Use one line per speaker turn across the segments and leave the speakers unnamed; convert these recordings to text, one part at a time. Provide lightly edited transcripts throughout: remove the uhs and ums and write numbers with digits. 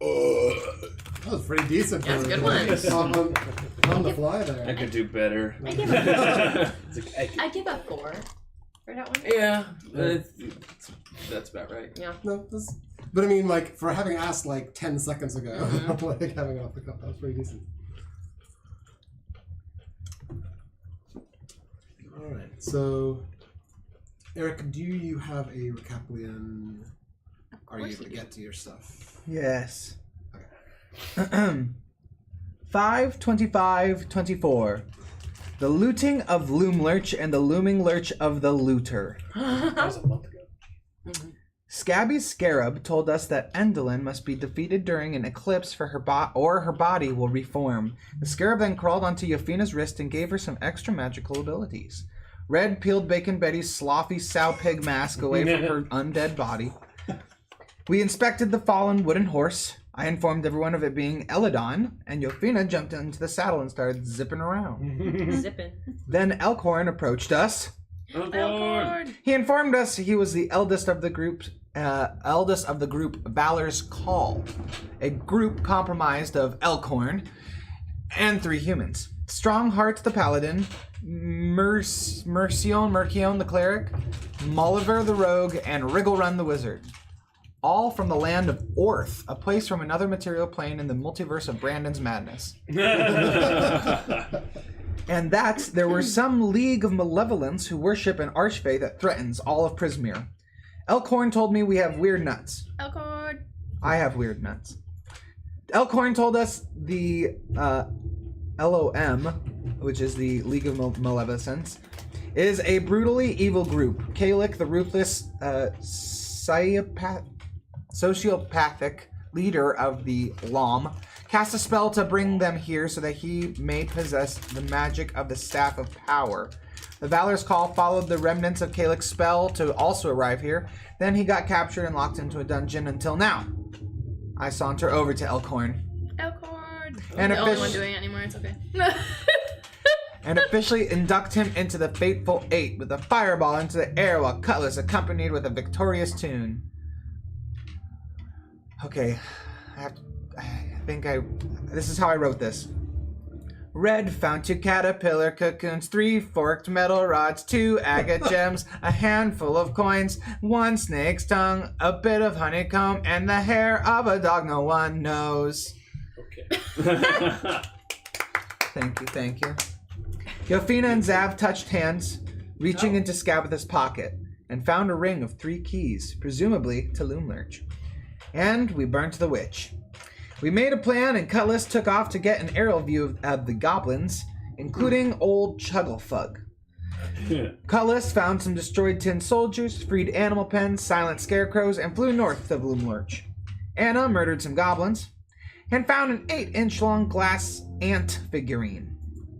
That was pretty decent.
That's a good one.
On the fly there.
I could do better.
I give a 4 for that one.
Yeah, that's about right.
Yeah.
No, but I mean, like, for having asked like 10 seconds ago, like having it off the cuff, that was pretty decent. All right, so Eric, do you have a Recaplian? Are you able to get to your stuff?
Yes. Okay. 5, 25, 24. The looting of Loomlurch and the looming lurch of the looter.
That was a month ago.
Scabby's scarab told us that Endelyn must be defeated during an eclipse for her her body will reform. The scarab then crawled onto Yofina's wrist and gave her some extra magical abilities. Red peeled Bacon Betty's sloppy sow pig mask away from her undead body. We inspected the fallen wooden horse. I informed everyone of it being Eladon, and Yofina jumped into the saddle and started zipping around.
Zipping.
Then Elkhorn approached us.
Elkhorn!
He informed us he was the eldest of the group, Valor's Call, a group comprised of Elkhorn and 3 humans: Strongheart the Paladin, Mercion the Cleric, Molliver the Rogue, and Wrigglrun the Wizard. All from the land of Orth, a place from another material plane in the multiverse of Brandon's madness. And that there were some league of malevolence who worship an archfey that threatens all of Prismere. Elkhorn told me we have weird nuts.
Elkhorn.
I have weird nuts. Elkhorn told us the LOM, which is the League of Maleficence, is a brutally evil group. Kalik, the ruthless sociopathic leader of the LOM, cast a spell to bring them here so that he may possess the magic of the Staff of Power. The Valor's Call followed the remnants of Kalik's spell to also arrive here. Then he got captured and locked into a dungeon until now. I saunter over to Elkhorn.
Elkhorn!
And
I'm the only one doing it anymore, it's okay.
And officially induct him into the Fateful Eight with a fireball into the air while Cutlass accompanied with a victorious tune. Okay, this is how I wrote this. Red found 2 caterpillar cocoons, 3 forked metal rods, 2 agate gems, a handful of coins, 1 snake's tongue, a bit of honeycomb, and the hair of a dog no one knows.
Okay.
Thank you. Yofina and Zav touched hands, reaching into Skabatha's pocket, and found a ring of 3 keys, presumably to Loomlurch. And we burnt the witch. We made a plan, and Cutlass took off to get an aerial view of the goblins, including old Chucklehead. Cutlass found some destroyed tin soldiers, freed animal pens, silent scarecrows, and flew north of Loomlurch. Anna murdered some goblins, and found an 8-inch-long glass ant figurine,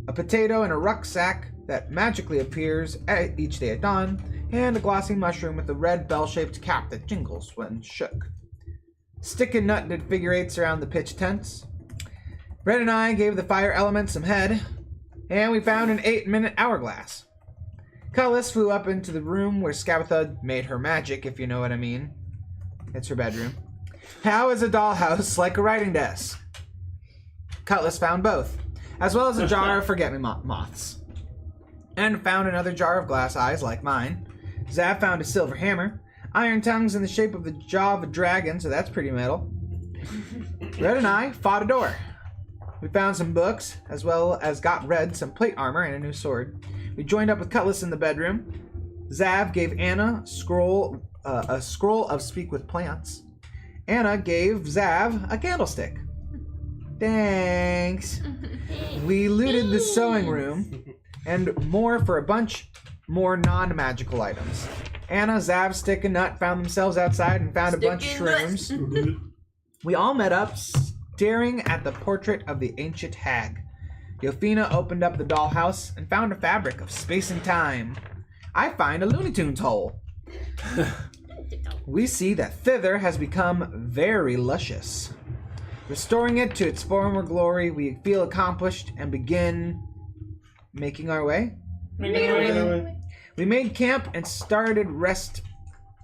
a potato in a rucksack that magically appears each day at dawn, and a glossy mushroom with a red bell-shaped cap that jingles when shook. Stick and Nut did figure 8s around the pitch tents. Red and I gave the fire element some head, and we found an 8-minute hourglass. Cutlass flew up into the room where Skabatha made her magic, if you know what I mean. It's her bedroom. How is a dollhouse like a writing desk? Cutlass found both, as well as a jar of forget-me-moths. And found another jar of glass eyes like mine. Zav found a silver hammer. Iron tongues in the shape of the jaw of a dragon, so that's pretty metal. Red and I fought a door. We found some books, as well as got Red some plate armor and a new sword. We joined up with Cutlass in the bedroom. Zav gave Anna a scroll of Speak with Plants. Anna gave Zav a candlestick. Thanks. We looted the sewing room and more for a bunch more non-magical items. Anna, Zav, Stick, and Nut found themselves outside and found a bunch of shrooms. We all met up, staring at the portrait of the ancient hag. Yofina opened up the dollhouse and found a fabric of space and time. I find a Looney Tunes hole. We see that thither has become very luscious. Restoring it to its former glory, we feel accomplished and begin making our way. We made camp and started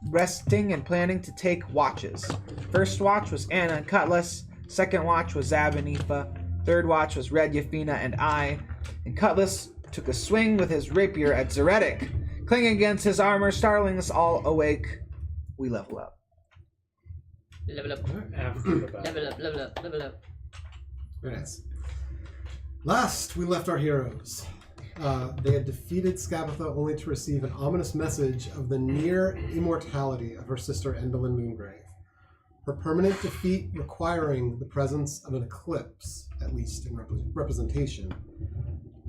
resting and planning to take watches. First watch was Anna and Cutlass. Second watch was Zab and Aoife. Third watch was Red, Yafina, and I. And Cutlass took a swing with his rapier at Zeretic. Clinging against his armor, startling us all awake. We level up.
Level up.
After the battle.
Level up, level up, level up.
Very nice. Last, we left our heroes. They had defeated Skabatha only to receive an ominous message of the near immortality of her sister Endelyn Moongrave. Her permanent defeat requiring the presence of an eclipse, at least in representation.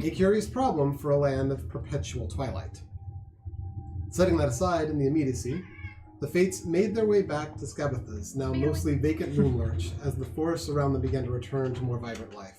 A curious problem for a land of perpetual twilight. Setting that aside in the immediacy, the Fates made their way back to Skabatha's, now mostly vacant Loomlurch, as the forests around them began to return to more vibrant life.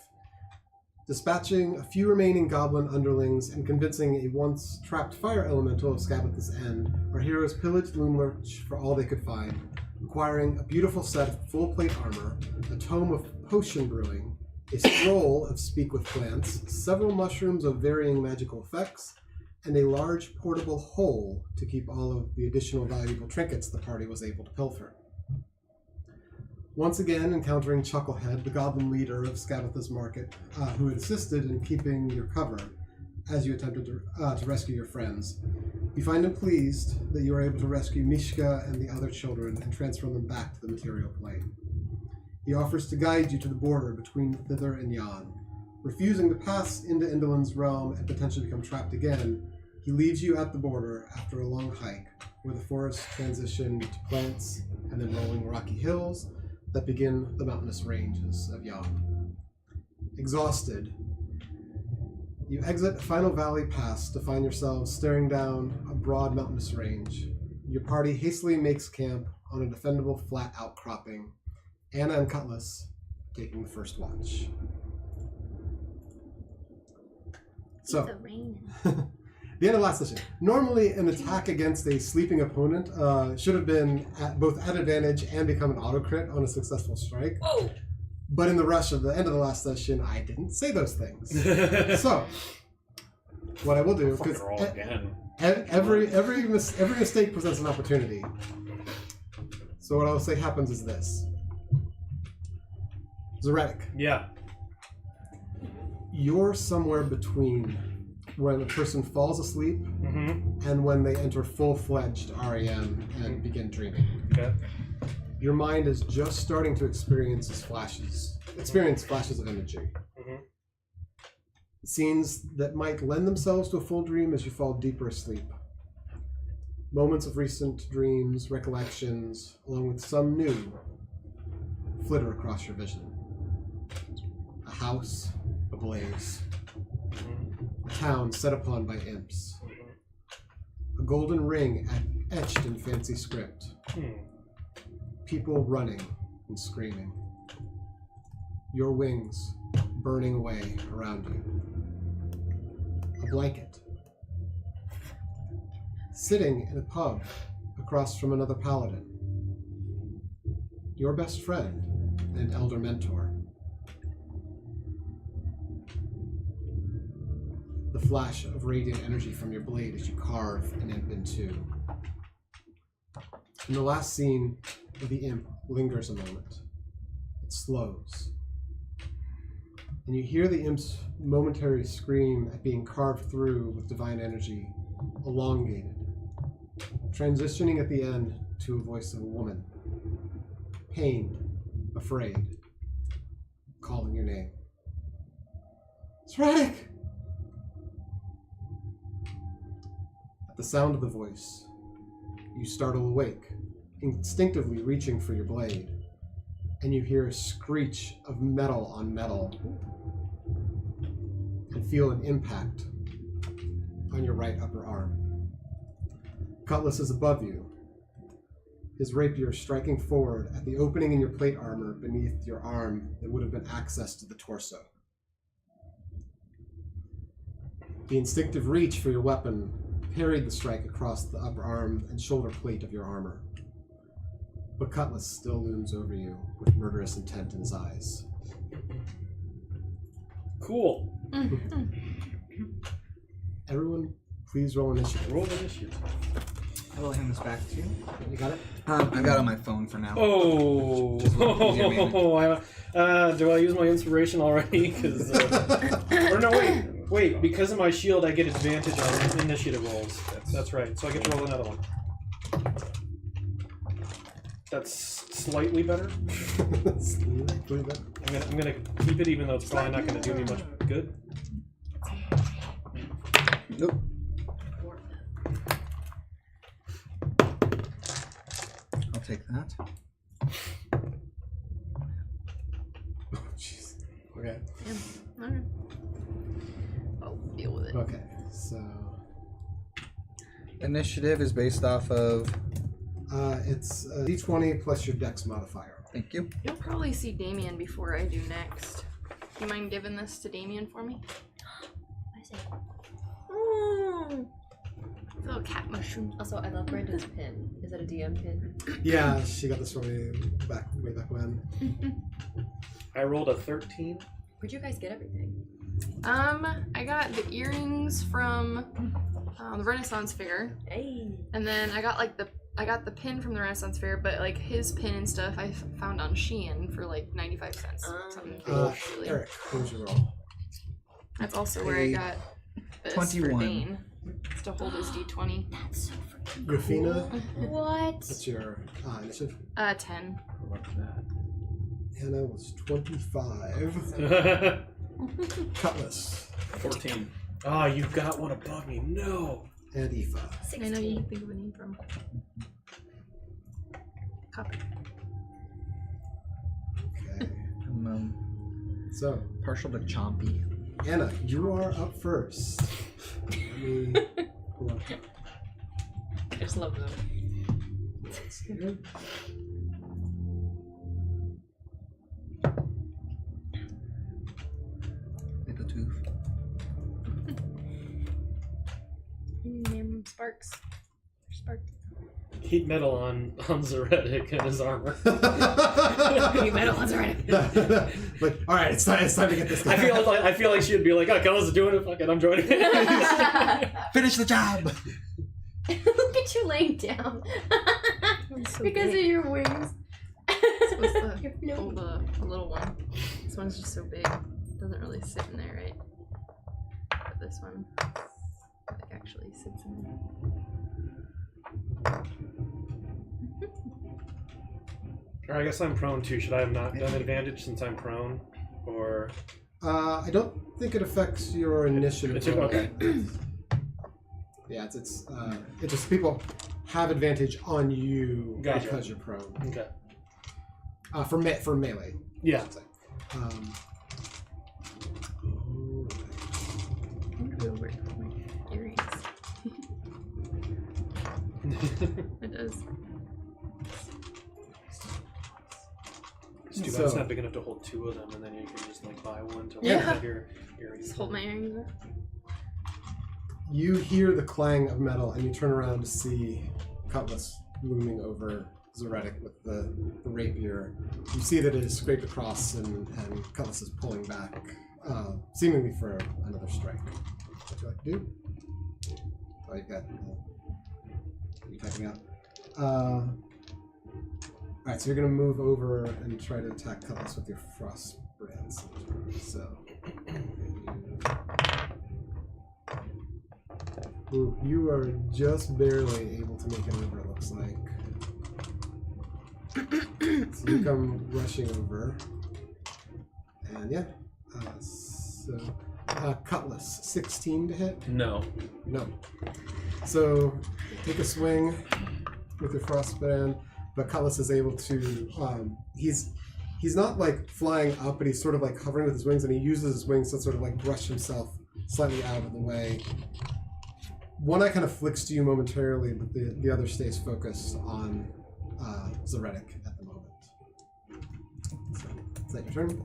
Dispatching a few remaining goblin underlings and convincing a once trapped fire elemental of Skabatha's end, our heroes pillaged Loomlurch for all they could find, acquiring a beautiful set of full plate armor, a tome of potion brewing, a scroll of speak with plants, several mushrooms of varying magical effects, and a large portable hole to keep all of the additional valuable trinkets the party was able to pilfer. Once again, encountering Chucklehead, the goblin leader of Skabatha's market, who had assisted in keeping your cover as you attempted to rescue your friends. You find him pleased that you are able to rescue Mishka and the other children and transfer them back to the material plane. He offers to guide you to the border between Thither and Yan. Refusing to pass into Endelyn's realm and potentially become trapped again, he leaves you at the border after a long hike, where the forests transition to plants and then rolling rocky hills that begin the mountainous ranges of Yan. Exhausted, you exit Final Valley Pass to find yourselves staring down a broad mountainous range. Your party hastily makes camp on a defendable flat outcropping, Anna and Cutlass taking the first watch. So, the end of last session. Normally, an attack against a sleeping opponent should have been both at advantage and become an auto crit on a successful strike.
Oh.
But in the rush of the end of the last session, I didn't say those things. So, what I will do, because every mistake presents an opportunity. So what I'll say happens is this. Zeretic.
Yeah.
You're somewhere between when a person falls asleep and when they enter full-fledged REM and begin dreaming.
Okay.
Your mind is just starting to experience flashes of imagery. Scenes that might lend themselves to a full dream as you fall deeper asleep. Moments of recent dreams, recollections, along with some new, flitter across your vision. A house ablaze. A town set upon by imps. A golden ring etched in fancy script. People running and screaming. Your wings burning away around you. A blanket. Sitting in a pub across from another paladin. Your best friend and elder mentor. The flash of radiant energy from your blade as you carve an imp in two. And the last scene of the imp lingers a moment. It slows. And you hear the imp's momentary scream at being carved through with divine energy, elongated, transitioning at the end to a voice of a woman, pained, afraid, calling your name. Zeretic! At the sound of the voice, you startle awake, instinctively reaching for your blade, and you hear a screech of metal on metal and feel an impact on your right upper arm. Cutlass is above you, his rapier striking forward at the opening in your plate armor beneath your arm that would have been access to the torso. The instinctive reach for your weapon parried the strike across the upper arm and shoulder plate of your armor. But Cutlass still looms over you with murderous intent in his eyes.
Cool.
Everyone, please roll initiative.
Roll initiative.
I will hand this back to you.
You got it?
I got it on my phone for now.
Oh, do I use my inspiration already? Because or no, wait. Because of my shield, I get advantage on initiative rolls. That's right. So I get to roll another one. That's slightly better.
Slightly better.
I'm gonna keep it, even though it's probably not gonna do me much good.
Nope. I'll take that.
Oh, jeez. Okay.
Yeah. Okay. I'll deal with it.
Okay, so
Initiative is based off of.
it's d20 plus your dex modifier.
Thank you.
You'll probably see Damien before I do next. Do you mind giving this to Damien for me?
I say.
Little cat mushroom.
Also, I love Brandon's pin. Is that a DM pin?
Yeah, she got this from me way back when.
I rolled a 13.
Where'd you guys get everything?
I got the earrings from the Renaissance Fair,
Hey.
and then I got the pin from the Renaissance Fair, but like his pin and stuff I found on Shein for like 95 cents. Something silly.
Eric, who's your roll?
That's also where I got this
21.
for Dane. It's to hold his d20.
That's so freaking
Rafina,
What?
that's your initiative.
10.
Hannah was 25. Cutlass
14. Oh, you got one above me. No.
and Aoife.
I know you can think of a name from. Copy.
Okay.
I'm
So,
partial to Chompy.
Anna, you are up first. Let me pull up.
I just love them.
Let's see here.
Little tooth.
Name him Sparks. Spark.
Heat metal on Zeretic and his armor.
You metal ones are right.
Like, all right, it's time to get this guy.
I feel like she'd be like, "Oh, Cutlass is doing it. Fuck it, I'm joining."
Finish the job!
Look at you laying down.
So
Because
big.
of your wings.
Supposed to
You're
hold
floating.
a little one. This one's just so big. Doesn't really sit in there, right? But this one like actually sits in there.
Or I guess I'm prone too. Should I have not done advantage since I'm prone? Or
I don't think it affects your initiative.
It's
roll.
okay.
Yeah, it's just people have advantage on you
Gotcha.
because you're prone.
Okay.
For melee. I
Yeah.
should say.
I'm gonna go over for my earrings. It does.
It's too bad
So-
it's not big enough to hold two of them, and then you can just like buy one to
Yeah.
hold your earrings.
Just hold my earrings up.
You hear the clang of metal, and you turn around to see Cutlass looming over Zeretic with the rapier. You see that it is scraped across, and Cutlass is pulling back, seemingly for another strike. What you like to do? Oh, you've got. What are you typing out? Alright, so you're going to move over and try to attack Cutlass with your frost brands. So. Ooh, you are just barely able to make it over, it looks like. So you come rushing over. And yeah. Cutlass, 16 to hit?
No.
No. So take a swing with your frostband, but Cutlass is able to. He's not like flying up, but he's sort of like hovering with his wings, and he uses his wings to sort of like brush himself slightly out of the way. One eye kind of flicks to you momentarily, but the other stays focused on Zeretic at the moment. So, is that your turn?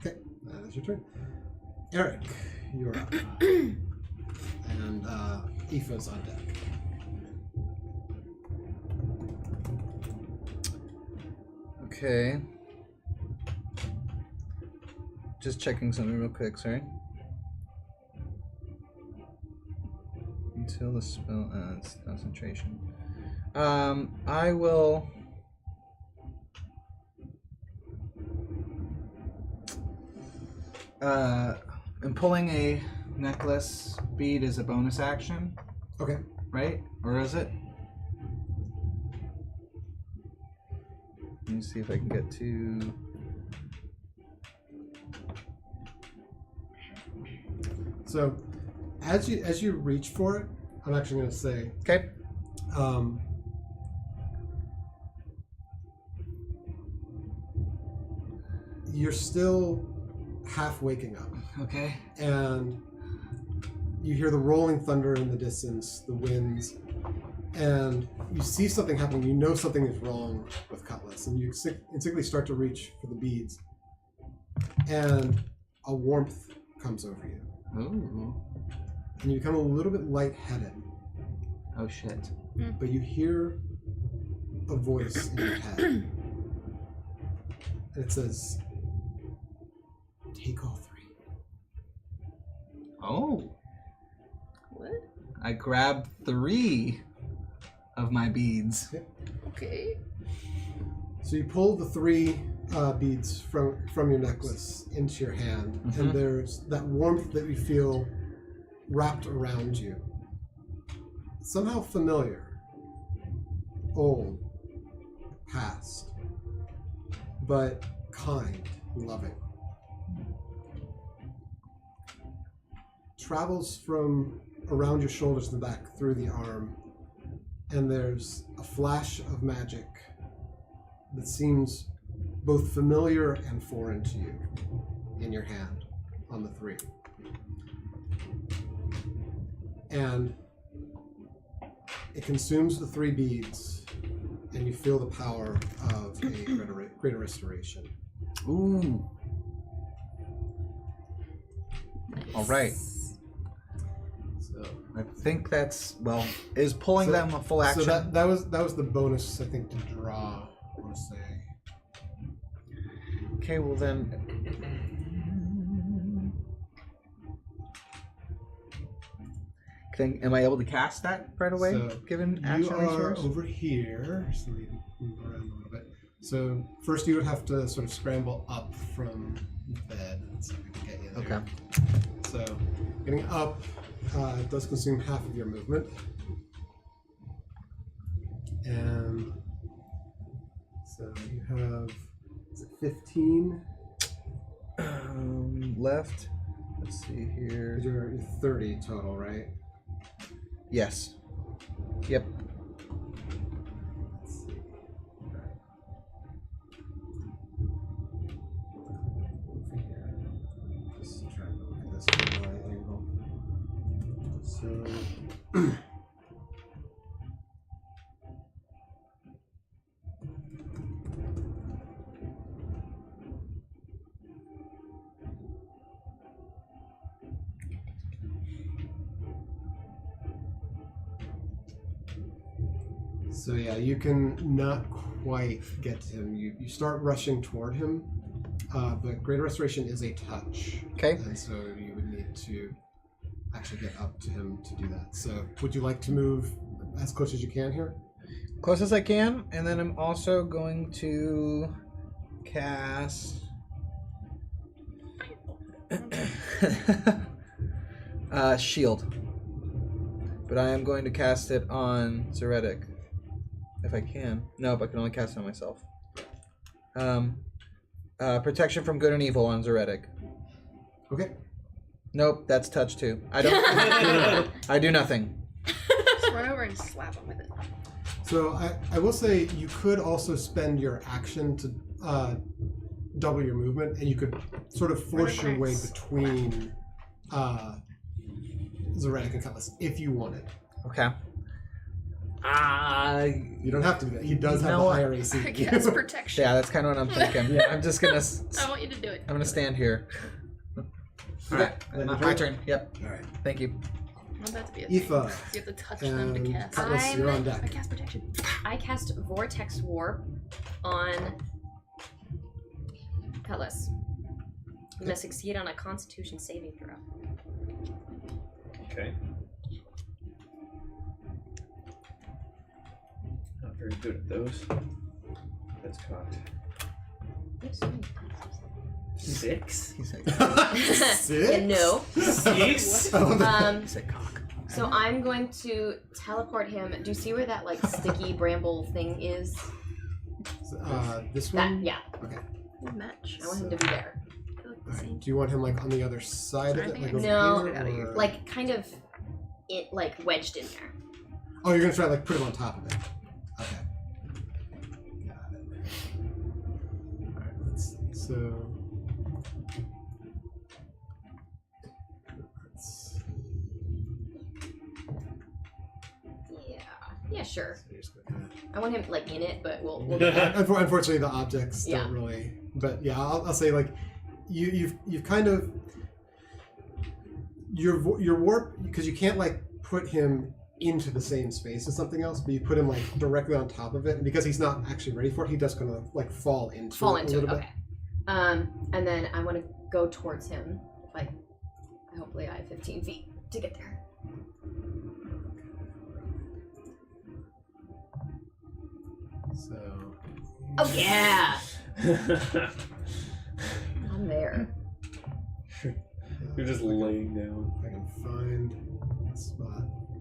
Okay, that is your turn. Eric, you're up. And Aoife's on deck.
Okay. Just checking something real quick, sorry. until the spell ends. Concentration. I will. I'm pulling a necklace bead as a bonus action,
Okay.
right? Or is it? Let me see if I can get to.
So, as you reach for it, I'm actually going to say,
Okay.
You're still half waking up,
Okay.
and you hear the rolling thunder in the distance, the winds, and you see something happening. You know something is wrong with Cutlass, and you instinctively start to reach for the beads, and a warmth comes over you,
Ooh.
and you become a little bit lightheaded.
Oh shit.
But you hear a voice in your head, and it says, "Take all 3."
Oh.
What?
I grab 3 of my beads.
Okay.
So you pull the 3 beads from your necklace into your hand, and there's that warmth that you feel wrapped around you. Somehow familiar, old, past, but kind, loving. Travels from around your shoulders to the back through the arm, and there's a flash of magic that seems both familiar and foreign to you in your hand on the 3. And it consumes the 3 beads, and you feel the power of a greater restoration.
Ooh. All right.
So,
I think that's is pulling
So-
them a full action.
so that was the bonus, I think, to draw. I want to say.
Okay, well then. Am I able to cast that right away?
So
given
you
action
are
resource?
over here. So let me move around a little bit. So first, you would have to sort of scramble up from the bed and see if we can get you there.
Okay.
So getting up does consume half of your movement, and so you have, is it 15?
Left. Let's see here.
You're 30 total, right?
Yes. Yep.
Let's see. Over here. Just trying to look at this from the right angle. So. So yeah, you can not quite get to him. You start rushing toward him, but Greater Restoration is a touch.
Okay.
And so you would need to actually get up to him to do that. So would you like to move as close as you can here?
Close as I can, and then I'm also going to cast shield. But I am going to cast it on Zeretic. If I can. Nope, I can only cast it on myself. Protection from good and evil on Zeretic.
Okay.
Nope, that's touch too. I don't. I do nothing.
Just run over and slap him with it.
So I will say you could also spend your action to double your movement, and you could sort of force your way between Zeretic and Cutlass if you wanted.
Okay.
You don't have to do that. He does have
know
a higher AC.
I guess protection.
Yeah, that's kind of what I'm thinking. I'm just gonna.
I want you to do it.
I'm gonna stand here. All right, my turn. Yep.
All right.
Thank you.
I'm about to be a
Aoife.
You have to touch them to
And
cast.
Cutlass, you're on deck.
I cast protection.
I cast Vortex Warp on Cutlass. You must succeed on a Constitution saving throw.
Okay.
very good at those. That's cocked.
There's so many pieces.
6.
He said,
Six?
Yeah, no.
6.
he said cock.
So I'm going to teleport him. Do you see where that like sticky bramble thing is?
This
That
one?
yeah.
Okay.
Match.
I want him to be there.
I feel like the
Alright.
same.
Do you want him like on the other side of
Sorry,
it?
I
Like
think
over
No.
here?
Get out of here.
or-
Like kind of it like wedged in there.
Oh, you're gonna try to like put him on top of it. Okay. Got it. Alright, let's see. So let's
Yeah, sure.
here's the kind
I want him like in it, but we'll
of, unfortunately the objects
Yeah.
don't really, but yeah, I'll say like you've kind of your warp, because you can't like put him into the same space as something else, but you put him like directly on top of it, and because he's not actually ready for it, he's just gonna like fall into
fall
it
into
a
it.
little bit.
Okay. And then I want to go towards him. Like, hopefully I have 15 feet to get there.
So
Oh yeah, I'm there.
You're just laying down.
if I can find a spot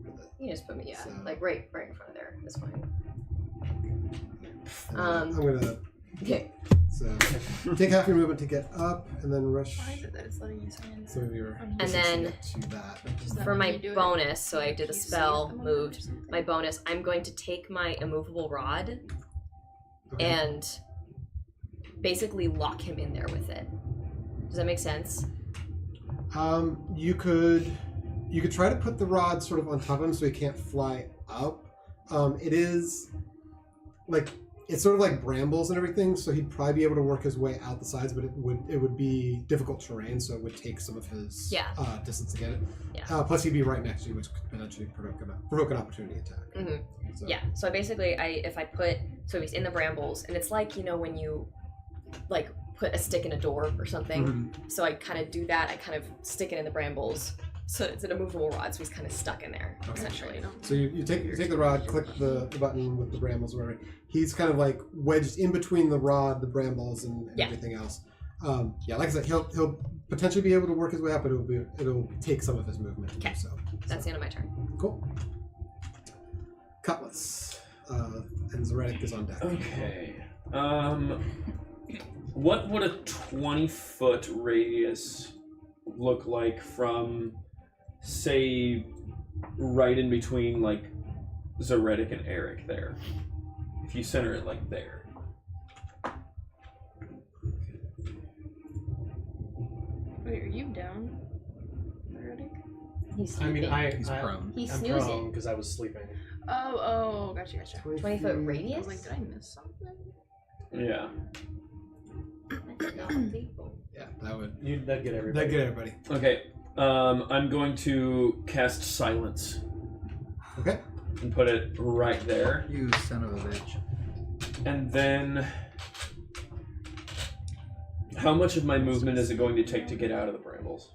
for the
You just put me, yeah,
So-
like right in front of there. That's fine.
and
Um,
I'm gonna
Okay.
so take half your movement to get up, and then rush
Why is it that it's letting you stand?
some of your
And
distance
then-
to get to that.
Just that
For
when
my
you do it,
bonus, so I did the
you see
spell,
at the moment or
moved.
something?
My bonus, I'm going to take my immovable rod
Okay.
and basically lock him in there with it. Does that make sense?
You could try to put the rod sort of on top of him so he can't fly up. It is like it's sort of like brambles and everything, so he'd probably be able to work his way out the sides, but it would be difficult terrain, so it would take some of his distance to get it.
Yeah.
Plus, he'd be right next to you, which could potentially provoke an opportunity attack.
Mm-hmm.
So,
Yeah. So if I put, so he's in the brambles, and it's like, when you like put a stick in a door or something.
Mhm.
So I kind of do that. I kind of stick it in the brambles. So it's an immovable rod, so he's kind of stuck in there,
Okay.
essentially.
So you take the rod, click the button with the brambles, or whatever. He's kind of like wedged in between the rod, the brambles, and
Yeah.
everything else. Like I said, he'll potentially be able to work his way up, but it'll take some of his movement to do
Okay.
so.
That's the end of my turn.
Cool. Cutlass and Zoretic is on deck.
Okay. What would a 20-foot radius look like from, say, right in between like Zoretic and Eric there? If you center it like there.
Wait, are you down already?
He's
I mean,
sleeping.
He's prone.
He's
I'm
snoozing.
prone because I was sleeping.
Oh, gotcha.
20 foot
I
radius?
was like, did I miss something?
Yeah.
That's not unfaithful.
Yeah, that'd
That'd get everybody.
get everybody.
Okay. I'm going to cast Silence
Okay.
and put it right there.
You son of a bitch.
And then, how much of my movement is it going to take to get out of the brambles?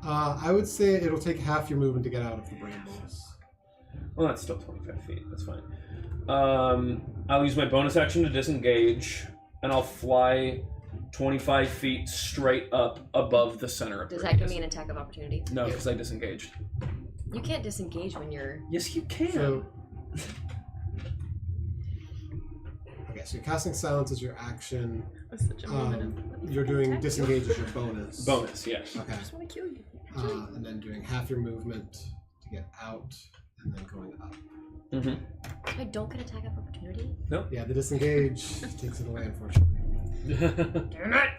I would say it'll take half your movement to get out of the brambles.
Well, that's still 25 feet. That's fine. I'll use my bonus action to disengage, and I'll fly 25 feet straight up above the center of the
Does that give
radius.
me an attack of opportunity?
No, because I disengaged.
You can't disengage when you're.
Yes, you can.
So, okay, so you're casting silence as your action.
That's such a moment of.
You're doing disengage as your bonus.
Bonus, yes.
Okay.
I just want to kill you.
And then doing half your movement to get out, and then going up.
Mm-hmm.
I don't get attack of opportunity?
Yeah, the disengage takes it away, unfortunately.
Damn it!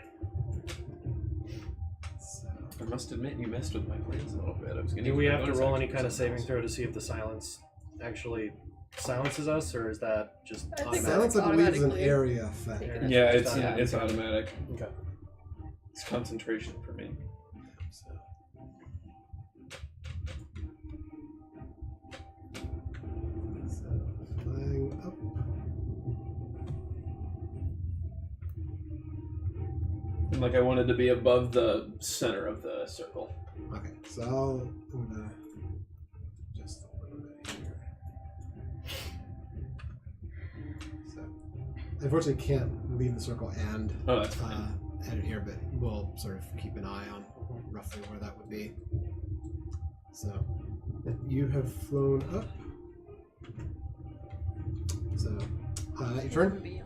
So,
I must admit, you messed with my plans a little bit. I was going
Do we have to roll any kind of saving throw to see if the silence actually silences us, or is that just
I think
automatic?
silence, I believe, is an
automatically.
area effect.
Yeah.
Yeah,
Yeah.
it's automatic.
Okay.
It's concentration for me.
So. So, flying up.
And like I wanted to be above the center of the circle.
Okay, so I'm gonna just a little bit here. unfortunately can't leave the circle and
Oh, that's fine.
edit here, but we'll sort of keep an eye on roughly where that would be. So you have flown up. So your turn.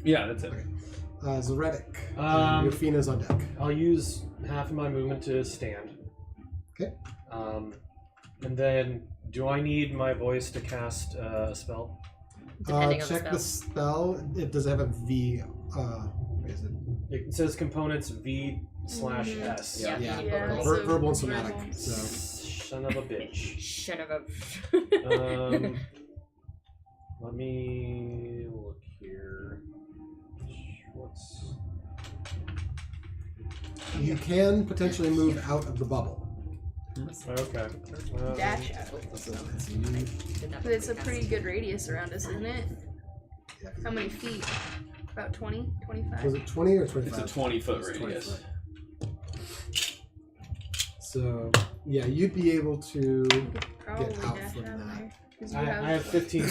Yeah, that's it.
Zoretic. Yofina's on deck.
I'll use half of my movement to stand.
Okay.
And then, do I need my voice to cast a spell?
Depending on
Check
the
the spell. It does have a V. What is it?
It says components V/S.
Yeah.
Yeah,
Well,
so
verbal and somatic.
verbal.
So
Son of a bitch.
Shut up.
Let me look here. What's...
you can potentially move out of the bubble.
Okay.
Dash out.
So it's
But it's a pretty good radius around us, isn't it?
yeah,
How many feet? About 20, 25?
was it 20 or 25?
It's a 20-foot
It's 20
radius.
foot. So yeah, you'd be able to.
Probably
Get out
dash
from
out
that.
there. 'Cause
I
you
have 15.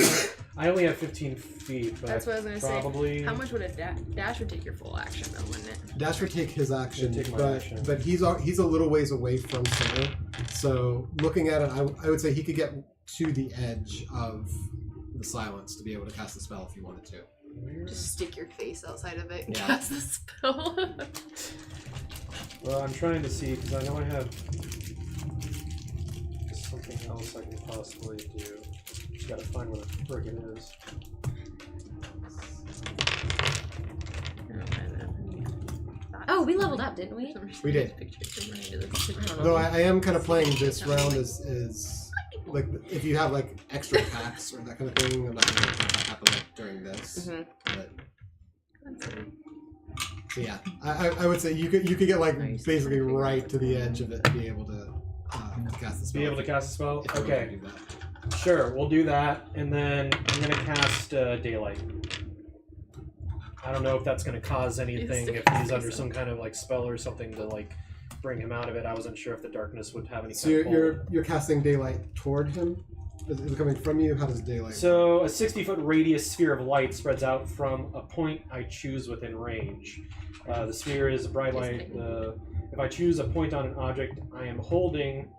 I only have 15 feet, but
That's what I was gonna
probably...
say. How much would a dash would take your full action though, wouldn't it?
Dash would take his action,
Take my
but
action.
but he's a little ways away from center. So looking at it, I would say he could get to the edge of the silence to be able to cast the spell if you wanted to.
Just stick your face outside of it and
Yeah.
cast the spell.
Well, I'm trying to see, because I know I have something else I can possibly do. Just gotta find where the frick it is.
Oh, we leveled up, didn't we?
We did.
Oh.
Though I am kind of playing this round as like if you have like extra attacks or that kind of thing, I'm not going to let that happen like, during this.
Mhm.
But, so yeah, I would say you could get like basically right to the edge of it to be able to cast the spell.
Be able to cast a spell?
If you
Okay.
want to do that.
Sure, we'll do that, and then I'm gonna cast Daylight. I don't know if that's gonna cause anything, if he's under some kind of like spell or something to like bring him out of it. I wasn't sure if the darkness would have any
So
kind of
you're casting daylight toward him. Is it coming from you? How does daylight?
So a 60-foot radius sphere of light spreads out from a point I choose within range. The sphere is a bright light. If I choose a point on an object I am holding,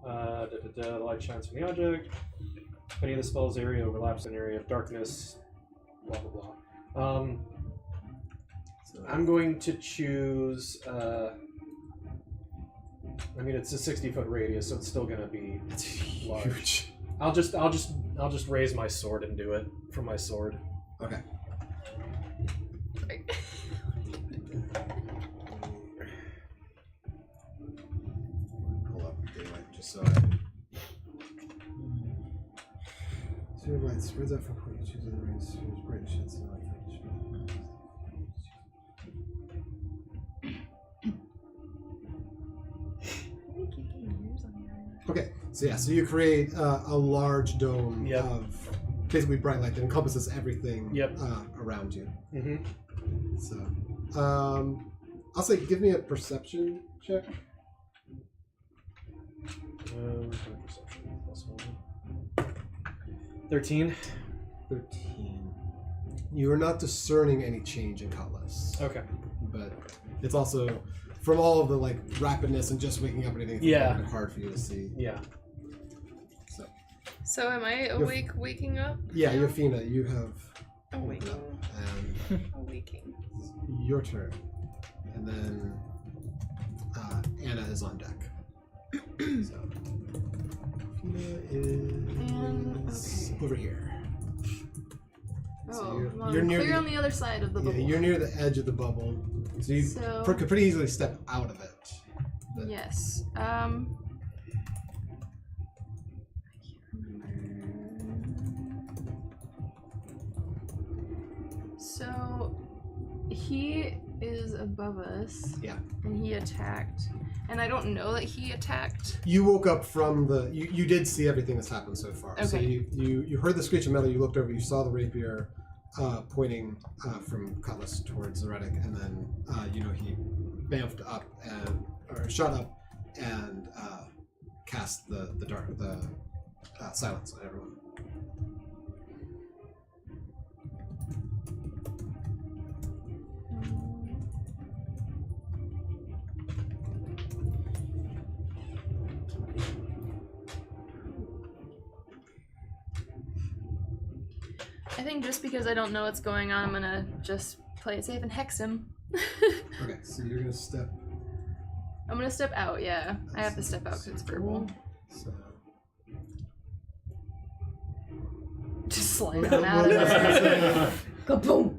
the light shines from the object. If any of the spell's area overlaps an area of darkness, blah blah blah. I'm going to choose. I mean, it's a 60-foot radius, so it's still going to be large.
Huge.
I'll just raise my sword and do it from my sword.
Okay.
Sorry.
Pull up daylight just so I. Sphere of light spreads out from point you choose in the range. Sphere's bright and sheds light for each. Okay, so yeah, so you create a large dome
Yep.
of basically bright light that encompasses everything
Yep.
Around you.
Mm-hmm.
So, I'll say give me a perception check.
13.
13. You are not discerning any change in Cutlass,
Okay.
but it's also from all of the like rapidness and just waking up and everything. It's
Yeah.
a little bit hard for you to see.
Yeah.
So,
So am I awake, waking up?
yeah,
now?
Yofina, you have
Awaking. Awaking.
your turn, and then Anna is on deck. So, Yofina is over here. So
Oh,
you're-
come on.
you're near
Clear
the-
on the other side of the
Yeah,
bubble.
you're near the edge of the bubble, so you
So-
could pretty easily step out of it. But
Yes. I can't remember. So he is above us.
Yeah.
And he attacked. And I don't know that he attacked.
You woke up from the. You did see everything that's happened so far. So
Okay.
you heard the screech of metal. You looked over. You saw the rapier pointing from Cutlass towards Zoretic, and then he bamfed up or shot up and cast the silence on everyone.
I think just because I don't know what's going on, I'm gonna just play it safe and hex him.
Okay, so you're gonna step.
I'm gonna step out, yeah. I have to step out because it's verbal.
So.
Just slide on out of there.
Kaboom!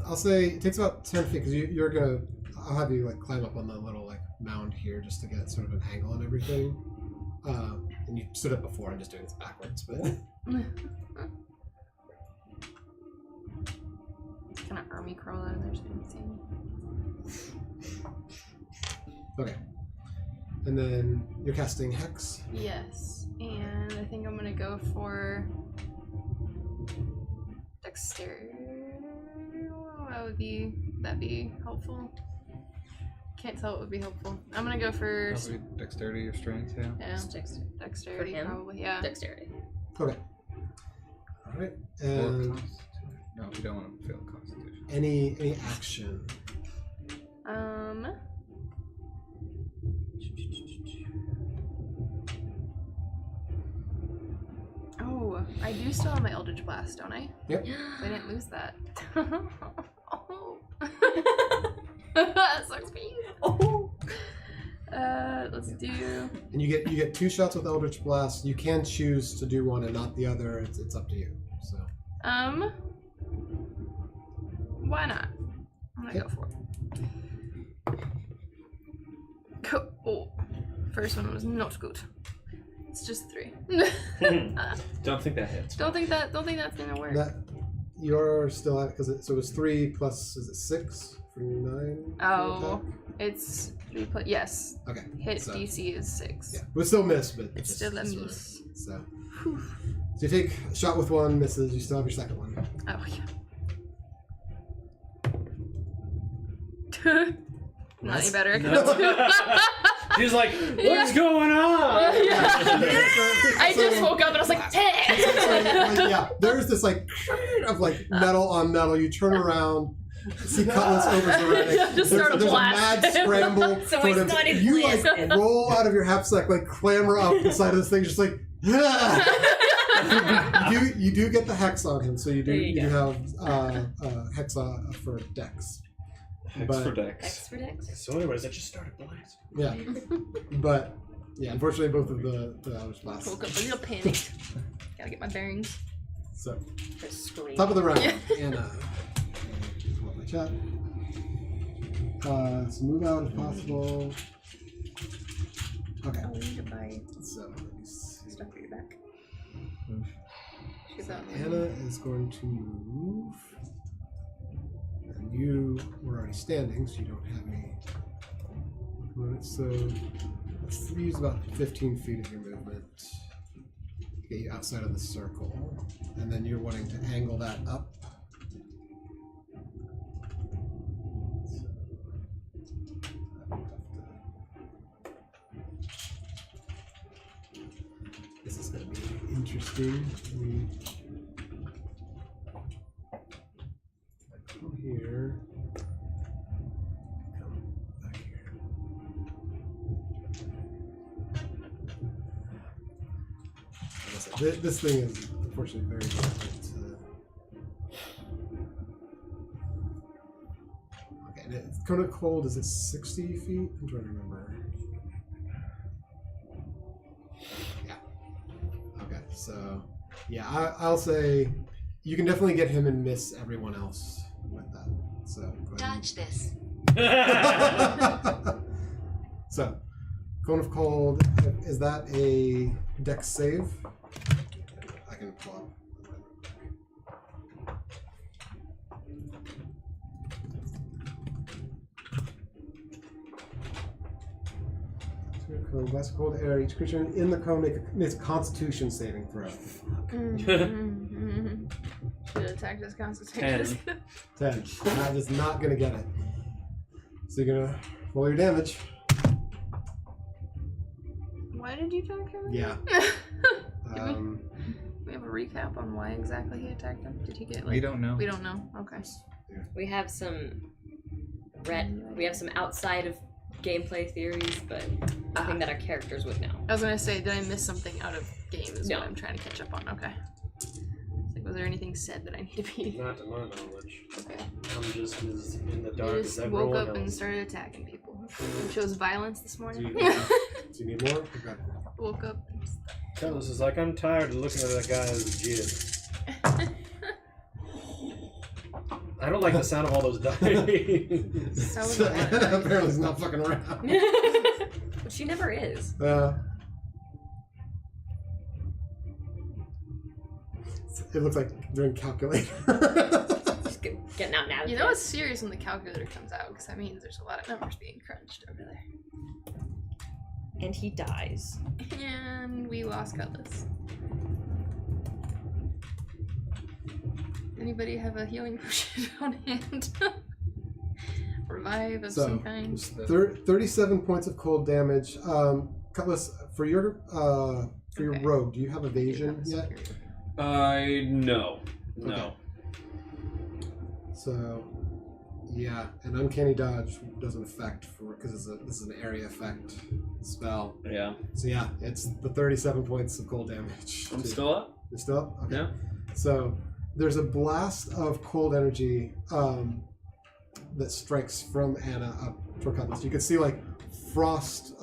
I'll say it takes about 10 feet because you're gonna. I'll have you like climb up on the little like mound here just to get sort of an angle and everything. And you stood up before. I'm just doing this backwards, but.
Kind of army crawl out of there so you can see me.
Okay. And then you're casting Hex.
Yes, and I think I'm gonna go for dexterity. That'd be helpful. Can't tell what would be helpful. I'm gonna go for
Dexterity or strength, yeah.
yeah,
Dexterity.
dexterity
For him?
probably. Yeah.
Dexterity.
Okay. All right.
Or
And
constitution. No, we don't want to fail constitution.
any action.
Oh, I do still have my Eldritch Blast, don't I?
Yep.
I didn't lose that. Oh. That sucks for you.
Oh.
Let's do.
And you get 2 shots with Eldritch Blast. You can choose to do one and not the other. It's up to you. So.
Why not? I'm gonna go for it. Oh, first one was not good. It's just 3.
Don't think that hits.
Don't think that's gonna work.
That you're still at because it was 3 plus is it 6 for 9?
Oh, it's 3 plus. Yes.
Okay.
Hit
so,
DC is 6.
Yeah, we'll still miss, but
It's still a miss.
So you take a shot with 1, misses. You still have your second one.
Oh yeah. Not any better.
No. She's like, what's going on?
I just woke up and I was like,
yeah, there's this like of like metal on metal. You turn around, see Cutlass over Zoretic.
Just start a
there's
blast.
a mad scramble.
So
sort
we
of-
started
you like
blasting.
roll out of your half-sack, like clamber up the side of this thing, just like. you do get the hex on him, so you
There you
have hex for Dex.
Hex
But-
for Dex.
X for Dex.
So anyways, I just started blasting.
Yeah, but yeah, unfortunately, both of the Eldritch Blasts.
Woke up a little panicked. Gotta get my bearings.
So
Just scream.
top of the round, Anna. Come on, my chat. So move out if possible. Okay.
Oh, we need to buy
So let me see.
stuff for your back.
She's out.
Anna is going to move. And you were already standing, so you don't have any movement. So let's use about 15 feet of your movement to get you outside of the circle. And then you're wanting to angle that up. This is going to be interesting. Come here. Come back here. This thing is unfortunately very difficult to. Okay, and it's kind of cold. Is it 60 feet? I'm trying to remember. Yeah. Okay, so yeah, I'll say you can definitely get him and miss everyone else with that. So go ahead.
Dodge this.
So, Cone of Cold, is that a dex save? I can pull up. Cone, blast cold air. Each creature in the cone makes a Constitution saving throw.
Mm-hmm. Should attack this constitution.
10. That is not gonna get it. So you're gonna roll your damage.
Why did you attack him?
Yeah.
We have a recap on why exactly he attacked him. Did he get like?
We don't know.
We don't know. Okay.
We have some outside of gameplay theories, but nothing that our characters would know.
I was gonna say, did I miss something out of game? Is
No.
what I'm trying to catch up on. Okay. It's like, Was there anything said that I need to be?
Not to my knowledge.
Okay.
I'm just as in the
I
dark as
just
everyone
woke up
else.
and started attacking people. You chose violence this morning.
Do you need more? Okay.
Woke up.
Cutlass is like, I'm tired of looking at that guy as a jib. I don't like the sound of all those dice.
So
Apparently he's not fucking around.
But she never is.
It looks like doing calculator.
Just getting out now.
You know it's serious when the calculator comes out, because that means there's a lot of numbers being crunched over there.
And he dies.
And we lost Cutlass. Anybody have a healing potion on hand? Revive of some kind.
37 points of cold damage. Cutlass, for your rogue, do you have evasion yet?
No.
Okay. So, yeah, an uncanny dodge doesn't affect because this is an area effect spell.
Yeah.
So yeah, it's the 37 points of cold damage.
I'm still up.
You're still up? Okay.
Yeah.
So there's a blast of cold energy that strikes from Anna up toward Cutlass. You can see like frost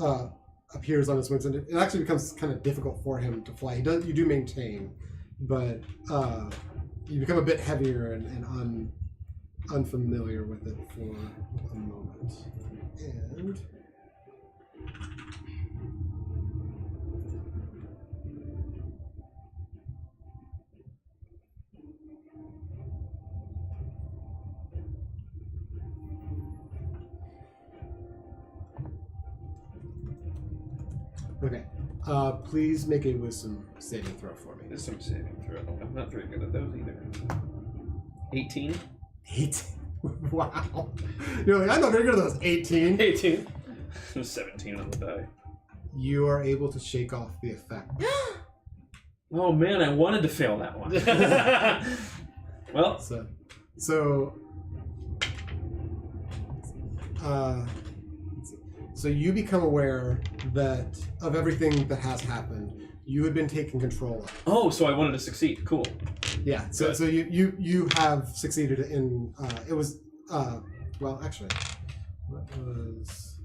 appears on his wings, and it actually becomes kind of difficult for him to fly. You do maintain, but you become a bit heavier and unfamiliar with it for a moment. And okay. Please make a wisdom saving throw for me.
Wisdom saving throw. I'm not very good at those either. 18.
18. Wow. You're like, I'm not very good at those. 18.
18. 17 on the die.
You are able to shake off the effect.
Oh man, I wanted to fail that one. Well,
so you become aware that of everything that has happened. You had been taking control of.
oh, so I wanted to succeed. Cool.
Yeah. So you have succeeded in. It was well actually. What was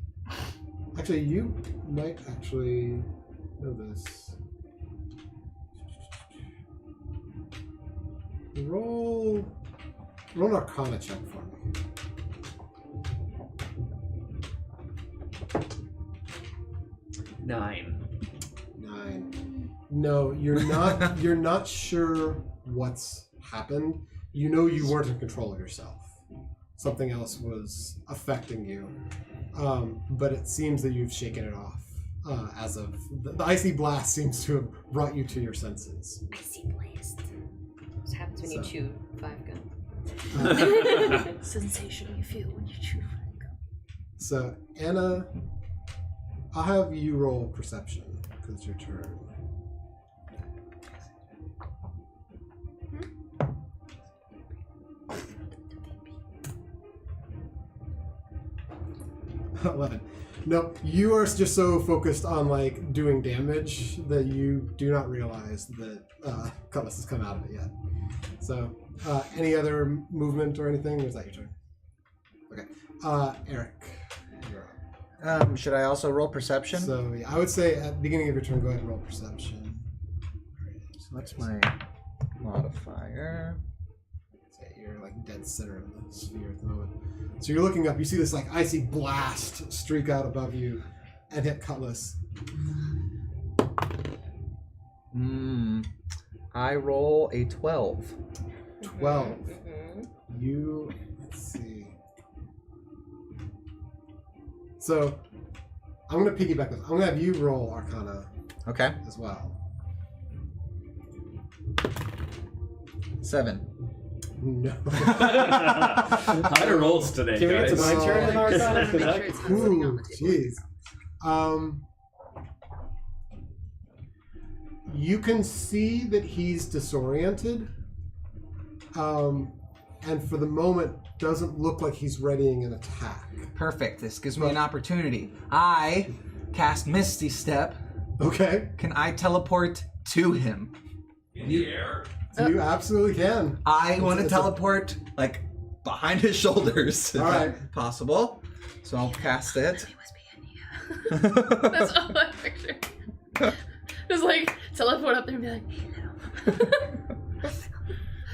actually you might actually know this. Roll an Arcana check for me.
9.
9. No, you're not. You're not sure what's happened. You know you weren't in control of yourself. Something else was affecting you, but it seems that you've shaken it off. As of the icy blast seems to have brought you to your senses.
Icy blast. This happens when you chew 5 gum.
Sensation you feel when you chew 5 gum.
So Anna, I'll have you roll perception because it's your turn. Hmm? 11. No, you are just so focused on like doing damage that you do not realize that Cutlass has come out of it yet. So, any other movement or anything? Or is that your turn? Okay. Eric, you're up.
Should I also roll perception?
So, yeah, I would say at the beginning of your turn, go ahead and roll perception.
So that's my modifier.
Okay, you're like dead center of the sphere at the moment. So you're looking up, you see this like icy blast streak out above you and hit Cutlass.
I roll a 12.
12.
Mm-hmm.
You, let's see. So, I'm going to piggyback this. I'm going to have you roll Arcana
Okay.
as well.
7.
No.
High rolls today,
Can we get to
guys.
my turn in
I just
Arcana?
wanted to make sure it's not sitting on
Ooh,
the table.
jeez. You can see that he's disoriented. And for the moment, doesn't look like he's readying an attack.
Perfect. This gives me an opportunity. I cast Misty Step.
Okay.
Can I teleport to him?
In the air?
So you absolutely can.
I want to
it's a-
teleport like behind his shoulders. If
All right.
that's possible. So I'll cast it.
That's all I picture. Just like teleport up there and be like,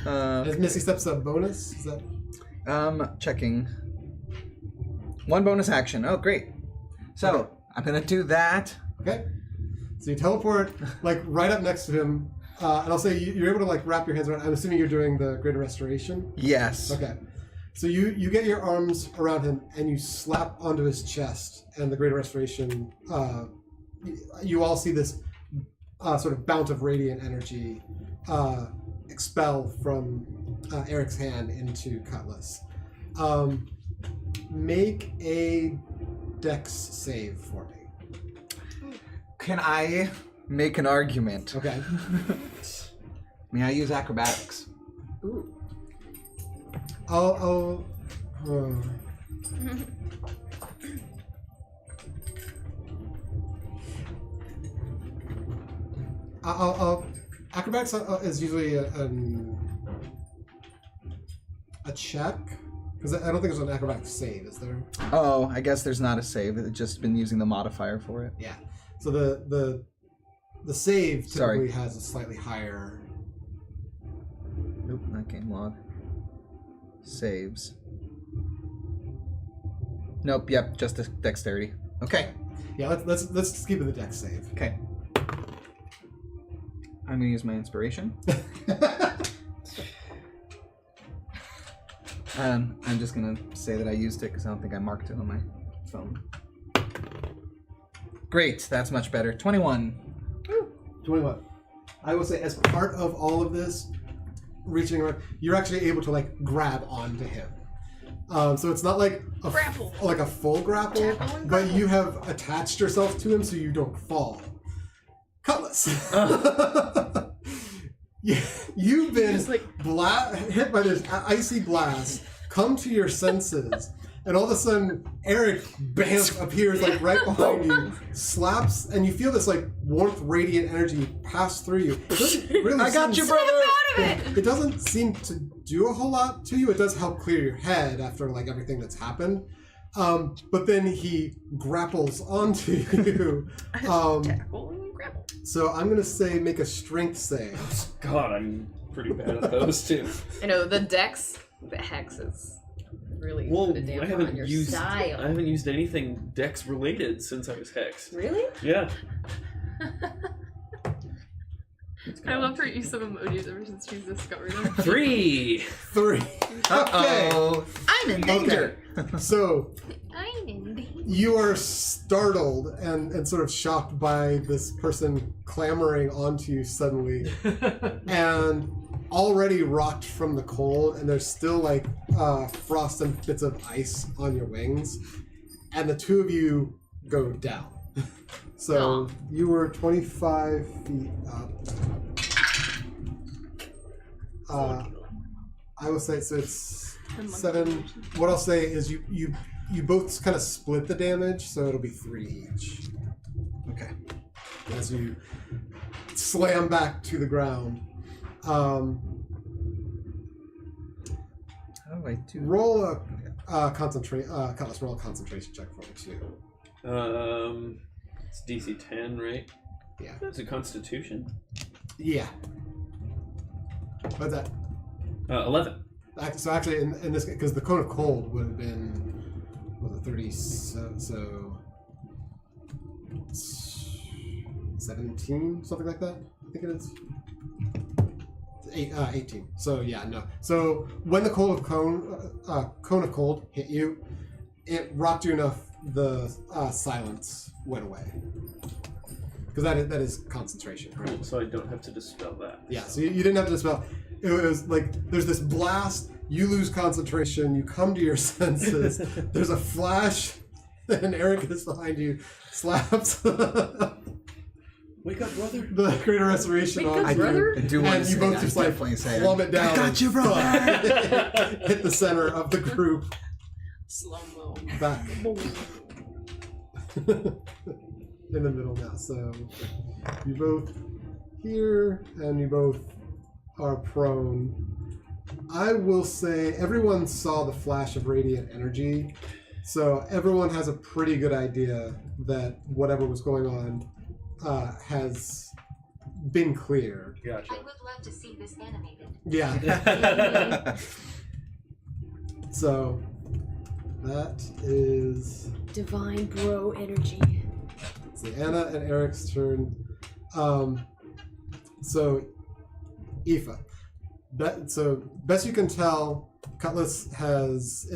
hello.
Is Misty Steps a bonus? Is that?
Checking. One bonus action. Oh, great. So
Okay.
I'm gonna do that.
Okay. So you teleport like right up next to him, and I'll say you're able to like wrap your hands around. I'm assuming you're doing the Greater Restoration.
Yes.
Okay. So you get your arms around him and you slap onto his chest, and the Greater Restoration. You all see this sort of bout of radiant energy expel from Eric's hand into Cutlass. Make a Dex save for me.
Can I make an argument?
Okay.
May I use acrobatics?
Ooh.
I'll acrobatics is usually a check, because I don't think there's an acrobatics save, is there?
Oh, I guess there's not a save. It's just been using the modifier for it.
Yeah. So the save
Sorry.
typically has a slightly higher.
Nope, not game log. Saves. Nope. Yep, just a dexterity. Okay.
Yeah. Let's just keep it the Dex save.
Okay. I'm gonna use my inspiration. I'm just gonna say that I used it because I don't think I marked it on my phone. Great, that's much better. 21.
21. I will say, as part of all of this, reaching around, you're actually able to like grab onto him. So it's not like
Grapple.
like a full grapple,
Tackle and
but
grapple.
you have attached yourself to him so you don't fall. Cutlass. You've been
Just like-
hit by this icy blast, come to your senses, and all of a sudden Eric appears like right behind you, slaps, and you feel this like warmth, radiant energy pass through you. It doesn't really
I got
seem-
you, brother!
It doesn't seem to do a whole lot to you. It does help clear your head after like everything that's happened. But then he grapples onto you.
Tackle and grapple.
So I'm gonna say make a strength save.
God, I'm pretty bad at those too.
I know the Dex, the hexes, really
Well,
put a
I
damper on
haven't
your
used
style.
anything Dex related since I was hexed.
Really?
Yeah.
I love her use of emojis ever since she's discovered them.
3.
3.
Uh-oh. I'm in danger.
So
I'm in danger.
you are startled and sort of shocked by this person clambering onto you suddenly, and already rocked from the cold, and there's still like frost and bits of ice on your wings, and the two of you go down. So you were 25 feet up. I will say so. It's 7. What I'll say is you both kind of split the damage, so it'll be 3 each.
Okay.
As you slam back to the ground.
How do I do?
Roll a Cutlass, roll a concentration check for me too.
It's DC 10, right?
Yeah.
That's a Constitution.
Yeah. What's that?
11.
So actually, in this, because the cone of cold would have been, was it 30? So 17, something like that. I think it is. 18. So yeah, no. So when the cone of cold hit you, it rocked you enough. The silence went away. Because that is concentration, right?
Cool, so I don't have to dispel that.
Yeah, so you didn't have to dispel. It was like there's this blast, you lose concentration, you come to your senses, there's a flash, and Eric is behind you, slaps
Wake up, brother.
the Greater Restoration
Wake
on
up,
you,
brother.
I do want
and
to
you
say,
both
I
just like
definitely say it.
plummet down.
I got
and
you, brother.
hit the center of the group
Slow-mo.
back. In the middle now. So you both here, and you both are prone. I will say everyone saw the flash of radiant energy, so everyone has a pretty good idea that whatever was going on has been cleared.
Gotcha.
I would love to see this animated.
Yeah. So that is
Divine bro energy.
it's the Anna and Eric's turn. So Aoife. Best you can tell, Cutlass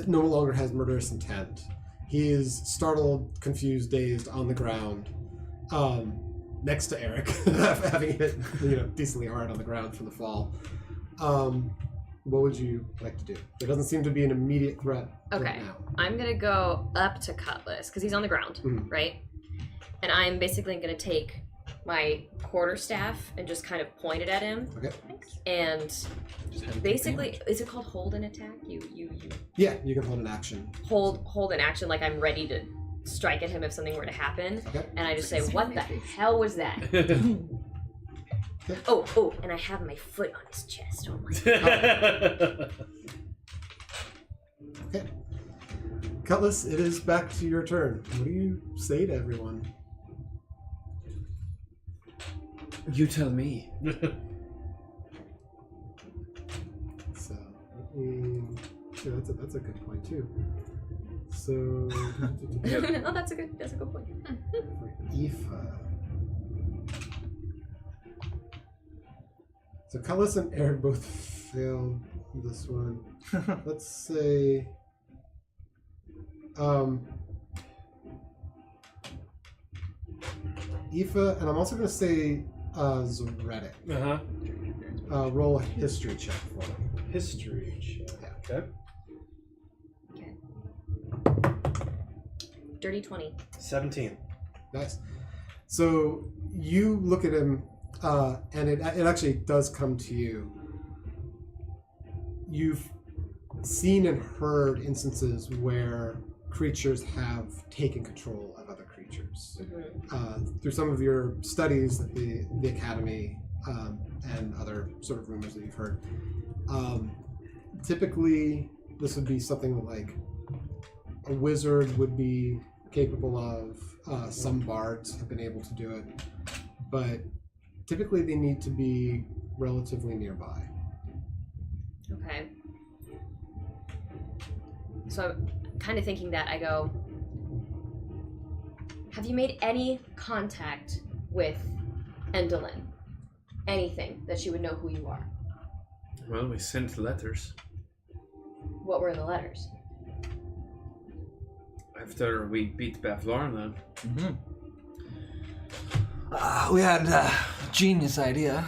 no longer has murderous intent. He is startled, confused, dazed on the ground, next to Eric, having hit decently hard on the ground from the fall. What would you like to do? There doesn't seem to be an immediate threat
Okay.
right now.
I'm gonna go up to Cutlass because he's on the ground, right? And I'm basically gonna take my quarterstaff and just kind of point it at him.
Okay.
And basically, is it called hold an attack? You
Yeah, you can hold an action.
hold an action like I'm ready to strike at him if something were to happen.
Okay.
And I just say, "What the hell was that?" Oh, and I have my foot on his chest. Oh my god.
Okay. Cutlass, it is back to your turn. What do you say to everyone?
You tell me.
So, that's a good point too. So,
Oh, that's a good point.
for Aoife. So Cutlass and Eric both failed this one. Let's say, Aoife, and I'm also going to say Zoretic. Roll a history check for me.
History check. Okay.
Dirty 20.
17.
Nice. So you look at him, and it actually does come to you. You've seen and heard instances where creatures have taken control of other creatures. Through some of your studies at the Academy and other sort of rumors that you've heard. Typically, this would be something like a wizard would be capable of. Some bards have been able to do it, but typically they need to be relatively nearby.
Okay. So I'm kind of thinking that I go, have you made any contact with Endelyn? Anything that she would know who you are?
Well, we sent letters.
What were in the letters?
After we beat Bavlarna.
We had a genius idea.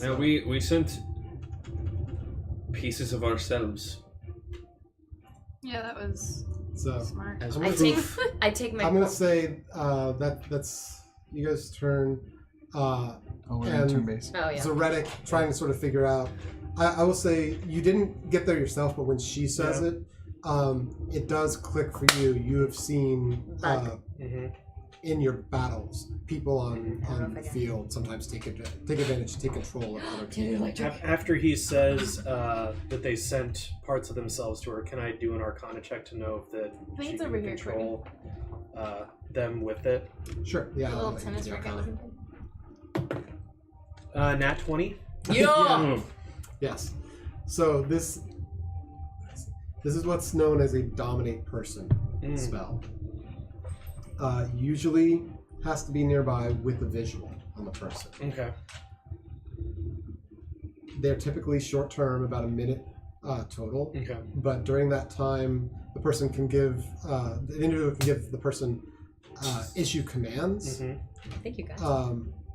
Now we sent pieces of ourselves.
Yeah, that was
So
smart.
As
I'm
I
gonna
take,
move-
I take my.
I'm gonna say that's you guys' turn.
Oh, we're
And-
in turn base.
Oh yeah.
Zoretic trying to sort of figure out. I will say you didn't get there yourself, but when she says it, it does click for you. You have seen in your battles people on the field sometimes take advantage, take control of other people.
After he says that they sent parts of themselves to her, can I do an Arcana check to know if that
think
she
it's
can
over here,
control them with it?
Sure. Yeah.
A
I'll
little
let you
tennis
do
racket
Arcana.
looking thing.
Nat 20.
Yeah. Yes. So this is what's known as a dominate person spell. Usually has to be nearby with a visual on the person.
Okay.
They're typically short term, about a minute total.
Okay.
But during that time, the person can give the individual can give the person issue commands.
I think you guys.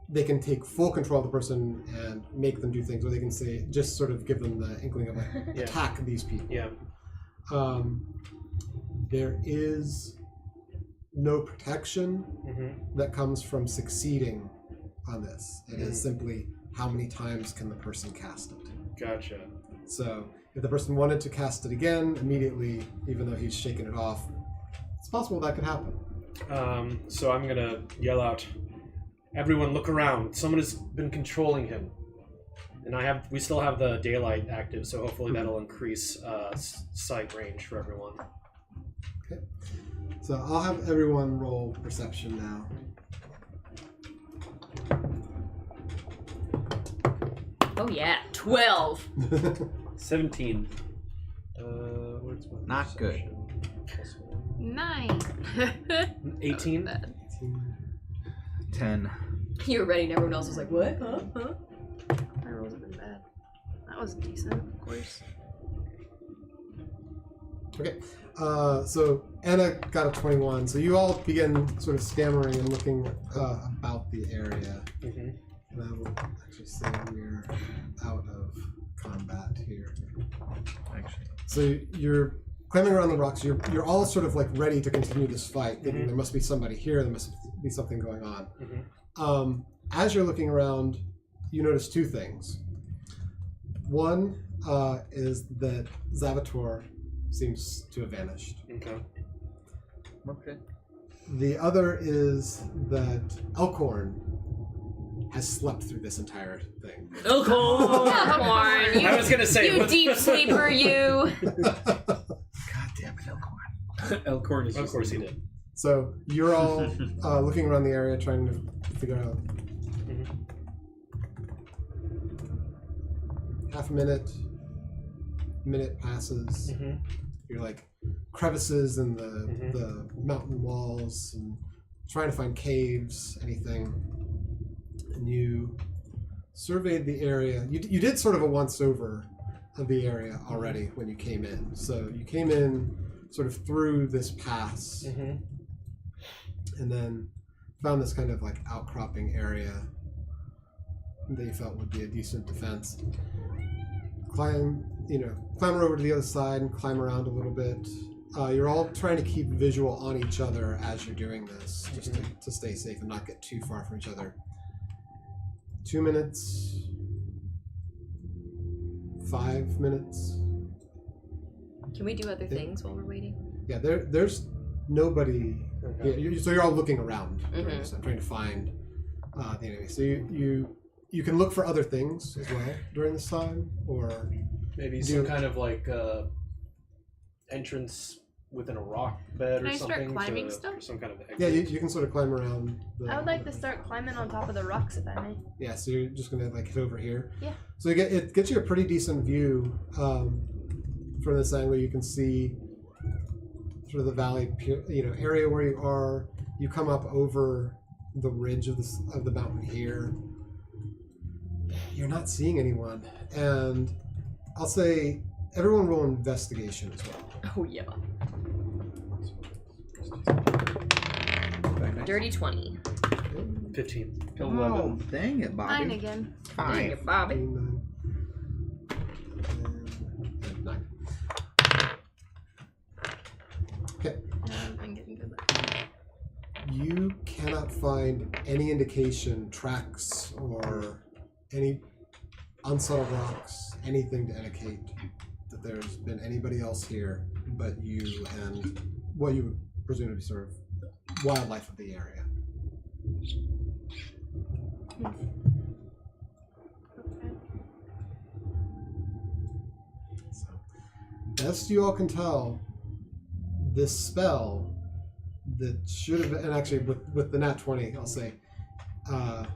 They can take full control of the person and make them do things, or they can say just sort of give them the inkling of like attack these people.
Yeah.
There is no protection that comes from succeeding on this. It is simply how many times can the person cast it.
Gotcha.
So if the person wanted to cast it again immediately, even though he's shaken it off, it's possible that could happen.
So I'm gonna yell out, "Everyone, look around! Someone has been controlling him." And we still have the daylight active, so hopefully that'll increase sight range for everyone.
Okay. So I'll have everyone roll perception now.
Oh yeah, 12.
17.
Where's my
Not good.
perception?
9.
18.
Bad.
10.
You were ready, and everyone else was like, "What? Huh? Huh?"
My rolls have been bad. That was decent, of course.
Okay. So Anna got a 21. So you all begin sort of stammering and looking about the area.
Mm-hmm.
And I will actually say we're out of combat here.
Actually.
So you're climbing around the rocks. You're all sort of like ready to continue this fight, thinking there must be somebody here. There must be something going on.
Mm-hmm.
As you're looking around, you notice two things. One is that Zavator seems to have vanished.
Okay.
Okay.
The other is that Elkhorn has slept through this entire thing.
Elkhorn!
I was gonna say,
You deep sleeper, you!
God damn it, Elkhorn.
Elkhorn is
Of
just
course he did.
So you're all looking around the area trying to figure out. Half a minute passes.
Mm-hmm.
You're like crevices in the mountain walls and trying to find caves, anything. And you surveyed the area. You did sort of a once over of the area already when you came in. So you came in sort of through this pass and then found this kind of like outcropping area that you felt would be a decent defense. Climb over to the other side and climb around a little bit. You're all trying to keep visual on each other as you're doing this, just to stay safe and not get too far from each other. 2 minutes, 5 minutes.
Can we do other things while we're waiting?
Yeah, there's nobody.
Okay.
Yeah, so you're all looking around during this time, trying to find the enemy. So you can look for other things as well during this time, or
Maybe some kind of like entrance within a rock bed
Can
or
I start
something.
climbing
for
stuff?
some kind of exit.
yeah, you can sort of climb around.
I would like to start climbing on top of the rocks if I may.
Yeah, so you're just gonna like hit over here.
Yeah.
So it gets you a pretty decent view from this angle. You can see sort of the valley, area where you are. You come up over the ridge of the mountain here. You're not seeing anyone, and I'll say everyone roll investigation as well.
Oh, yeah.
Very nice.
Dirty 20.
15.
11.
Oh, dang it, Bobby.
9 again.
Dang
5.
it, Bobby.
9. And 9. Okay.
I'm getting good.
You cannot find any indication, tracks, or any unsettled rocks, anything to indicate that there's been anybody else here but you and what you would presume to be sort of wildlife of the area. So, best you all can tell, this spell that should have been, and actually with the nat 20, I'll say, and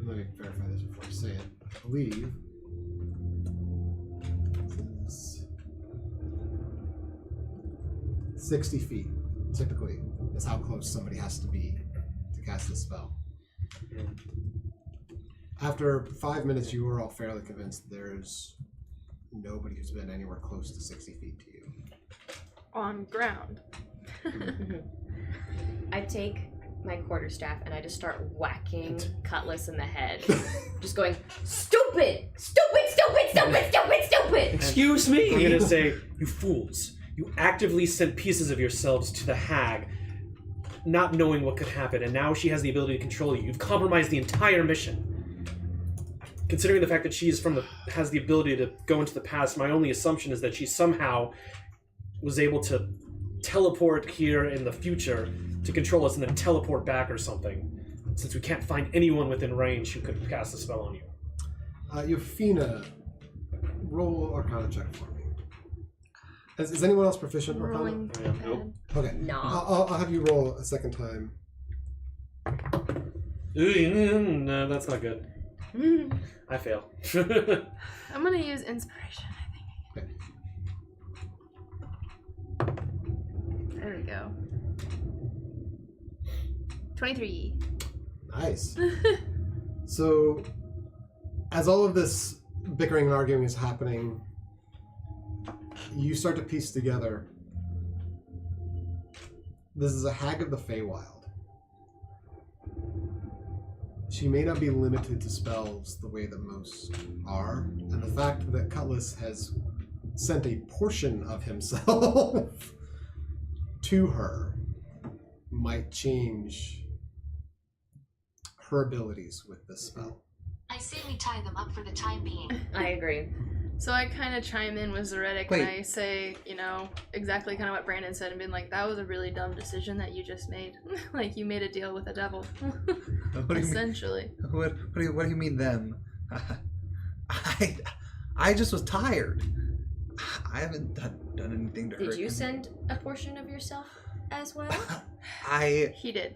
let me verify this before I say it. I believe this is 60 feet, typically, is how close somebody has to be to cast this spell. After 5 minutes, you were all fairly convinced there's nobody who's been anywhere close to 60 feet to you.
On ground.
I take my quarterstaff and I just start whacking Cutlass in the head. Just going, stupid! Stupid! Stupid! Stupid! Stupid! Stupid!
Excuse me!
I'm gonna say, you fools. You actively sent pieces of yourselves to the hag, not knowing what could happen, and now she has the ability to control you. You've compromised the entire mission. Considering the fact that she is has the ability to go into the past, my only assumption is that she somehow was able to teleport here in the future to control us and then teleport back or something, since we can't find anyone within range who could cast a spell on you.
Yofina, roll Arcana check for me. Is anyone else proficient in Arcana?
Rolling
Yeah.
pad.
Nope.
Okay.
No.
I'll have you roll a second time.
No, that's not good. I fail.
I'm gonna use inspiration, I think.
Okay.
There we go. 23.
Nice. So, as all of this bickering and arguing is happening, you start to piece together. This is a hag of the Feywild. She may not be limited to spells the way that most are, and the fact that Cutlass has sent a portion of himself to her might change her abilities with this spell.
I say we tie them up for the time being.
I agree.
So I kind of chime in with Zoretic
Wait.
and I say, exactly kind of what Brandon said and been like, that was a really dumb decision that you just made. Like, you made a deal with the devil.
What do you mean?
Essentially.
What do you mean them? I just was tired. I haven't done anything to hurt
Did you
him.
send a portion of yourself as well?
He did.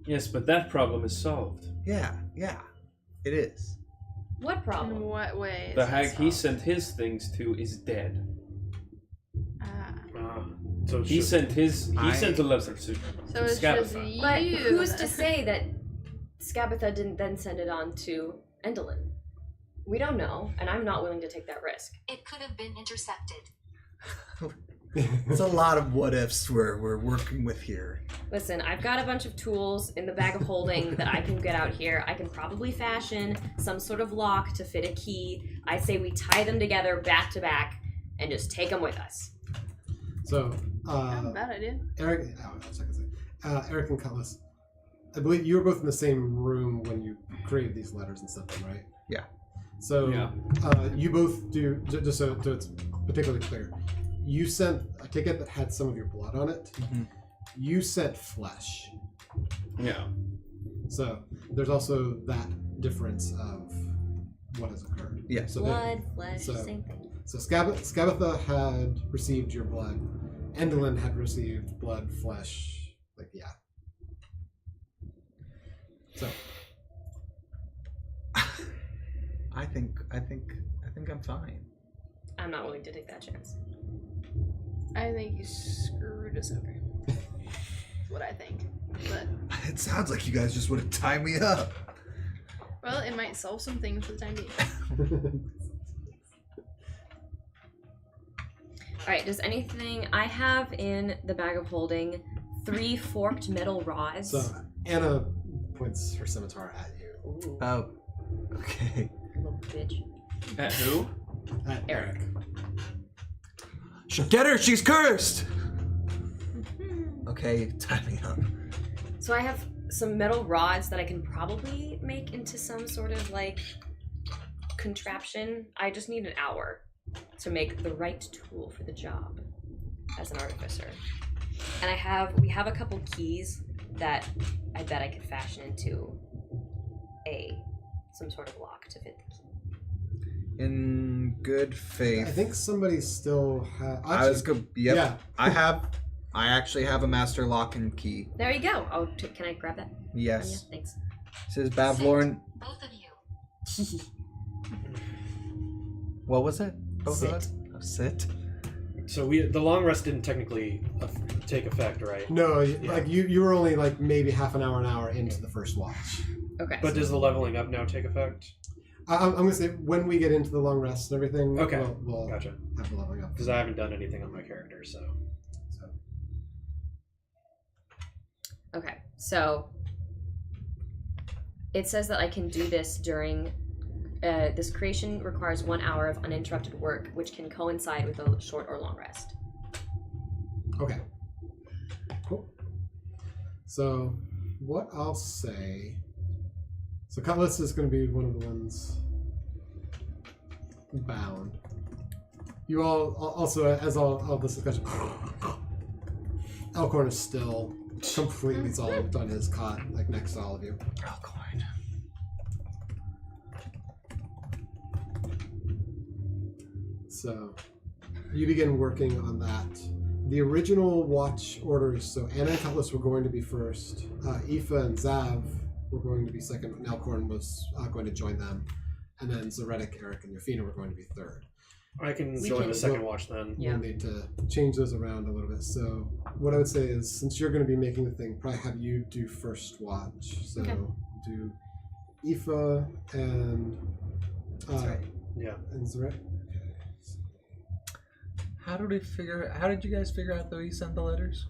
Yes, but that problem is solved.
Yeah, it is.
What
In
problem?
what way? is
The
it
hag he
solved?
sent his things to is dead.
So
He
should-
sent his. He sent a letter to
So it's just
Skabatha.
But
you.
who's to say that Skabatha didn't then send it on to Endelyn? We don't know, and I'm not willing to take that risk.
It could have been intercepted.
It's a lot of what ifs we're working with here.
Listen, I've got a bunch of tools in the bag of holding that I can get out here. I can probably fashion some sort of lock to fit a key. I say we tie them together back to back and just take them with us.
So,
Not a bad idea.
Eric, Eric and Cutlass, I believe you were both in the same room when you created these letters and sent them, right?
Yeah.
So,
Yeah.
You both do, just so it's particularly clear, you sent a ticket that had some of your blood on it.
Mhm.
You sent flesh.
Yeah.
So, there's also that difference of what has occurred.
Yeah.
So
Blood, flesh,
so-
same thing.
So Skabatha had received your blood. Endelyn had received blood, flesh. Like, yeah. So
I think I'm fine.
I'm not willing to take that chance.
I think you screwed us over. That's what I think. But,
It sounds like you guys just want to tie me up.
well, it might solve some things for the time being.
Alright, does anything... I have in the bag of holding 3 forked metal rods.
So Anna points her scimitar at you.
Ooh,
Oh, okay.
little bitch.
At who?
At Eric.
Get her! She's cursed. Okay, tie me up.
So I have some metal rods that I can probably make into some sort of like contraption. I just need an hour to make the right tool for the job as an artificer. And we have a couple keys that I bet I could fashion into some sort of lock to fit the key.
In good faith.
I think somebody still has.
I was go. Yep.
Yeah.
I actually have a master lock and key.
There you go. Oh, can I grab that?
Yes.
Yeah, thanks.
Says Bavlorn.
Both of you.
What was it? What was
Sit.
it? Oh, sit.
So the long rest didn't technically take effect, right?
No,
Yeah.
like you were only like maybe half an hour into the first watch.
Okay.
But does the leveling up now take effect?
I'm gonna say when we get into the long rest and everything,
Okay.
we'll
Gotcha.
have the leveling up.
Because I haven't done anything on my character, so.
Okay, so it says that I can do this during. This creation requires 1 hour of uninterrupted work, which can coincide with a short or long rest.
Okay. Cool. So, what I'll say. So, Cutlass is going to be one of the ones bound. You all also, as all this discussion, Elkhorn is still completely zonked on his cot, like next to all of you.
Alcoin.
So you begin working on that. The original watch orders, so Anna and Cutlass were going to be first. Aoife and Zav were going to be second. Nalcorn was going to join them. And then Zoretic, Eric, and Yofina were going to be third.
I can
We
join
can-
the second watch then.
Yeah.
We'll need to change those around a little bit. So what I would say is, since you're going to be making the thing, probably have you do first watch. So
Okay.
do Aoife and
That's right.
Yeah.
and Zoretic.
How did you guys figure out that we sent the letters?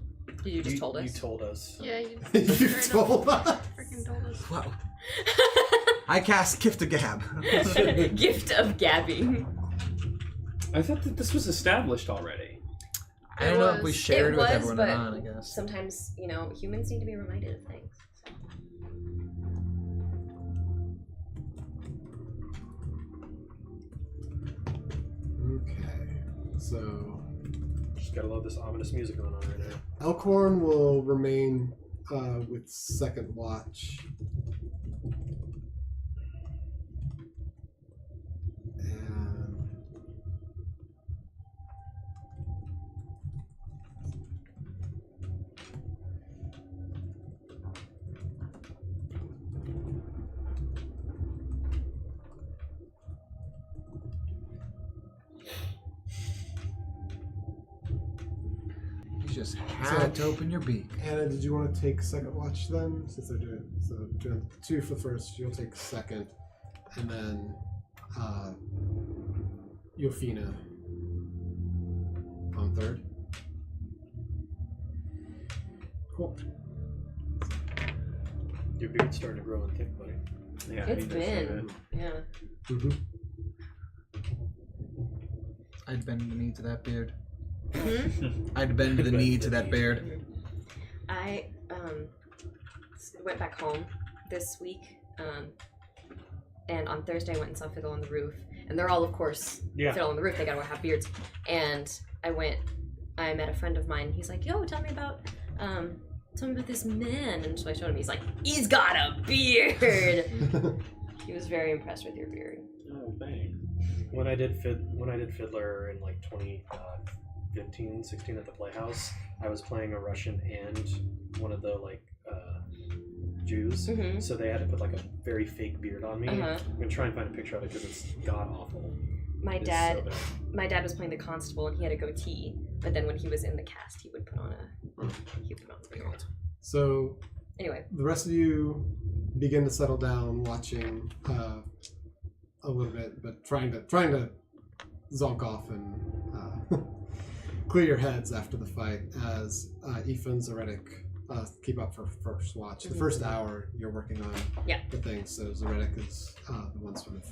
You just told us.
You told us.
Yeah, you
You told us.
freaking told us.
Wow. I cast Gift of Gab.
Gift of gabbing.
I thought that this was established already.
I don't know if we
was-
shared
It
with
was,
everyone
but
or not, I guess.
sometimes, humans need to be reminded of things.
Okay. So
Just gotta love this ominous music going on right now.
Elkhorn will remain with second watch. And
You just had to open your beak.
Anna, did you want to take second watch then? Since they're doing two for first, you'll take second, and then Yofina on third. Cool.
Your beard's starting to grow and thick, buddy.
Yeah, I
It's
need to shave
been.
it.
Yeah.
Mm-hmm.
I'd bend the knee to that beard.
Hmm?
I'd bend the knee to that beard.
I went back home this week, and on Thursday I went and saw Fiddle on the Roof, and they're all, of course,
Yeah.
Fiddle on the Roof. They gotta have beards, and I met a friend of mine. He's like, "Yo, tell me about this man," and so I showed him. He's like, "He's got a beard." He was very impressed with your beard.
Oh, thanks.
When I did Fiddler in like 2015, 16 at the Playhouse, I was playing a Russian and one of the Jews.
Mm-hmm.
So they had to put like a very fake beard on me.
Uh-huh.
I'm gonna try and find a picture of it because it's god awful.
My
It's
dad,
so bad.
my dad was playing the constable, and he had a goatee. But then when he was in the cast, he would put on a beard.
So
Anyway,
the rest of you begin to settle down, watching a little bit, but trying to zonk off and clear your heads after the fight as Aoife and Zoretic keep up for first watch. The first hour you're working on the thing, so Zoretic is the one sort of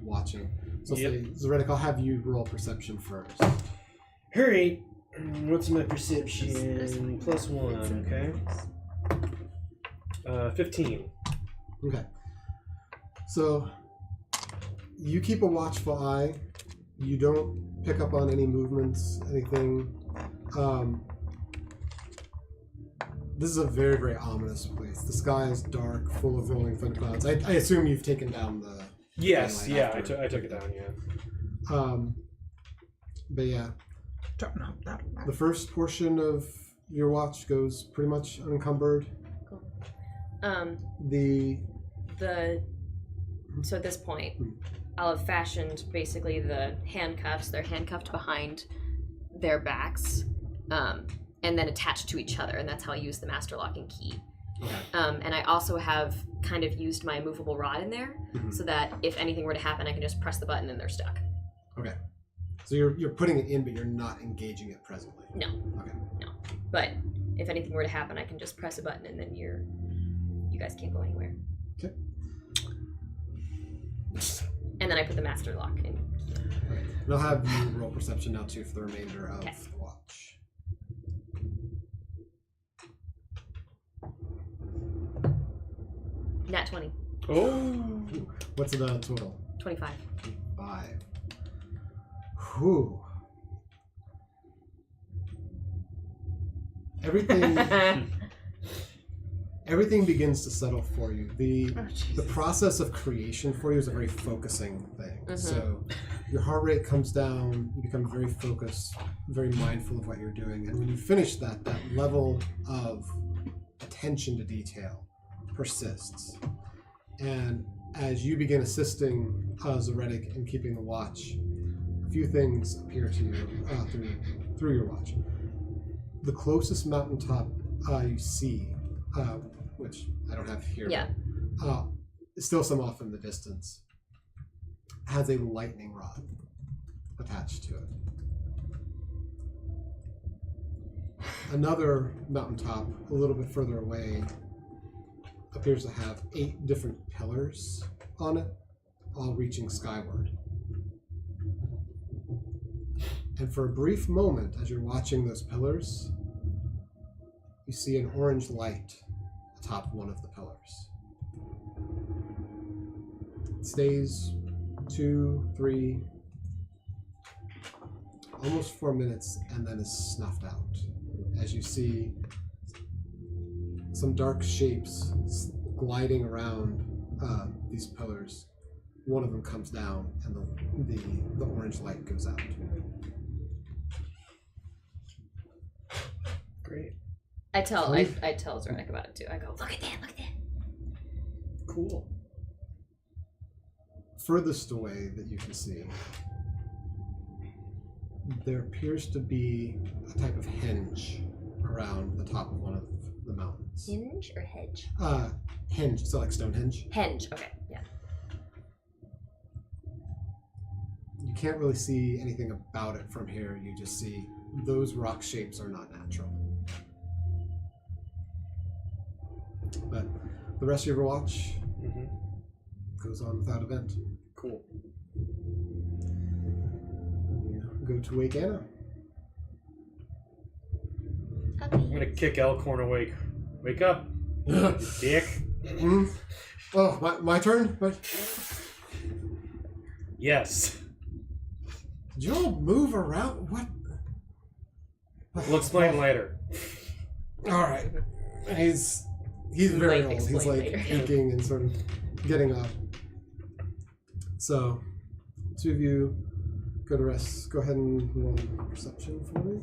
watching. So I'll say, Zoretic, I'll have you roll perception first.
Alright, what's my perception? Plus 1, okay? 15.
Okay. So you keep a watchful eye. You don't pick up on any movements, anything. This is a very, very ominous place. The sky is dark, full of rolling thunderclouds. I assume you've taken down the...
Yes,
daylight
yeah, I
after.
took it down, yeah.
But yeah,
No, that
the first portion of your watch goes pretty much unencumbered.
cool. So at this point, I'll have fashioned basically the handcuffs. They're handcuffed behind their backs, and then attached to each other, and that's how I use the master lock and key.
Okay.
And I also have kind of used my movable rod in there, so that if anything were to happen, I can just press the button and they're stuck.
Okay. So you're putting it in, but you're not engaging it presently.
No.
Okay.
No. But if anything were to happen, I can just press a button and then you guys can't go anywhere.
Okay.
And then I put the master lock in.
Okay. And I'll have you roll perception now too for the remainder of
Okay.
the watch.
Nat 20.
Oh!
What's the total?
25.
5. Whew. Everything begins to settle for you. The process of creation for you is a very focusing thing.
Mhm.
So your heart rate comes down, you become very focused, very mindful of what you're doing, and when you finish that level of attention to detail persists. And as you begin assisting Zoretic in keeping the watch, a few things appear to you through your watch. The closest mountaintop you see, which I don't have here, but, still some off in the distance, has a lightning rod attached to it. Another mountaintop, a little bit further away, appears to have 8 different pillars on it, all reaching skyward. And for a brief moment, as you're watching those pillars, you see an orange light atop one of the pillars. It stays 2, 3, almost 4 minutes, and then is snuffed out as you see some dark shapes gliding around these pillars. One of them comes down, and the orange light goes out.
Great.
I tell Zoretic about it too. I go, look at that, look at that.
Cool.
Furthest away that you can see, there appears to be a type of henge around the top of one of the mountains.
Hinge or hedge?
Henge, so like Stonehenge.
Henge, okay, yeah.
You can't really see anything about it from here. You just see those rock shapes are not natural. But the rest of your watch goes on without event.
Cool.
Go to wake Anna.
I'm gonna kick Elkhorn awake. Wake up, you dick.
Oh, my turn?
Yes.
Did you all move around? What?
We'll explain later.
Alright. He's very
Might
old. He's
explain
like
later.
aching and sort of getting up. So, 2 of you go to rest. Go ahead and roll perception for me.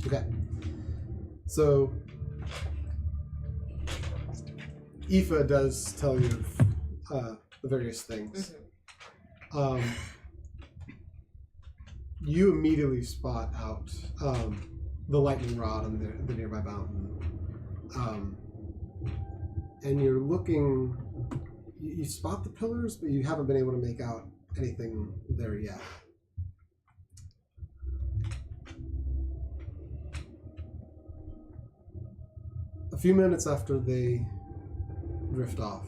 Okay. So, Aoife does tell you the various things. You immediately spot out the lightning rod on the nearby mountain. And you're looking, you spot the pillars, but you haven't been able to make out anything there yet. A few minutes after they drift off,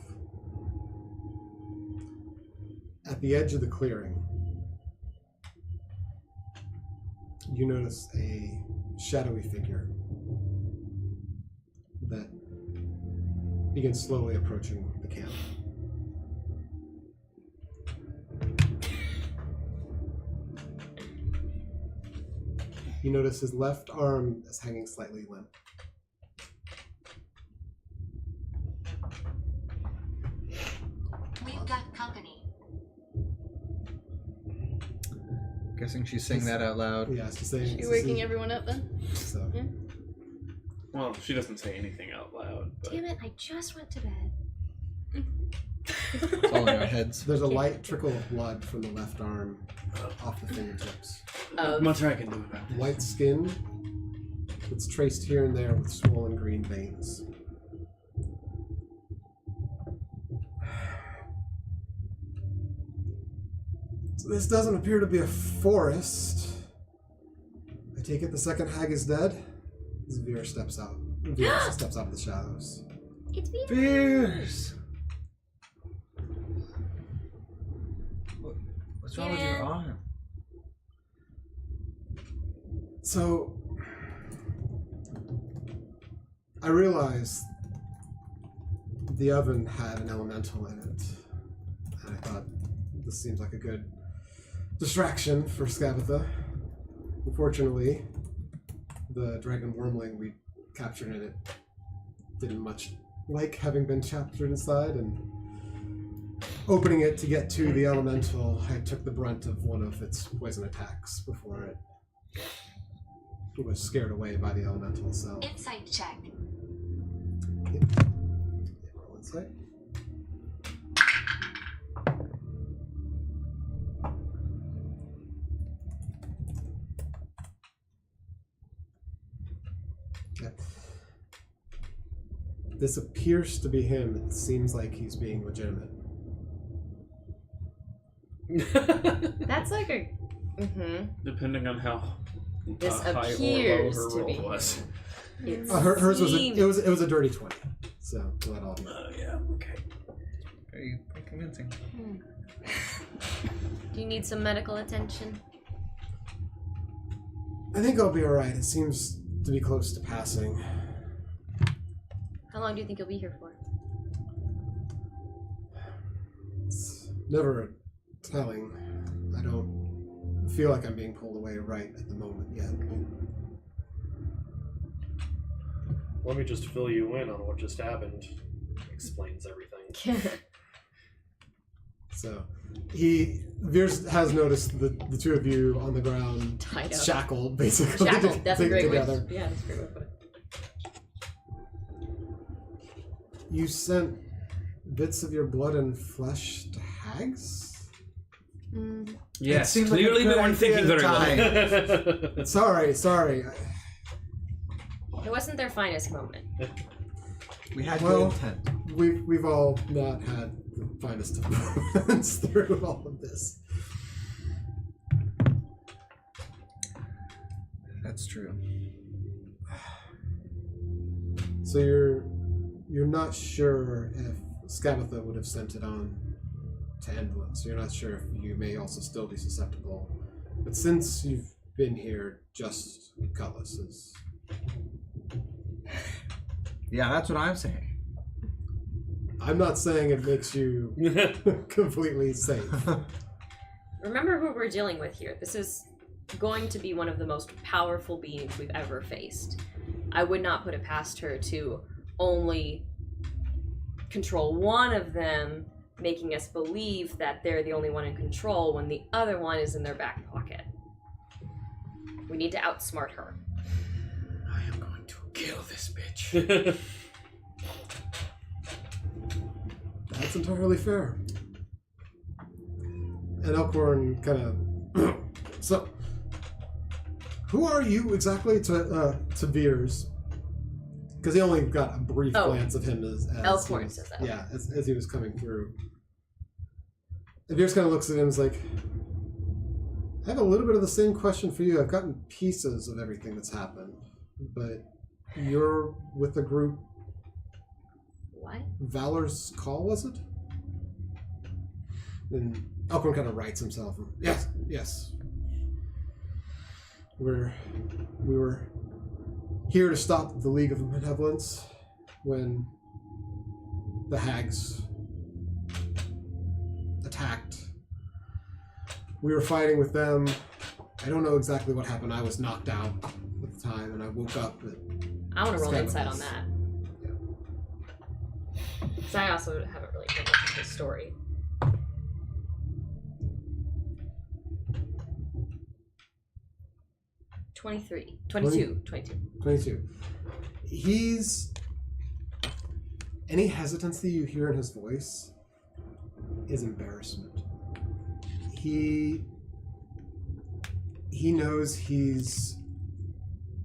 at the edge of the clearing, you notice a shadowy figure that begins slowly approaching the camp. You notice his left arm is hanging slightly limp.
We've got company.
Guessing she's saying that out loud.
Yeah, it's just saying.
You waking everyone up then?
So.
Yeah.
Well, she doesn't say anything out loud. But...
Damn it, I just went to bed.
It's all in our heads.
There's a light trickle of blood from the left arm off the fingertips.
Much I can do about it.
White skin that's traced here and there with swollen green veins. So this doesn't appear to be a forest. I take it the second hag is dead? Veer steps out. Veer steps out of the shadows.
It's me.
Fears. What's wrong with your
Yeah.
arm?
So, I realize the oven had an elemental in it. And I thought this seems like a good distraction for Skabatha. Unfortunately, the dragon wormling we captured in it didn't much like having been captured inside, and opening it to get to the elemental, I took the brunt of one of its poison attacks before it was scared away by the elemental itself.
Insight check.
Roll insight. Okay. This appears to be him. It seems like he's being legitimate.
That's like a.
Depending on how
This
high or low
appears
her
to
roll
be.
was.
Hers was
seems-
it was a dirty 20. So let all be.
Yeah, okay.
Very convincing.
Do you need some medical attention?
I think I'll be alright. It seems to be close to passing.
How long do you think you'll be here for?
It's never telling. I don't feel like I'm being pulled away right at the moment yet.
Let me just fill you in on what just happened. Explains everything.
So Veers has noticed the two of you on the ground
Tied up.
shackled, basically.
Shackled. That's a great way.
together.
Yeah, that's a great way to put it.
You sent bits of your blood and flesh to hags?
Yes,
seemed like a
clearly we
good
weren't
idea
thinking
at
very
the
well.
Sorry.
It wasn't their finest moment.
We had
Well-
good intent.
We've all not had the finest of moments through all of this.
That's true.
So you're not sure if Skabatha would have sent it on to Endelyn, so you're not sure if you may also still be susceptible. But since you've been here, just Cutlass is.
Yeah, that's what I'm saying.
I'm not saying it makes you completely safe.
Remember who we're dealing with here. This is going to be one of the most powerful beings we've ever faced. I would not put it past her to only control one of them, making us believe that they're the only one in control when the other one is in their back pocket. We need to outsmart her.
I am going to kill this bitch.
That's entirely fair. And Elkhorn kind of. So, who are you exactly to Veers? Because he only got a brief glance of him as
Elkhorn
he was-
says that.
Yeah, as he was coming through. And Veers kind of looks at him and is like, I have a little bit of the same question for you. I've gotten pieces of everything that's happened, but you're with the group
What?
Valor's Call, was it? And Elkhorn kind of writes himself. Yes. We were here to stop the League of Benevolence when the hags attacked. We were fighting with them. I don't know exactly what happened. I was knocked out at the time, and I woke up.
I want to roll
Skabatha's.
insight on that. Because I also haven't really heard much of his story. $23. 22.
22. Any hesitancy you hear in his voice is embarrassment. He knows he's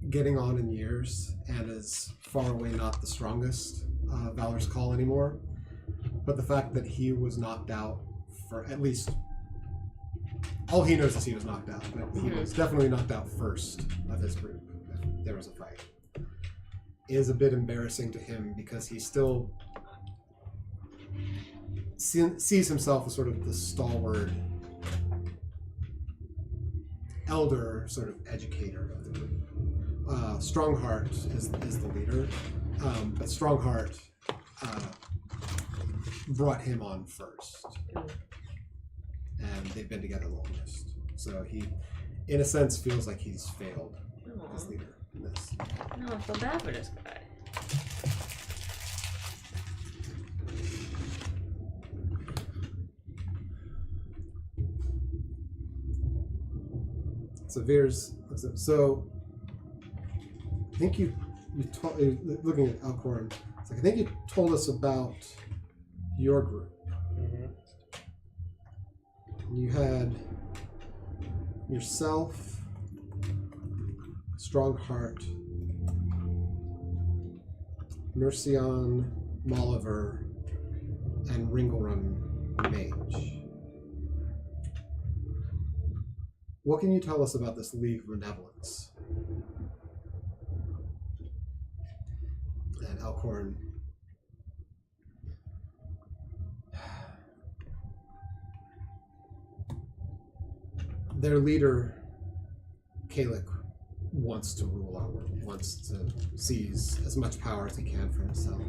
getting on in years and is far away not the strongest Valor's Call anymore. But the fact that he was knocked out for at least all he knows is he was knocked out, but he was definitely knocked out first of his group. There was a fight. Is a bit embarrassing to him because he still sees himself as sort of the stalwart elder, sort of educator of the group. Strongheart is the leader, but Strongheart brought him on first. And they've been together longest. So he, in a sense, feels like he's failed as leader in this.
No, I feel bad for this guy.
So Veers, so I think you told, looking at Alcorn, it's like, I think you told us about your group. You had yourself, Strongheart, Mercion, Molliver, and Ringlerun Mage. What can you tell us about this League of Benevolence? And Alcorn. Their leader, Kalik, wants to rule our world, wants to seize as much power as he can for himself.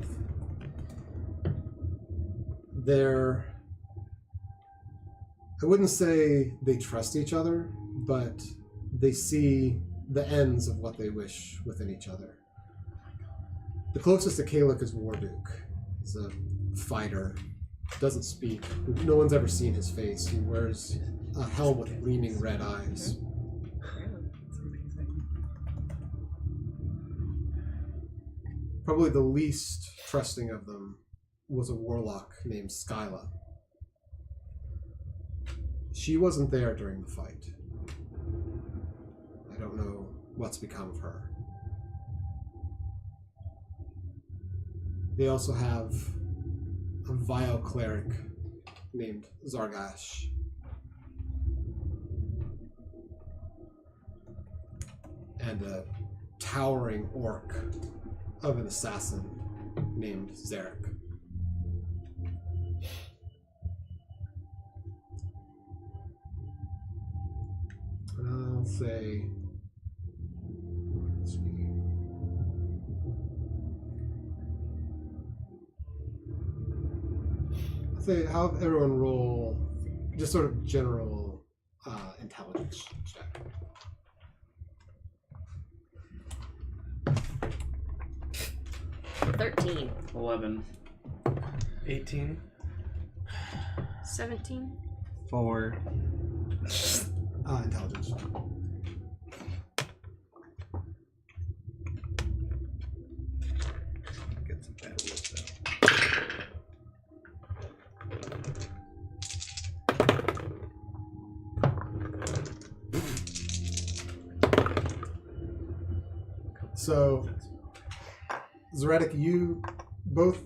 I wouldn't say they trust each other, but they see the ends of what they wish within each other. The closest to Kalik is Warduke. He's a fighter, doesn't speak. No one's ever seen his face. He wears a helm with gleaming red eyes. Probably the least trusting of them was a warlock named Skyla. She wasn't there during the fight. I don't know what's become of her. They also have a vile cleric named Zargash. And a towering orc of an assassin named Zarek. And I'll say, let's see. I'll say, have everyone roll just sort of general intelligence check.
13.
11.
18.
17.
4.
Intelligence.
Get some bad words though.
So, Zaretic, you both,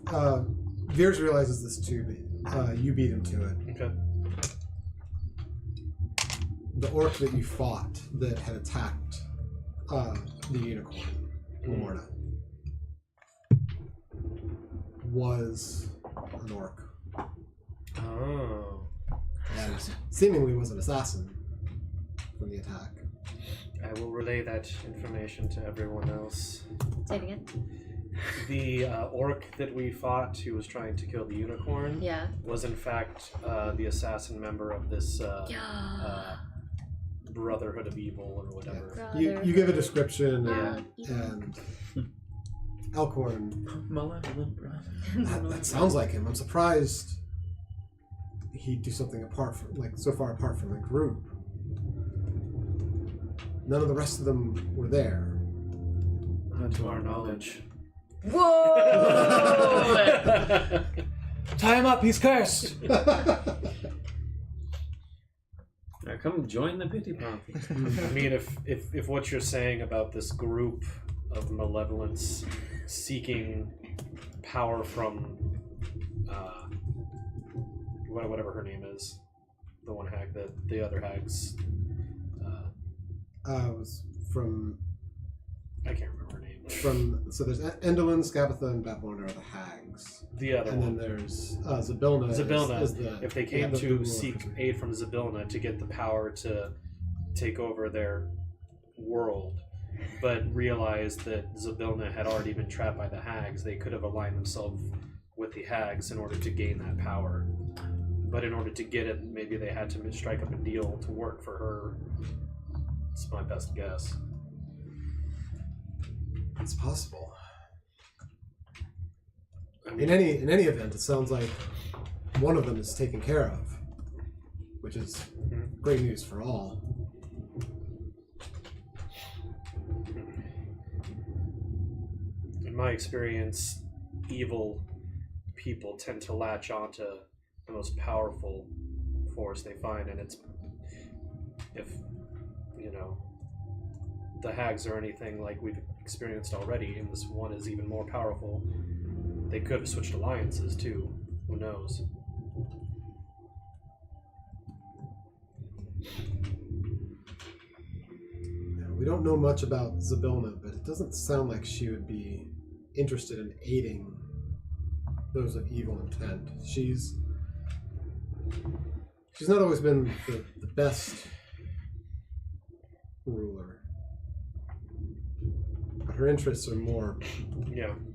Veers realizes this too, but you beat him to it.
Okay.
The orc that you fought that had attacked the unicorn, Lorna, was an orc.
Oh.
And seemingly was an assassin from the attack.
I will relay that information to everyone else.
Say it again.
The orc that we fought, who was trying to kill the unicorn,
Yeah.
was in fact the assassin member of this Brotherhood of Evil or whatever.
You give a description,
Yeah.
and Alcorn,
Malevolent brother.
that sounds like him. I'm surprised he'd do something apart from, like, so far apart from the group. None of the rest of them were there.
Not to our knowledge.
Whoa!
Tie him up, he's cursed!
Now come join the pity party.
I mean, if what you're saying about this group of malevolence seeking power from whatever her name is, the one hag that the other hags,
It was from
I can't remember her name.
so there's Endelyn, Skabatha, and Babylon are the hags,
The other
and then
one.
there's Zabilna.
Zabilna.
Is the,
If they came
the
to
Lord
seek
country.
aid from Zabilna to get the power to take over their world, but realized that Zabilna had already been trapped by the hags, they could have aligned themselves with the hags in order to gain that power. But in order to get it, maybe they had to strike up a deal to work for her. It's my best guess.
It's possible. In any event, it sounds like one of them is taken care of, which is great news for all.
In my experience, evil people tend to latch onto the most powerful force they find, and it's if the hags are anything like we've experienced already, and this one is even more powerful, they could have switched alliances too. Who knows?
We don't know much about Zabilna, but it doesn't sound like she would be interested in aiding those of evil intent. She's not always been the best ruler, but her interests are more,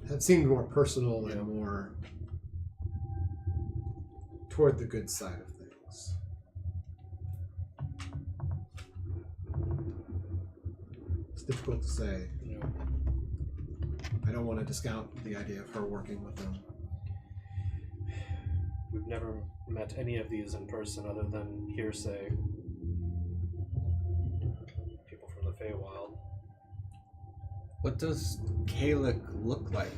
have seemed more personal and more toward the good side of things. It's difficult to say. I don't want to discount the idea of her working with them.
We've never met any of these in person other than hearsay. People from the Feywild.
What does Kalik look like?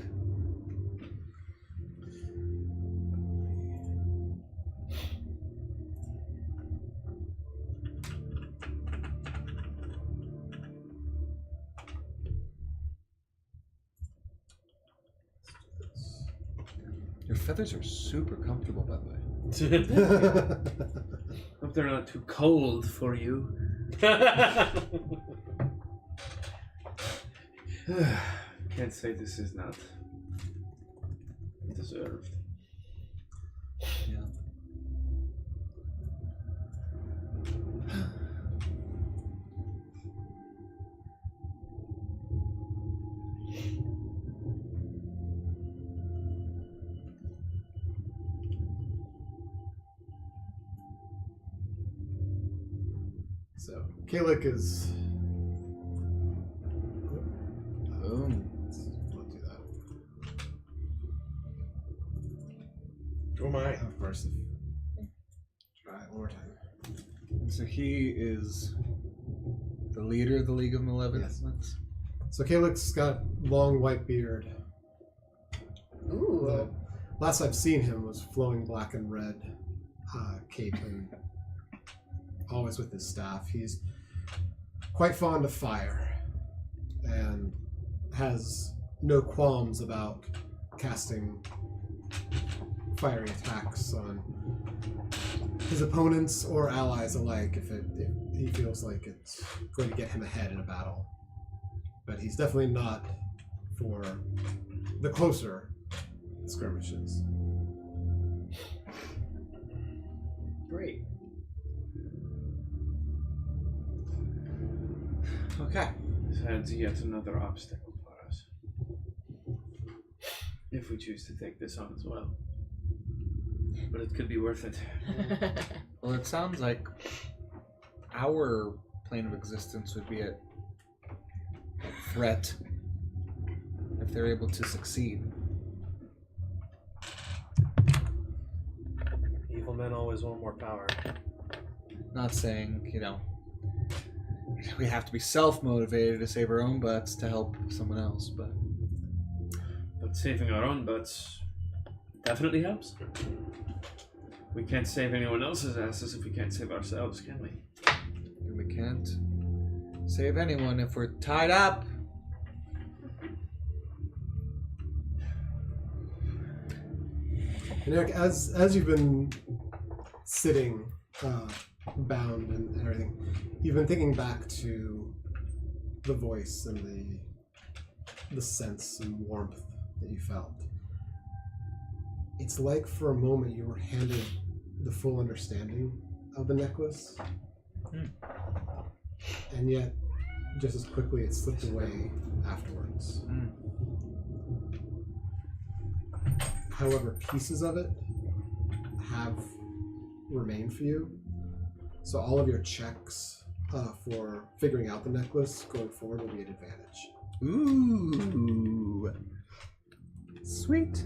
Your feathers are super comfortable, by the way.
Hope they're not too cold for you. Can't say this is not deserved.
Yeah.
So, Kalik is...
Boom.
Don't do that.
Oh my.
Of course. Try it one more time.
And so he is the leader of the League of Malevolence?
Yes. So Kalik's got long white beard.
Ooh.
Last I've seen him was flowing black and red cape and always with his staff. He's quite fond of fire and has no qualms about casting fiery attacks on his opponents or allies alike if he feels like it's going to get him ahead in a battle. But he's definitely not for the closer skirmishes.
Great.
Okay.
This adds yet another obstacle for us. If we choose to take this on as well. But it could be worth it.
Well, it sounds like our plane of existence would be a threat if they're able to succeed.
Evil men always want more power.
Not saying, we have to be self-motivated to save our own butts to help someone else, but
saving our own butts definitely helps. We can't save anyone else's asses if we can't save ourselves, can we?
we can't save anyone if we're tied up.
And Eric, as you've been sitting bound and everything, you've been thinking back to the voice and the sense and warmth that you felt. It's like for a moment you were handed the full understanding of the necklace, and yet just as quickly it slipped away afterwards. However, pieces of it have remained for you. So all of your checks for figuring out the necklace going forward will be an advantage.
Ooh. Sweet.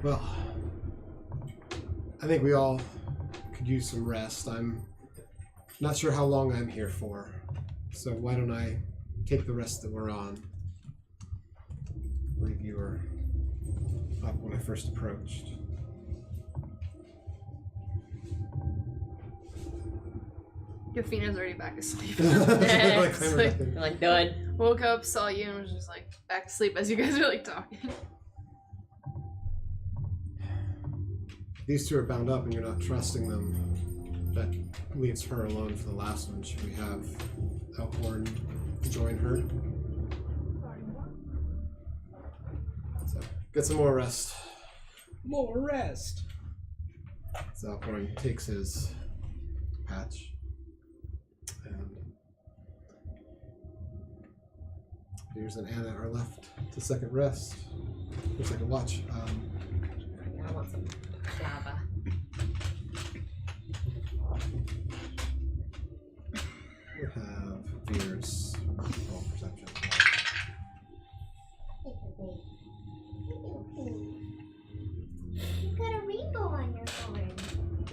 Well, I think we all could use some rest. I'm not sure how long I'm here for, so why don't I take the rest that we're on? I believe you were up when I first approached.
Yofina's already back asleep.
Like,
It's like,
You're like, done.
woke up, saw you, and was just like back to sleep as you guys were like talking.
These two are bound up and you're not trusting them. That leaves her alone for the last one. Should we have Elkhorn join her? So, get some more rest.
More rest.
So Elkhorn takes his patch. And Veers and Anna are left to second rest. Or second watch.
I want some lava.
We have Veers roll perception.
You've got a rainbow on your phone.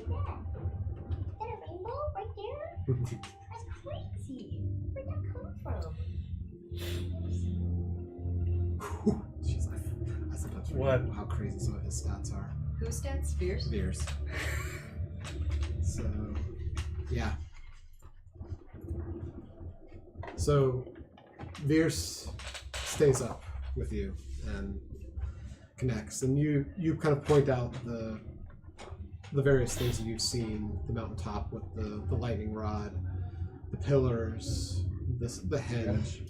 Yeah. Is that a rainbow right there? That's crazy. Where'd that come from?
Jeez, I sometimes forget how crazy some of his stats are.
Whose stats? Spears?
Veers. So, yeah. So, Veers stays up with you and connects, and you kind of point out the various things that you've seen: the mountaintop with the lightning rod, the pillars, the henge.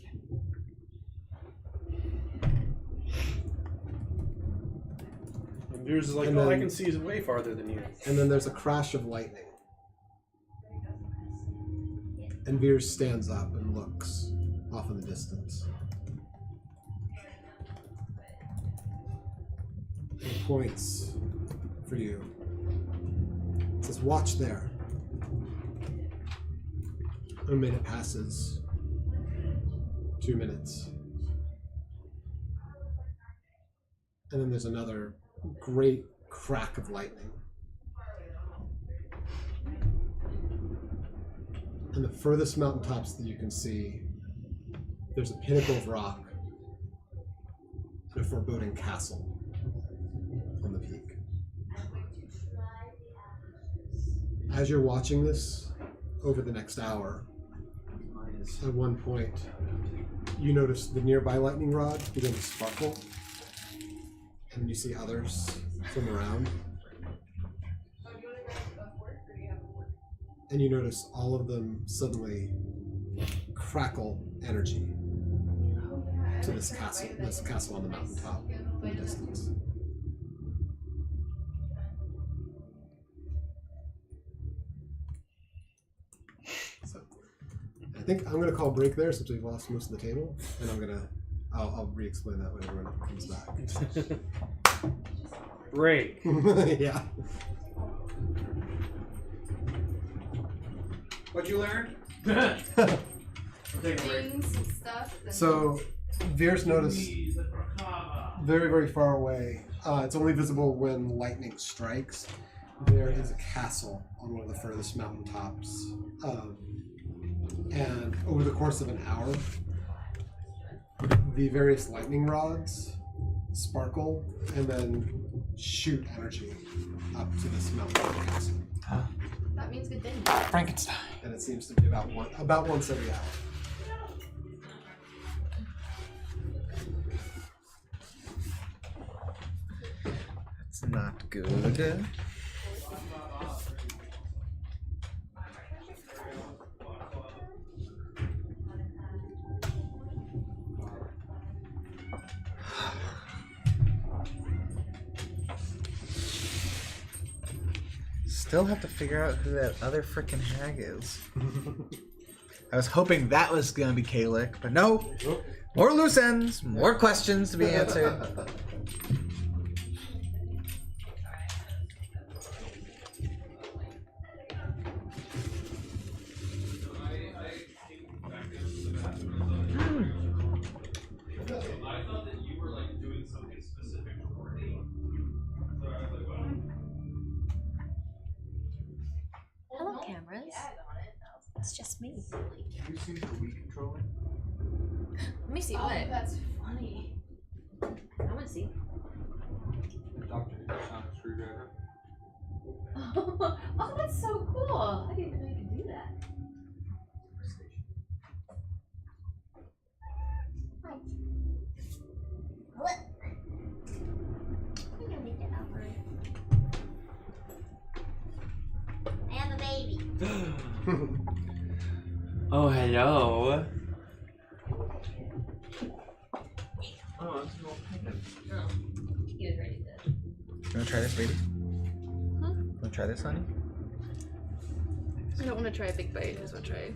And Veers is like,
And
oh, I
then-
can see way farther than you.
And then there's a crash of lightning. And Veers stands up and looks off in the distance. He points for you. It says, "Watch there." And a minute passes. 2 minutes. And then there's another great crack of lightning. And the furthest mountaintops that you can see, there's a pinnacle of rock and a foreboding castle on the peak. As you're watching this over the next hour, at one point, you notice the nearby lightning rod begin to sparkle, and you see others from around. And you notice all of them suddenly crackle energy to this castle on the mountaintop in the distance. So, I think I'm gonna call a break there since we've lost most of the table, and I'll re-explain that when everyone comes back.
Break.
Yeah.
What'd you learn?
Things and stuff. And
So, Veers noticed very, very far away. It's only visible when lightning strikes. There is a castle on one of the furthest mountaintops. And over the course of an hour, the various lightning rods sparkle and then shoot energy up to this mountain castle.
that means good things.
Frankenstein.
And it seems to be about once every hour.
That's not good. still have to figure out who that other frickin' hag is. I was hoping that was gonna be Kalik, but no. More loose ends, more questions to be answered.
Hello, cameras. It's just me.
Have you seen the Wii controller?
Let me see what.
That's funny.
I want to see.
Dr. Sonic screwdriver.
Oh, that's so cool. I didn't know you could do that.
What? I'm gonna make it up for it. I have a baby.
Oh, hello.
Oh, that's an old painting.
He was ready to.
You wanna try this, baby? Wanna try this, honey?
I don't want to try a big bite. I just want to try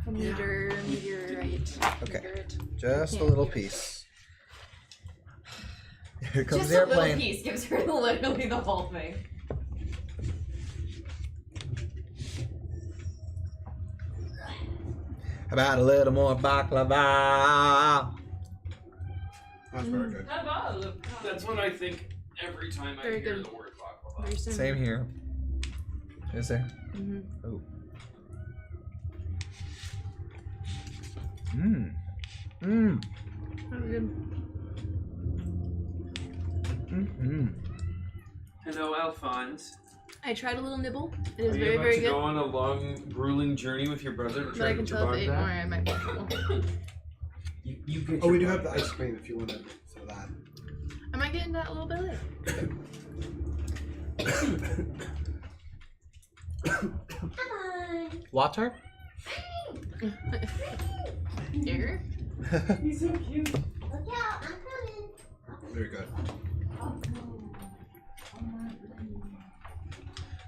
a meteorite.
Okay.
Meteorite.
Just a
Yeah.
little piece. Here comes
Just
the
a little
airplane.
piece gives her literally the whole thing.
How about a little more baklava?
That's very good.
That's what I think every time I
Very
hear
good.
the word baklava.
Very similar.
Same here. Is there?
Mm-hmm.
Oh. Mmm. Mmm.
Very good.
Mm-hmm.
Hello, Alphonse.
I tried a little nibble. It is
Are you
very,
about
very
to
good.
go on a long, grueling journey with your brother to
But
try
I
to
can
get your
tell if I
bug
ate more,
back?
I might be in trouble.
You get
Oh,
your
we do
bug
have the
back.
ice cream if you want to. So that.
I might get into that a little bit later.
Come on.
Water?
Here.
He's so cute.
Look out, I'm coming.
Very good.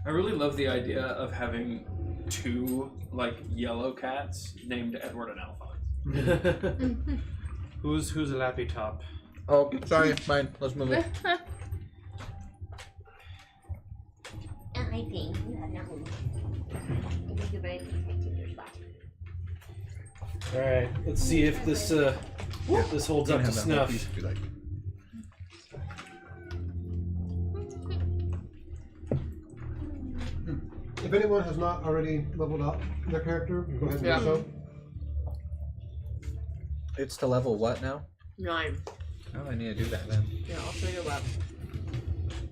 I really love the idea of having two like yellow cats named Edward and Alphonse.
Who's a lappy top?
Oh, sorry, mine. Let's move it.
I think you have not moved. I think you're ready to take your spot.
All right, let's see if this holds up to snuff.
If you like.
If anyone has not already leveled up their character, go ahead and
Yeah.
do so.
It's to level what now?
9.
Oh, I need to do that then.
Yeah, I'll show you what.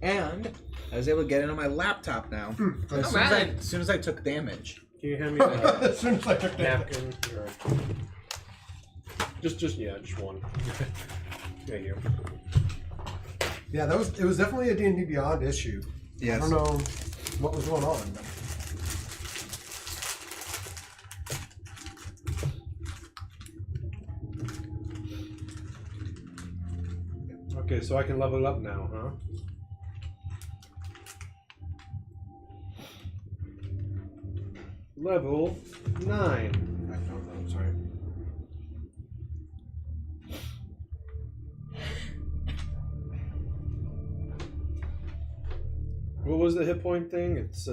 And I was able to get it on my laptop now. As
Alright.
soon as I took damage.
Can you hand me that
As soon as I took that.
napkin? Or... Just one. Thank you.
Yeah, it was definitely a D&D Beyond issue.
Yes.
I don't know what was going on. But...
Okay, so I can level up now, huh? Level 9.
I don't know, I'm sorry.
What was the hit point thing? It's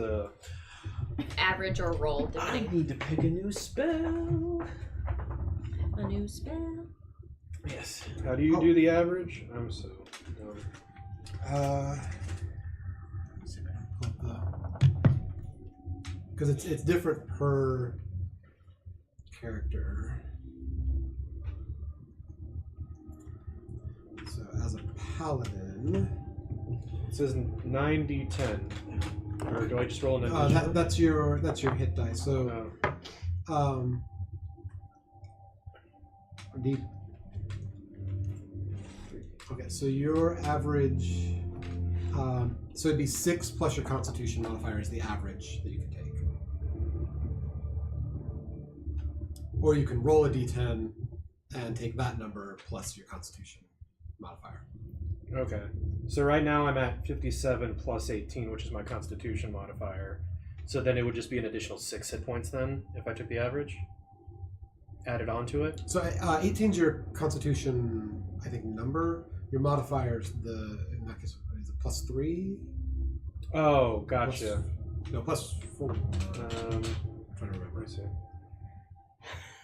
Average or roll,
I
depending.
need to pick a new spell.
A new spell.
Yes.
how do you do the average? I'm so dumb.
Let's see if I can pull up because it's different per character. So as a paladin,
It says 9d10. Or do I just roll an additional?
that's your hit dice. So
Oh.
the okay, so your average, so it'd be 6 plus your Constitution modifier is the average that you can take, or you can roll a d10 and take that number plus your Constitution modifier.
Okay. So right now I'm at 57 plus 18, which is my Constitution modifier. So then it would just be an additional 6 hit points then, if I took the average? Added onto it?
So 18's your Constitution, I think, number. Your modifier's in that case, is it +3?
Oh, gotcha.
Plus 4. I'm trying to remember.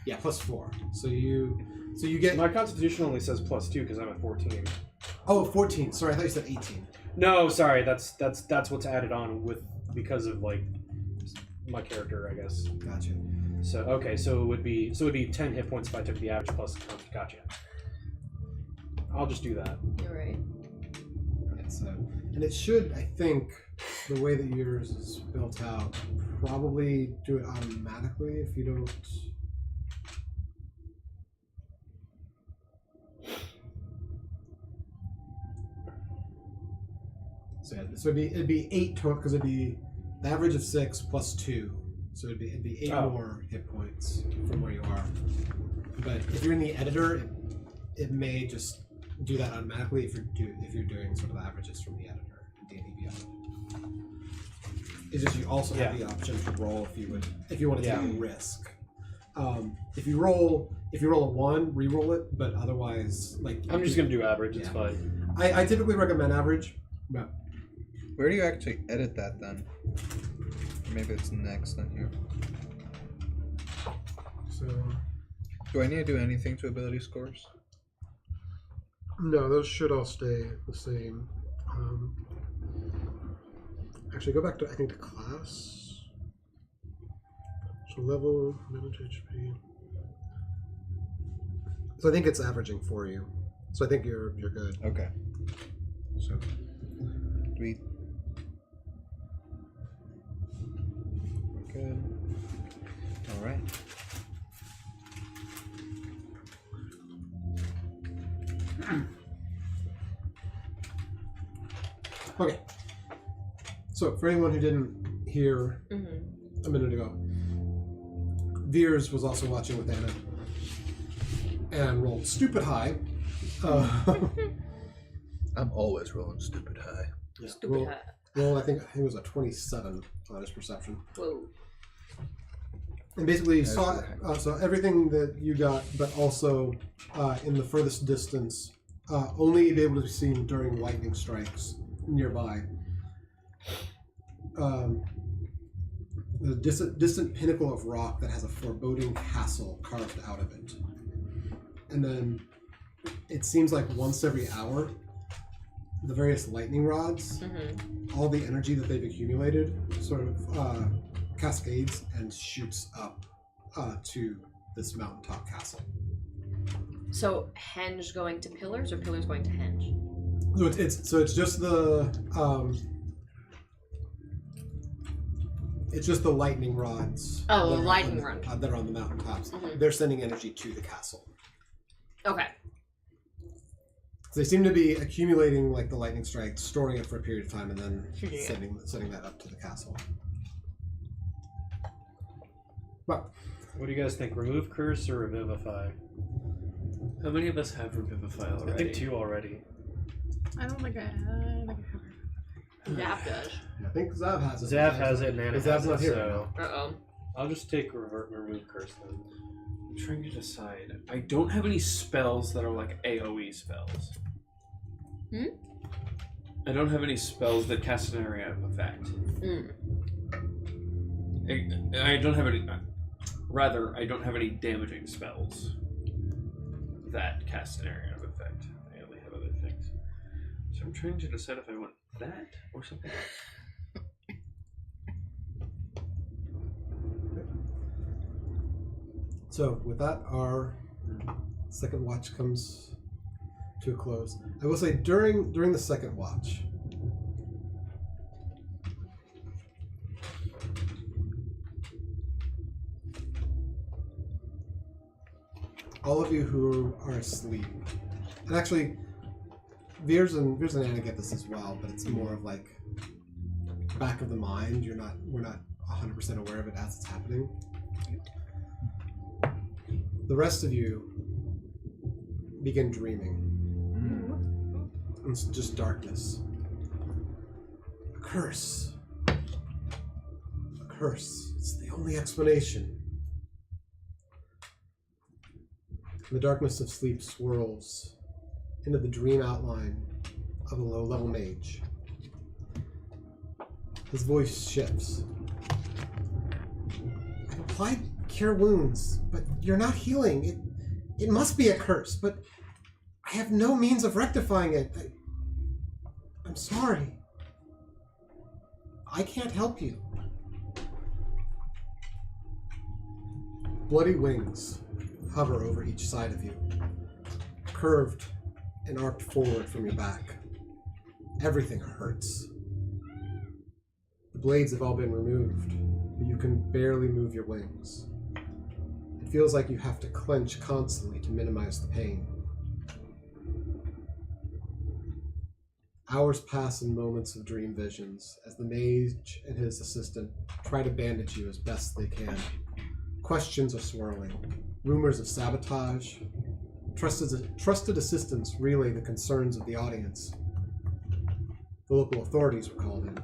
Yeah, +4. So you get.
My Constitution only says +2 because I'm at 14.
Oh, 14. Sorry, I thought you said 18.
No, sorry, that's what's added on because of like my character, I guess.
Gotcha.
So okay, so it would be 10 hit points if I took the average plus. Gotcha. I'll just do that.
You're right.
Yeah, so, and it should, I think, the way that yours is built out, probably do it automatically if you don't. So yeah, so it'd be 8 total because it'd be the average of 6 plus 2, so it'd be 8 more hit points from where you are. But if you're in the editor, it may just do that automatically if you're doing sort of averages from the editor in D&D Beyond. It's just you also have the option to roll if you want to take a risk. If you roll a 1, re-roll it, but otherwise, like
I'm just gonna do average. It's fine.
I typically recommend average, but.
Where do you actually edit that then? Maybe it's next on here.
So.
Do I need to do anything to ability scores?
No, those should all stay the same. Actually, go back to, I think, the class. So level, manage HP. So I think it's averaging for you. So I think you're good.
Okay.
So.
Sweet. Good. All right.
Okay. So for anyone who didn't hear a minute ago, Veers was also watching with Anna and rolled stupid high.
I'm always rolling stupid high.
Yeah,
Stupid hat.
roll, I think it was a 27 on his perception.
Whoa.
And basically saw so everything that you got, but also in the furthest distance, only be able to be seen during lightning strikes nearby. The distant pinnacle of rock that has a foreboding castle carved out of it. And then it seems like once every hour, the various lightning rods, all the energy that they've accumulated sort of cascades and shoots up to this mountaintop castle.
So henge going to pillars or pillars going to henge?
So it's just the lightning rods.
Oh, the
that are
lightning
on
rod.
that are on the mountaintops. They're sending energy to the castle.
Okay.
So they seem to be accumulating like the lightning strike, storing it for a period of time, and then sending that up to the castle. But
What do you guys think? Remove curse or revivify?
How many of us have Revivify already?
I think 2 already.
I don't think I have.
Zav does.
I think Zav has it.
Zav has it and Anna
Zav's
has
not
it,
here
so
right
Uh-oh.
I'll just take remove curse then.
I'm trying to decide. I don't have any spells that are like AoE spells. I don't have any spells that cast an area of effect. I don't have any. Rather, I don't have any damaging spells that cast an area of effect. I only have other things. So I'm trying to decide if I want that or something else.
So with that, our second watch comes to a close. I will say during the second watch, all of you who are asleep, and actually Veers and Anna get this as well, but it's more of like back of the mind. We're not 100% aware of it as it's happening. The rest of you begin dreaming. It's just darkness. A curse. A curse. It's the only explanation. The darkness of sleep swirls into the dream outline of a low-level mage. His voice shifts. I've applied cure wounds, but you're not healing. It must be a curse, but I have no means of rectifying it. I'm sorry. I can't help you. Bloody wings hover over each side of you, curved and arced forward from your back. Everything hurts. The blades have all been removed, but you can barely move your wings. It feels like you have to clench constantly to minimize the pain. Hours pass in moments of dream visions as the mage and his assistant try to bandage you as best they can. Questions are swirling. Rumors of sabotage. Trusted assistants relay the concerns of the audience. The local authorities were called in.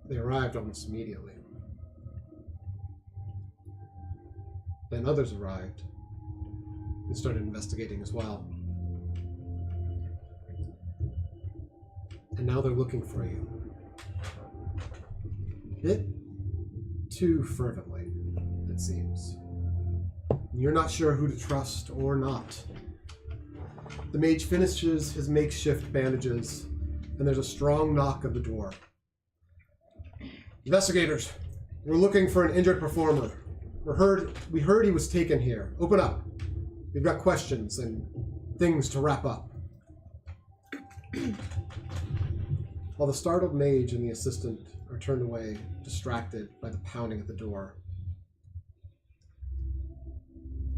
They arrived almost immediately. Then others arrived and started investigating as well. And now they're looking for you. Bit too fervently, it seems. You're not sure who to trust or not. The mage finishes his makeshift bandages, and there's a strong knock at the door. Investigators, we're looking for an injured performer. We heard he was taken here. Open up. We've got questions and things to wrap up. While the startled mage and the assistant are turned away, distracted by the pounding at the door,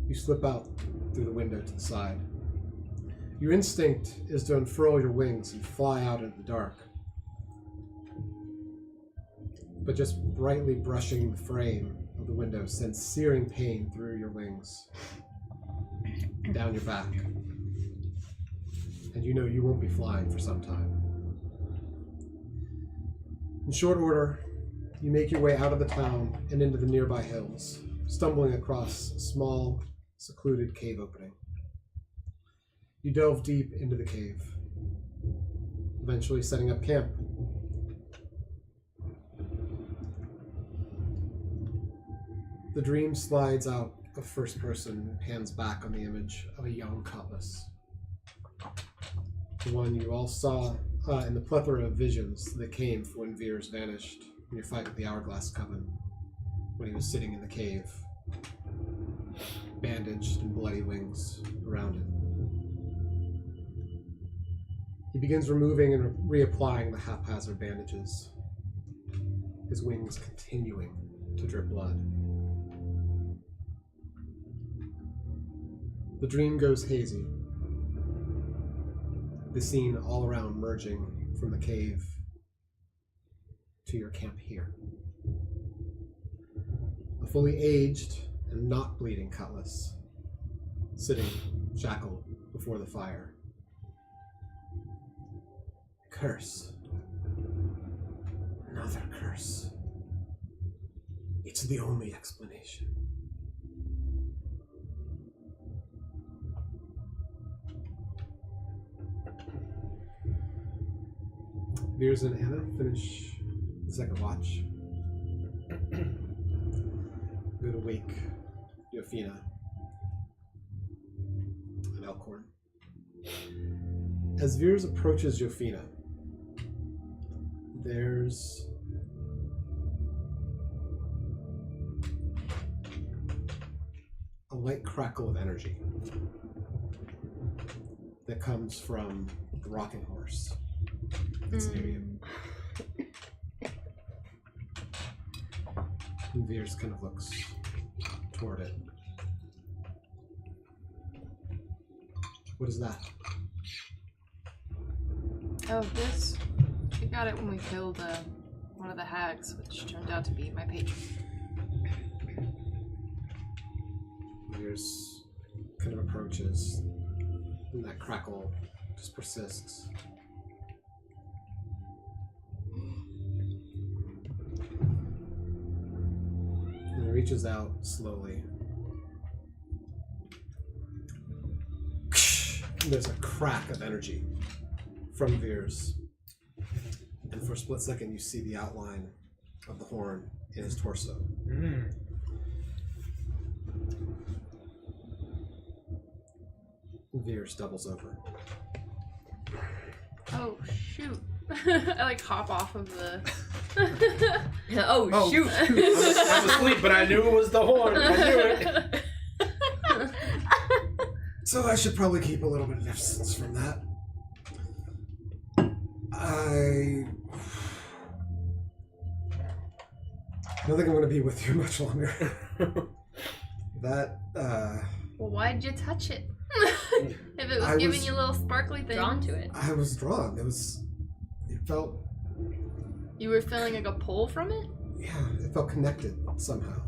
you slip out through the window to the side. Your instinct is to unfurl your wings and fly out into the dark. But just brightly brushing the frame of the window sends searing pain through your wings, down your back. And you know you won't be flying for some time. In short order, you make your way out of the town and into the nearby hills, stumbling across a small, secluded cave opening. You delve deep into the cave, eventually setting up camp. The dream slides out of first person and pans back on the image of a young Cutlass. The one you all saw in the plethora of visions that came when Veers vanished in your fight with the Hourglass Coven, when he was sitting in the cave, bandaged and bloody wings around him. He begins removing and reapplying the haphazard bandages, his wings continuing to drip blood. The dream goes hazy, the scene all around merging from the cave to your camp here. A fully aged and not bleeding Cutlass, sitting shackled before the fire. Curse. Another curse. It's the only explanation. Veers and Anna finish the second watch. Go to wake Yofina and Elkhorn. As Veers approaches Yofina, there's a light crackle of energy that comes from the rocking horse that's near you. And Veers kind of looks toward it. What is that?
Oh, this. I got it when we killed one of the hags, which turned out to be my patron.
Veers kind of approaches, and that crackle just persists. And it reaches out slowly. There's a crack of energy from Veers. And for a split second, you see the outline of the horn in his torso. Veers doubles over.
Oh, shoot. I like hop off of the.
Oh, shoot!
I was asleep, but I knew it was the horn. I knew it.
So I should probably keep a little bit of distance from that. I don't think I'm going to be with you much longer. That,
Well, why'd you touch it? If it was giving you little sparkly things.
Drawn to it.
I was drawn. It felt,
You were feeling like a pull from it?
yeah, it felt connected somehow.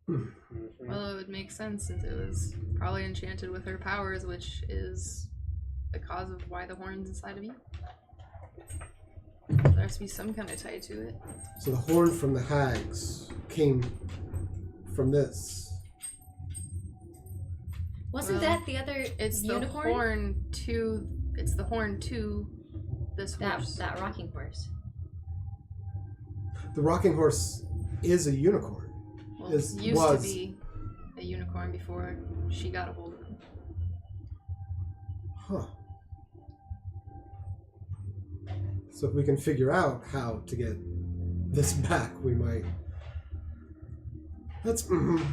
Well, it would make sense since it was probably enchanted with her powers, which is the cause of why the horn's inside of you. There has to be some kind of tie to it.
So the horn from the hags came from this.
Wasn't
Well,
that the other
It's
unicorn?
the horn to. It's the horn to this horse.
That rocking horse.
The rocking horse is a unicorn.
Well, it used to be a unicorn before she got a hold of him.
Huh. So if we can figure out how to get this back, we might. That's good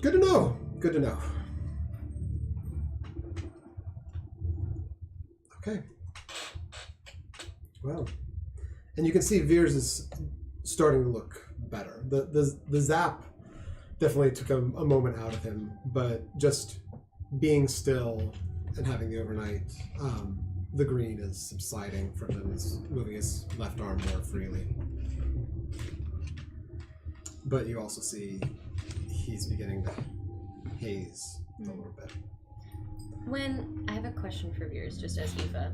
to know. Good to know. Okay. Well, and you can see Veers is starting to look better. The zap definitely took a moment out of him, but just being still and having the overnight, the green is subsiding from him. He's moving his left arm more freely. But you also see he's beginning to haze a little bit.
I have a question for viewers, just as Eva.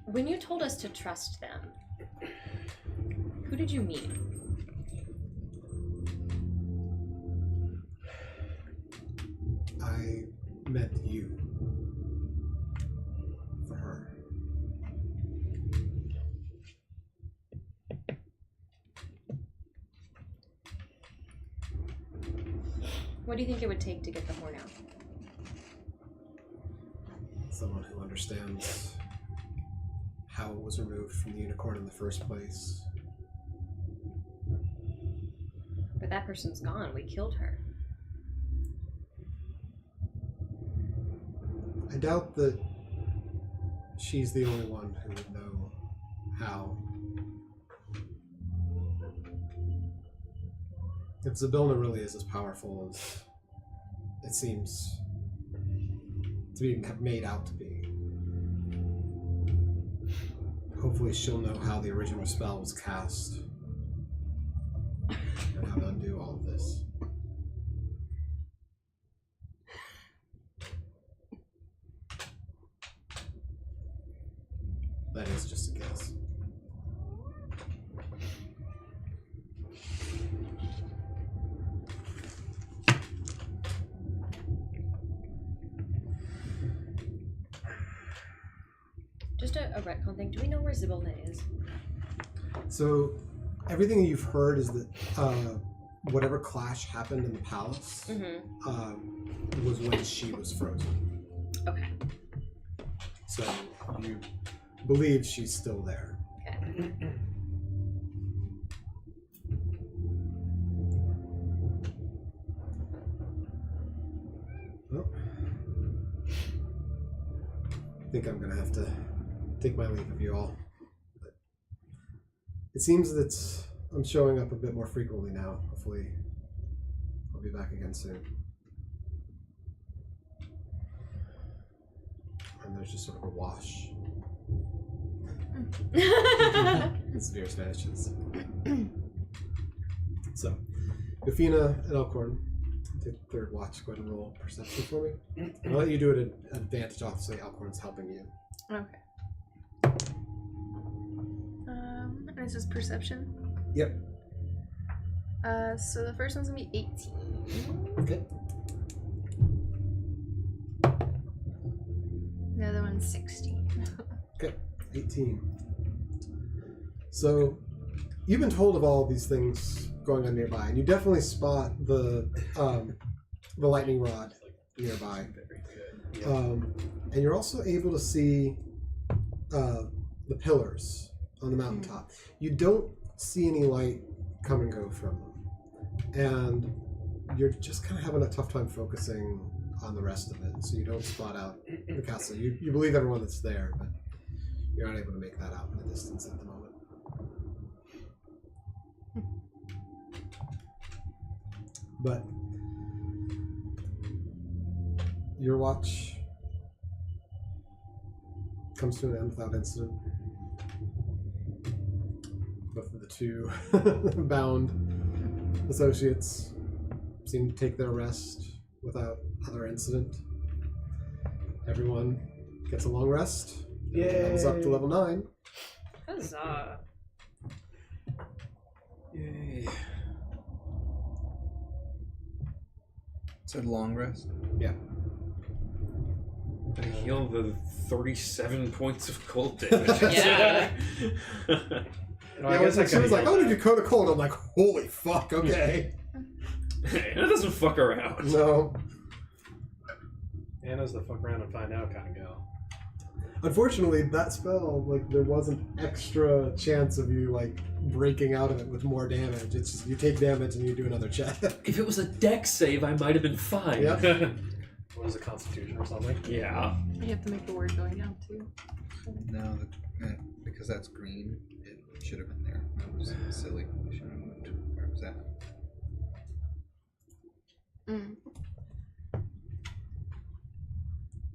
When you told us to trust them, who did you mean?
I meant you for her.
What do you think it would take to get the horn out?
Someone who understands how it was removed from the unicorn in the first place.
But that person's gone. We killed her.
I doubt that she's the only one who would know how. If Zybilna really is as powerful as it seems to be made out to be, hopefully she'll know how the original spell was cast and how to undo all of this. That is just a guess.
Just a retcon thing. Do we know where Zybilna is?
So, everything you've heard is that whatever clash happened in the palace was when she was frozen.
Okay.
So, you believe she's still there.
Okay.
Well, I think I'm going to have to take my leave of you all. But it seems that I'm showing up a bit more frequently now. Hopefully, I'll be back again soon. And there's just sort of a wash. As Veers vanishes. So, Yofina and Elkhorn, take the third watch. Go ahead and roll perception for me. I'll let you do it at advantage. Obviously, Elkhorn's helping you.
Okay. This is perception.
Yep.
So the first one's gonna be 18.
Okay.
The other one's 16.
Okay. 18. So, you've been told of all these things going on nearby, and you definitely spot the lightning rod nearby. And you're also able to see the pillars on the mountaintop. You don't see any light come and go from them, and you're just kind of having a tough time focusing on the rest of it, so you don't spot out the castle. You believe everyone that's there, but you're not able to make that out in the distance at the moment. But your watch comes to an end without incident. Both of the two bound associates seem to take their rest without other incident. Everyone gets a long rest. Comes up to level 9.
Huzzah.
Yay. It's a long rest.
Yeah.
I heal the 37 points of cold damage.
Yeah.
I guess she was like, "Oh, did you coat a cold?" I'm like, "Holy fuck, okay."
It doesn't fuck around.
No.
Anna's the fuck around and find out kind of gal.
Unfortunately, that spell, like, there wasn't extra chance of you, like, breaking out of it with more damage. It's just you take damage and you do another check.
If it was a dex save, I might have been fine.
Yep.
What is it, Constitution or something?
Yeah.
You have to make the word going down too.
No, because that's green, it should have been there. That was silly. I should have moved. Where was that?
Mm.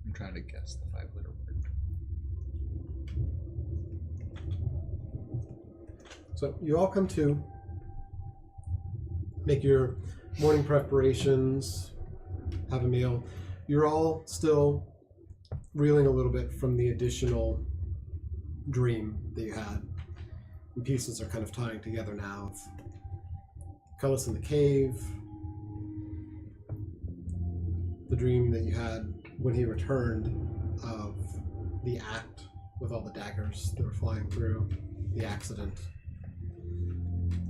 I'm trying to guess the 5-letter word.
So you all come to make your morning preparations, have a meal. You're all still reeling a little bit from the additional dream that you had. And pieces are kind of tying together now. Cutlass in the cave, the dream that you had when he returned of the act with all the daggers that were flying through, the accident,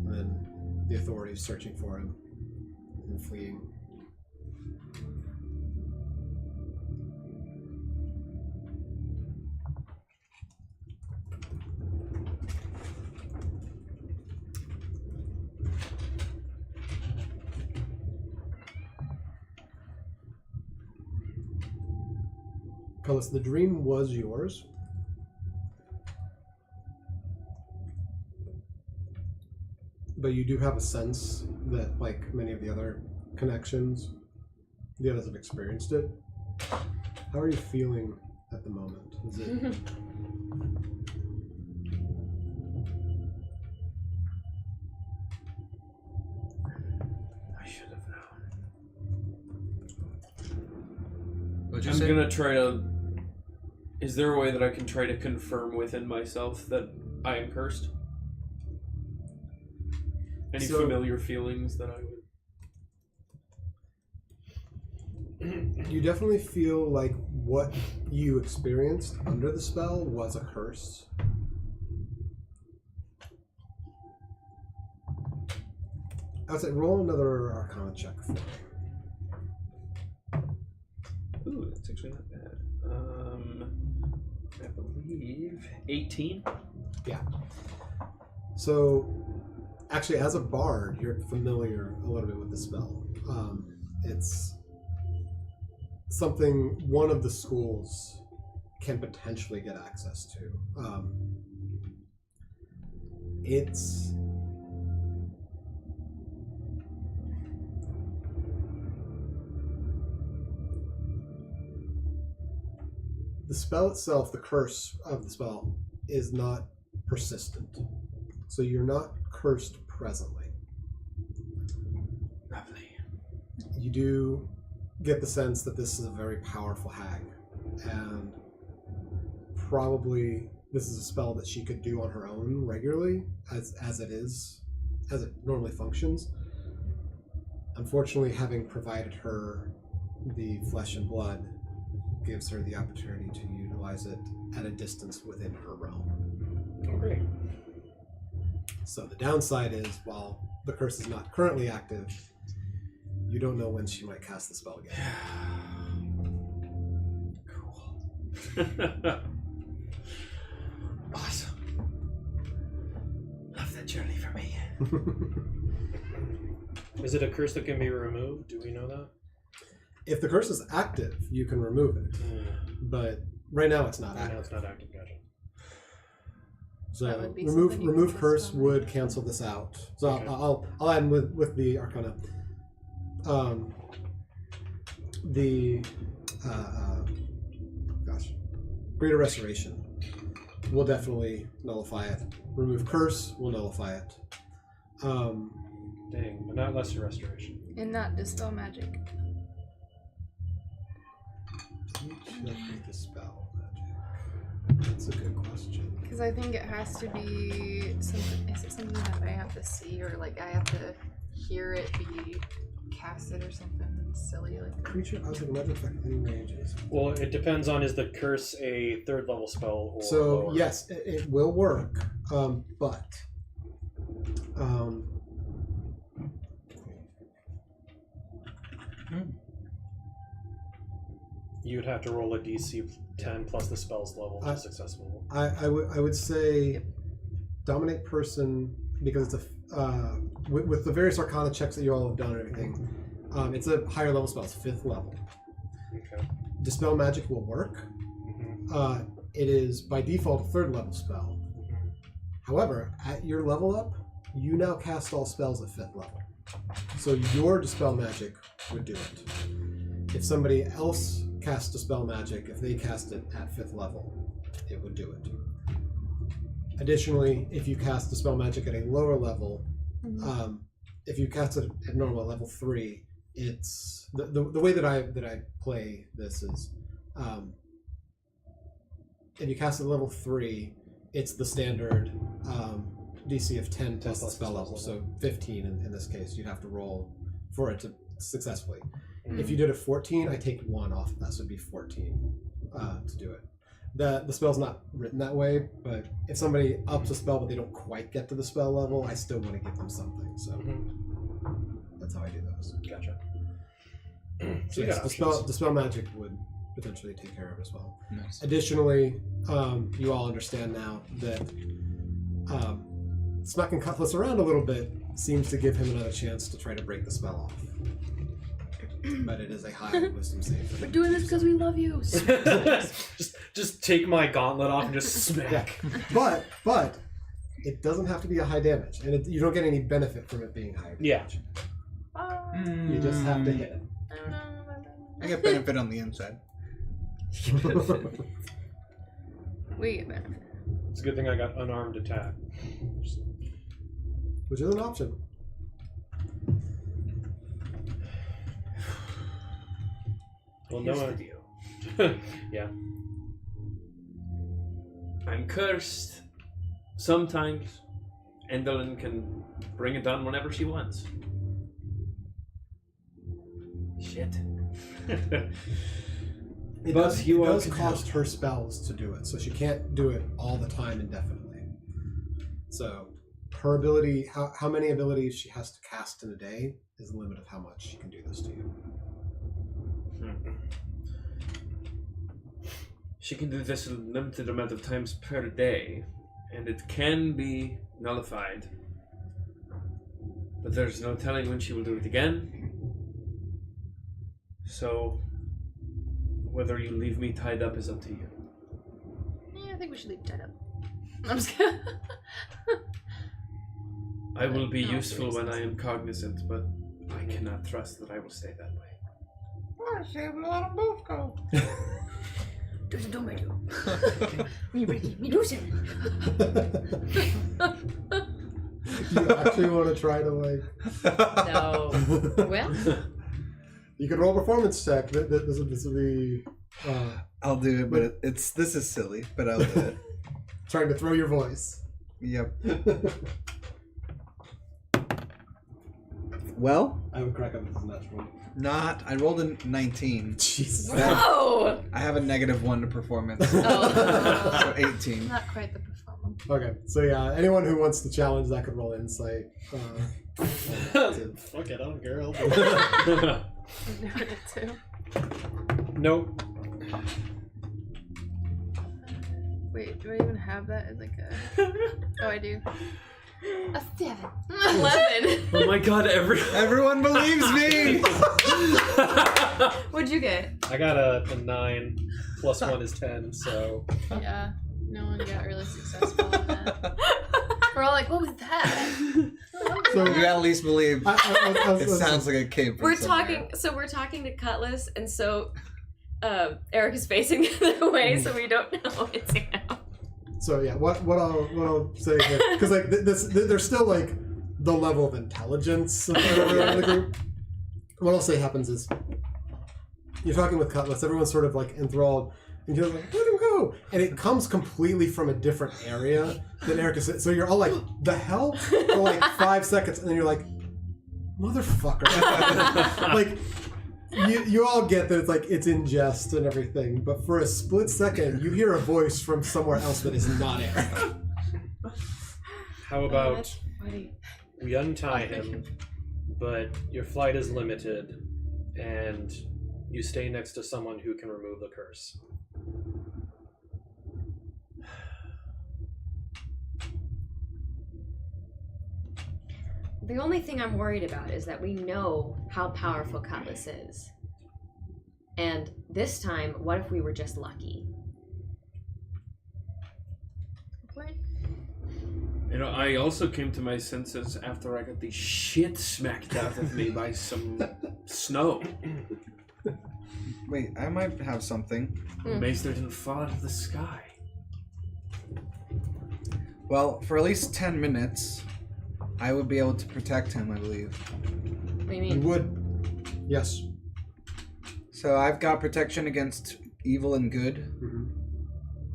and then the authorities searching for him and fleeing. Cutlass, the dream was yours. But you do have a sense that, like many of the other connections, the others have experienced it. How are you feeling at the moment? Is it...
I should have known.
What'd you
I'm
say?
gonna try to... Is there a way that I can try to confirm within myself that I am cursed? Any familiar feelings that I would...
You definitely feel like what you experienced under the spell was a curse. I would say roll another Arcana check for me.
Ooh, that's actually not bad. I believe 18.
Yeah. So, actually, as a bard, you're familiar a little bit with the spell. It's something one of the schools can potentially get access to. It's the spell itself, the curse of the spell, is not persistent. So you're not cursed presently. you do get the sense that this is a very powerful hag, and probably this is a spell that she could do on her own regularly, as it normally functions. Unfortunately, having provided her the flesh and blood gives her the opportunity to utilize it at a distance within her realm.
Oh, great.
So the downside is, while the curse is not currently active, you don't know when she might cast the spell again.
Cool. Awesome. Love that journey for me.
Is it a curse that can be removed? Do we know that?
If the curse is active, you can remove it, but right now it's not
Right now
active.
it's not active. Gotcha.
So
That would be
remove
something you
remove
could
curse
dispel.
would cancel this out. So
Okay.
I'll add in with the Arcana. Greater Restoration will definitely nullify it. Remove curse will nullify it.
Dang, but not lesser restoration.
And not dispel magic.
Should I dispel magic? That's a good question.
Because I think it has to be something. Is it something that I have to see, or like I have to hear it be casted, or something silly like that?
Creature object magic effect in ranges.
Well, it depends on, is the curse a 3rd level spell or
So
lower?
yes, it will work, but
You'd have to roll a DC of 10 plus the spell's level to be successful.
I would say dominate person, because it's a with the various Arcana checks that you all have done and everything. It's a higher level spell. It's 5th level.
Okay.
Dispel magic will work.
Mm-hmm.
It is by default a 3rd level spell. However, at your level up, you now cast all spells at 5th level. So your dispel magic would do it. If somebody else cast dispel magic, if they cast it at 5th level, it would do it. Additionally, if you cast dispel magic at a lower level, if you cast it at normal level 3, it's the way that I play this is, if you cast it at level 3, it's the standard DC of 10 plus the spell level, so 15 in this case. You'd have to roll for it to successfully. If you did a 14, I take 1 off of that, so it'd be 14 to do it. The spell's not written that way, but if somebody ups a spell but they don't quite get to the spell level, I still want to give them something. So that's how I do those.
Gotcha.
So
you
yes,
got
dispel magic would potentially take care of it as well.
Nice.
Additionally, you all understand now that smacking Cutlass around a little bit seems to give him another chance to try to break the spell off. But it is a high wisdom save.
We're doing this because we love you.
just take my gauntlet off and just smack.
But it doesn't have to be a high damage, and you don't get any benefit from it being high damage.
Yeah.
You just have to hit it.
I get benefit on the inside.
We get benefit.
It's a good thing I got unarmed attack.
Which is an option.
Well,
Here's
no
the
one.
deal.
Yeah.
I'm cursed. Sometimes Endelyn can bring it down whenever she wants. Shit.
It
But
does,
you
it
all
does
can
cost
help.
her spells to do it, so she can't do it all the time indefinitely. So her ability, how many abilities she has to cast in a day is the limit of how much she can do this to you.
She can do this a limited amount of times per day, and it can be nullified. But there's no telling when she will do it again. So, whether you leave me tied up is up to you.
Yeah, I think we should leave tied up. I'm just kidding.
I will be
No,
useful when
seriously.
I am cognizant, but I cannot trust that I will stay that way.
Don't make you. Me break it. Me lose it.
Do you actually want to try to like?
No. Well,
You can roll a performance check. This will be
I'll do it, but this is silly, but I'll do it.
trying to throw your voice.
Yep. Well,
I would crack up with this natural.
I rolled a 19.
Jesus.
Whoa!
I have a -1 to performance.
Oh.
So 18.
Not quite the performance.
Okay, so yeah, anyone who wants to challenge that could roll insight.
Fuck it, I don't care. I'll do it.
I'm doing it too.
Nope.
Wait, do I even have that as like a... Oh, I do. A 7.
11.
Oh my god,
Everyone believes me!
What'd you get?
I got a 9 plus 1 is 10, so
Yeah, no one got really successful with that. We're all like, what was that?
So
You at least believe.
I
It sounds like a cave. from
We're
somewhere.
talking to Cutlass, and so Eric is facing the other way, so we don't know what's him.
So yeah, what I'll say here, because like there's still like the level of intelligence of everyone in the group. What I'll say happens is you're talking with Cutlass, everyone's sort of like enthralled, and you're like, let him go, and it comes completely from a different area than Eric is. So you're all like, the hell, for like 5 seconds, and then you're like, motherfucker, like. You all get that it's in jest and everything, but for a split second, you hear a voice from somewhere else that is not Eric.
how about
Funny.
we untie him, but your flight is limited, and you stay next to someone who can remove the curse.
The only thing I'm worried about is that we know how powerful Cutlass is. And this time, what if we were just lucky?
You know, I also came to my senses after I got the shit smacked out of me by some snow.
Wait, I might have something.
Maester didn't fall out of the sky.
Well, for at least 10 minutes, I would be able to protect him, I believe.
What do you
You
mean?
would, yes.
So I've got protection against evil and good.
Mm-hmm.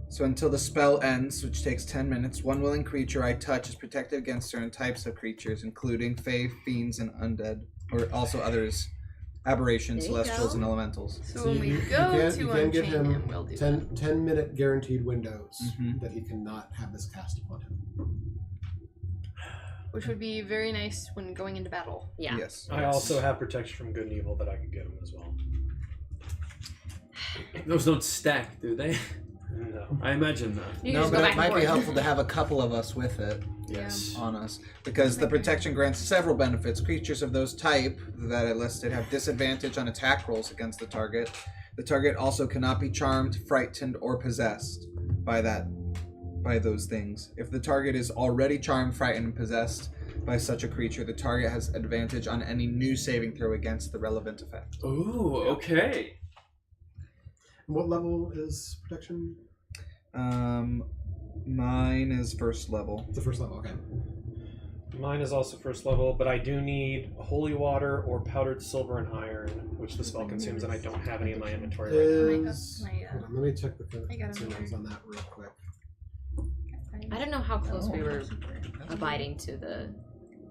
So until the spell ends, which takes 10 minutes, one willing creature I touch is protected against certain types of creatures, including fae, fiends, and undead, or also others, aberrations,
There you
celestials,
go.
and elementals.
So when we
you
go
can
to
give
unchain
him
him, we'll do that.
10-minute guaranteed windows
Mhm.
that he cannot have this cast upon him.
Which would be very nice when going into battle.
Yeah.
Yes.
I also have protection from good and evil that I could give him as well.
Those don't stack, do they?
No.
I imagine not.
You can
No,
just
but
go
it
back
might
and
be
forth.
helpful to have a couple of us with it
Yes.
on us, because the
Okay.
protection grants several benefits. Creatures of those type that I listed have disadvantage on attack rolls against the target. The target also cannot be charmed, frightened, or possessed by those things. If the target is already charmed, frightened, and possessed by such a creature, the target has advantage on any new saving throw against the relevant effect.
Ooh, okay.
What level is protection?
Mine is first level.
The first level, okay.
Mine is also first level, but I do need holy water or powdered silver and iron, which the spell consumes, and I don't have any in my inventory right now.
Is
my,
hold on, let me check the
I got it
consumables
here.
on that real quick.
I don't know how close we were abiding to the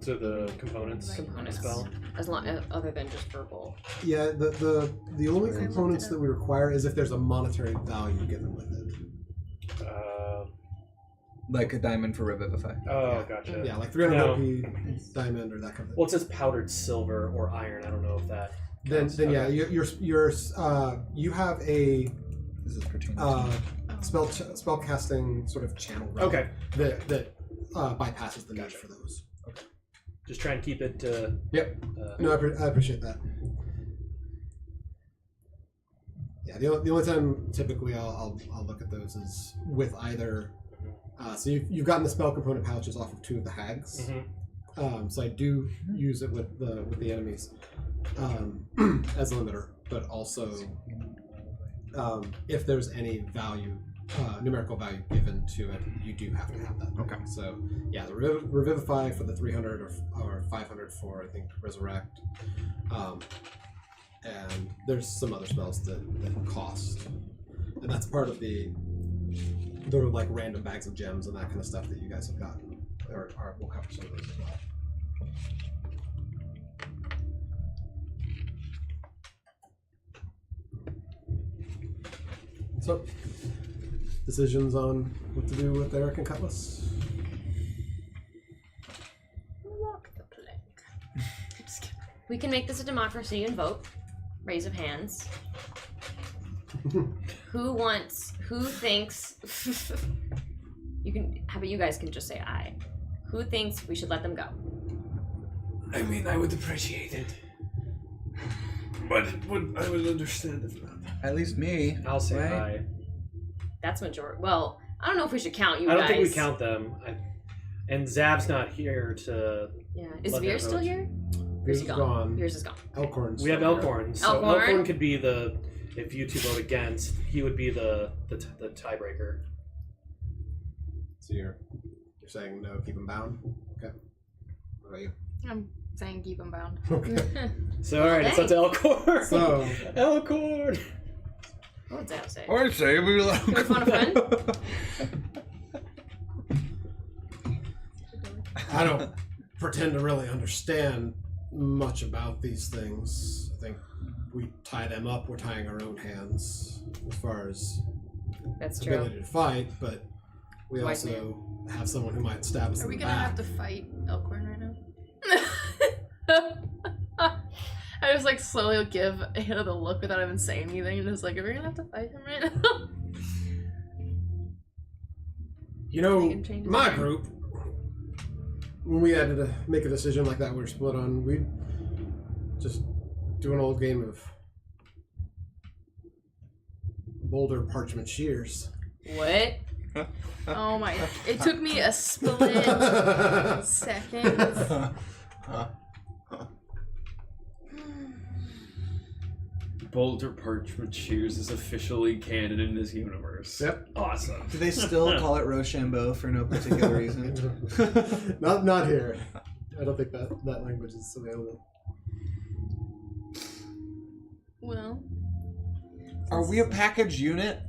To the components of the
components,
spell.
as long other than just verbal.
Yeah, the only
Okay,
components
look it
that we require is if there's a monetary value given with it.
Like a diamond for Revivify.
Oh, gotcha.
Yeah, like 300
No.
OP diamond or that kind of thing.
Well, it says powdered silver or iron. I don't know if that.
Then yeah,
Okay.
you have a
This is pertaining
spell casting sort of channel, right?
Okay.
That bypasses the need
Gotcha.
for those.
Just try and keep it.
Yep. No, I appreciate that. Yeah, the only time typically I'll look at those is with either. So you've gotten the spell component pouches off of 2 of the hags.
Mhm.
So I do use it with the enemies as a limiter, but also if there's any value, numerical value given to it, you do have to have that.
Okay.
So yeah, the Revivify for the 300 or 500 for I think Resurrect, and there's some other spells that cost, and that's part of the like random bags of gems and that kind of stuff that you guys have gotten. Or we'll cover some of those as well. So, decisions on what to do with Eric and Cutlass?
Walk the plank. Just kidding.
We can make this a democracy and vote. Raise of hands. Who thinks you can how about you guys can just say aye. Who thinks we should let them go?
I mean, I would appreciate it. But I would understand if not.
At least me.
I'll say
right?
aye.
That's majority. Well, I don't know if we should count you
I don't
guys.
think we count them. And Zav's not here to.
Yeah. Is
let
Veer
them
still
vote.
here?
Veer's
Is he
gone.
Veer's is gone.
Elkhorn's
We have
still here.
Elkhorn. So
Elkhorn?
Elkhorn could be the. If you two vote against, he would be the tiebreaker.
So you're saying no, keep him bound? Okay. What about you?
I'm saying keep him bound.
Okay.
So alright, it's up to Elkhorn.
So-
Elkhorn.
What would Zav say?
Or say we let
Can we phone a friend?
I don't pretend to really understand much about these things. I think we tie them up, we're tying our own hands as far as
That's true.
ability to fight, but we
Wise
also have someone who might stab us
Are
in
we
the
gonna
back.
have to fight Elkhorn right now? I just like slowly give Hannah the look without even saying anything, and just like, are we gonna have to fight him right now?
You know,
They can change
my
it.
group, when we had to make a decision like that we were split on, we'd just do an old game of boulder parchment shears.
What?
Oh my! It took me a split second.
Boulder Parchment Shears is officially canon in this universe.
Yep.
Awesome.
Do they still call it Rochambeau for no particular reason?
not here. I don't think that language is available.
Well,
Are we a package unit?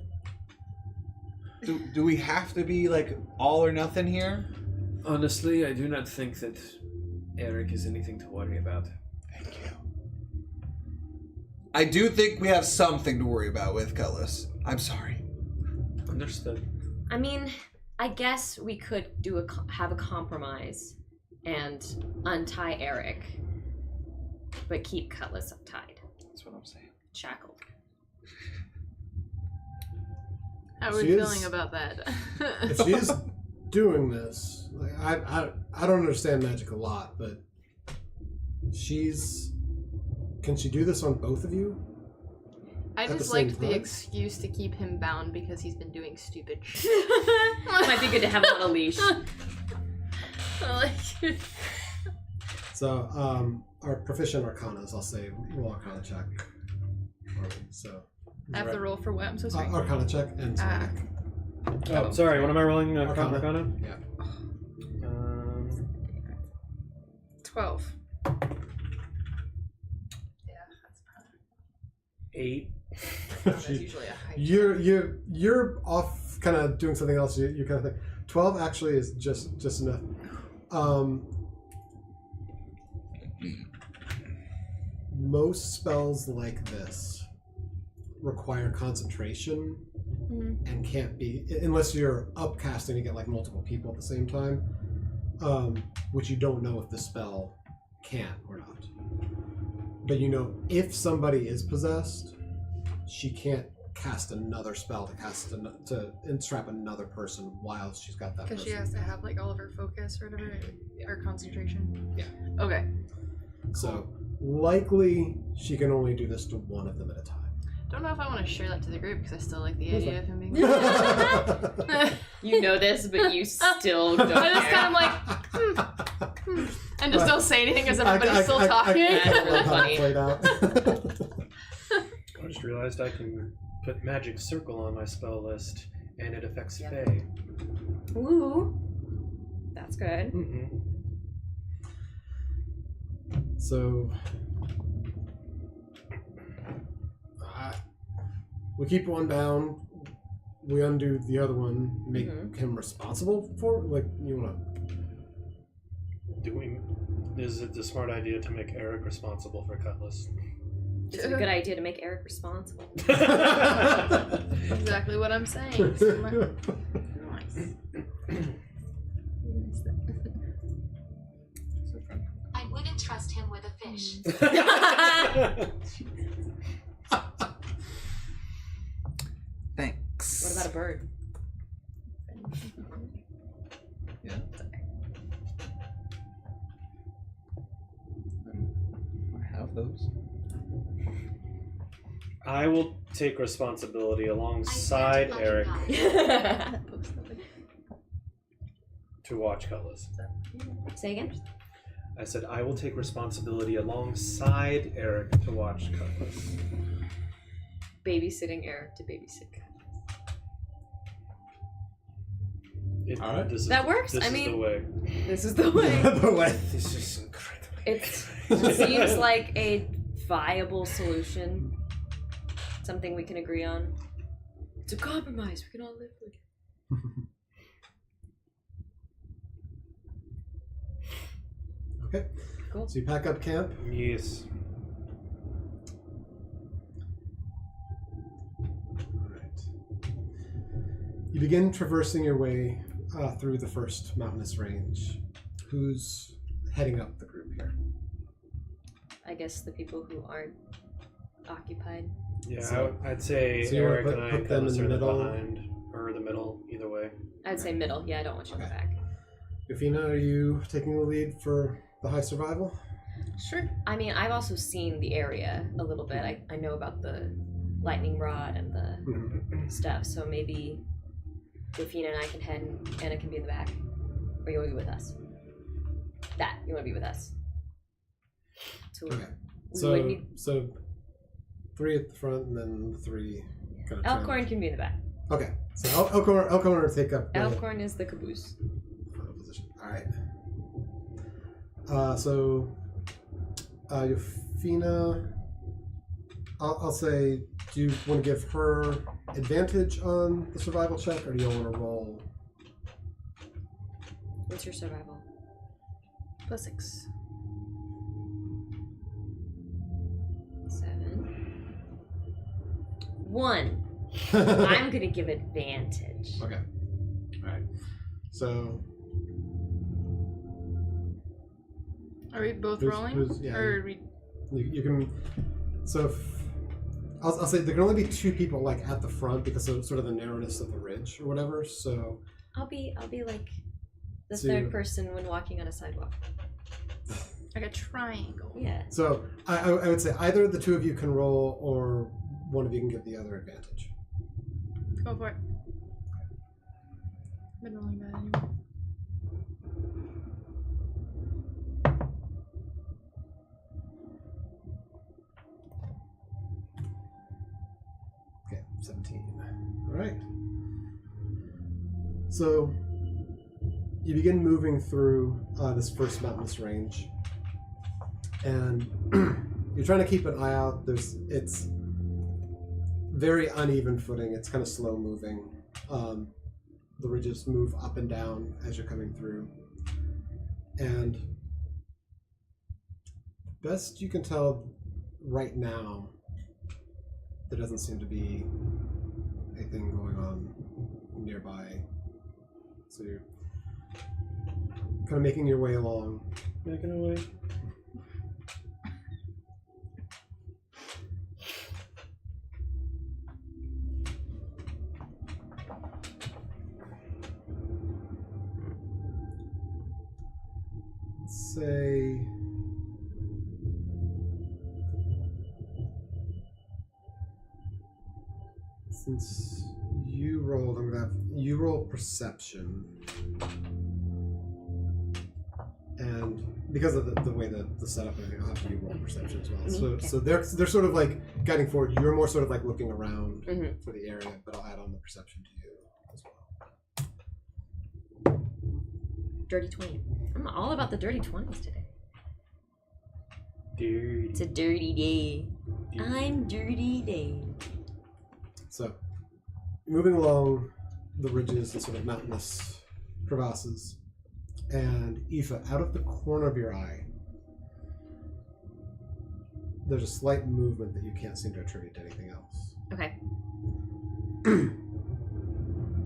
Do we have to be like all or nothing here?
Honestly, I do not think that Eric is anything to worry about.
Thank you. I do think we have something to worry about with Cutlass. I'm sorry.
Understood.
I mean, I guess we could have a compromise and untie Eric, but keep Cutlass tied,
That's what I'm saying.
shackled.
how are we
She is-
feeling about that?
If she is doing this, like, I don't understand magic a lot, but can she do this on both of you?
I
At the
just
same
liked the
time?
excuse to keep him bound because he's been doing stupid shit.
Might be good to have him on a leash.
Like,
So, our proficient arcanas, I'll say, roll arcana check. So,
I have to roll for what? I'm so sorry.
Arcana check and
Ah.
Sonic.
Oh, sorry. What am I rolling?
Arcana.
Arcana?
Yeah.
12.
8.
That's usually a high.
You're off, kind of doing something else. You kind of think 12 actually is just enough. Most spells like this require concentration and can't be unless you're upcasting to get like multiple people at the same time, which you don't know if the spell can or not. But you know, if somebody is possessed, she can't cast another spell to entrap another person while she's got that
Because
person.
she has to have like all of her focus or whatever, or concentration.
Yeah.
Okay.
So likely she can only do this to one of them at a time.
Don't know if I want to share that to the group because I still like the
That's
idea of him being.
You know this, but you still don't
I just
care.
kind of like, and just don't say anything because everybody's still talking.
I
That's really
love how it
funny.
played out.
I just realized I can put Magic Circle on my spell list, and it affects
Yep.
Fae.
Ooh, that's good.
Mm-hmm.
So we keep one bound, we undo the other one, make him responsible for it? Like, you want
Is it the smart idea to make Eric responsible for Cutlass?
It's a good idea to make Eric responsible.
Exactly what I'm saying. Nice.
I wouldn't trust him with a fish.
Thanks.
What about a bird?
Yeah. I have those.
I will take responsibility alongside
I
Eric
Eric.
to watch Cutlass.
Say again?
I said I will take responsibility alongside Eric to watch Cutlass.
Babysitting Eric to babysit Cutlass.
All right.
That works.
This
I
is
mean,
the way.
this is the way.
the way.
This is incredibly.
It seems like a viable solution. Something we can agree on. It's a compromise. We can all live with it.
Okay.
Cool.
So you pack up camp.
Yes.
Alright. You begin traversing your way through the first mountainous range. Who's heading up the group here?
I guess the people who aren't occupied.
Yeah,
So-
I'd say
so you wanna
Eric and I
put them in
Cutlass
the
are the
middle?
behind or the middle, either way.
I'd say middle. Yeah, I don't want you in the
Okay.
back.
Yofina, are you taking the lead for the high survival?
Sure.
I mean, I've also seen the area a little bit. I know about the lightning rod and the stuff, so maybe Rufina and I can head and Anna can be in the back. Or you want to be with us? You want to be with us. So
Okay.
we
So,
would need...
so 3 at the front and then the 3 kind of
Elkhorn can be in the back.
Okay. So Elkhorn will take up the
Elkhorn is the caboose.
final position. Alright. So Yofina, I'll say, do you want to give her advantage on the survival check, or do you want to roll?
What's your survival?
+6.
7. 1. I'm gonna give advantage.
Okay. Alright. So
Are we both
Who's-
rolling?
who's- yeah,
Or are we...
you can. So I'll say there can only be 2 people like at the front because of sort of the narrowness of the ridge or whatever. So
I'll be like the
So
third
you-
person when walking on a sidewalk.
Like a triangle.
Yeah.
So I would say either the 2 of you can roll, or one of you can give the other advantage.
Go for it. Been rolling bad anyway.
Okay, 17. All right. So you begin moving through this first mountainous range, and you're trying to keep an eye out. It's very uneven footing. It's kind of slow moving. The ridges move up and down as you're coming through, and best you can tell right now, there doesn't seem to be anything going on nearby. So you're kind of making your way along.
Making our way.
Let's say since you rolled, I'm gonna have you roll perception, and because of the way the setup and everything, I'll have you roll perception as well. So
Okay.
so they're sort of like guiding forward. You're more sort of like looking around
Mhm.
for the area, but I'll add on the perception to you as well.
Dirty 20. I'm all about the dirty 20s today.
Dirty.
It's a dirty day. I'm dirty day.
moving along the ridges and sort of mountainous crevasses, and Aoife, out of the corner of your eye, there's a slight movement that you can't seem to attribute to anything else.
Okay.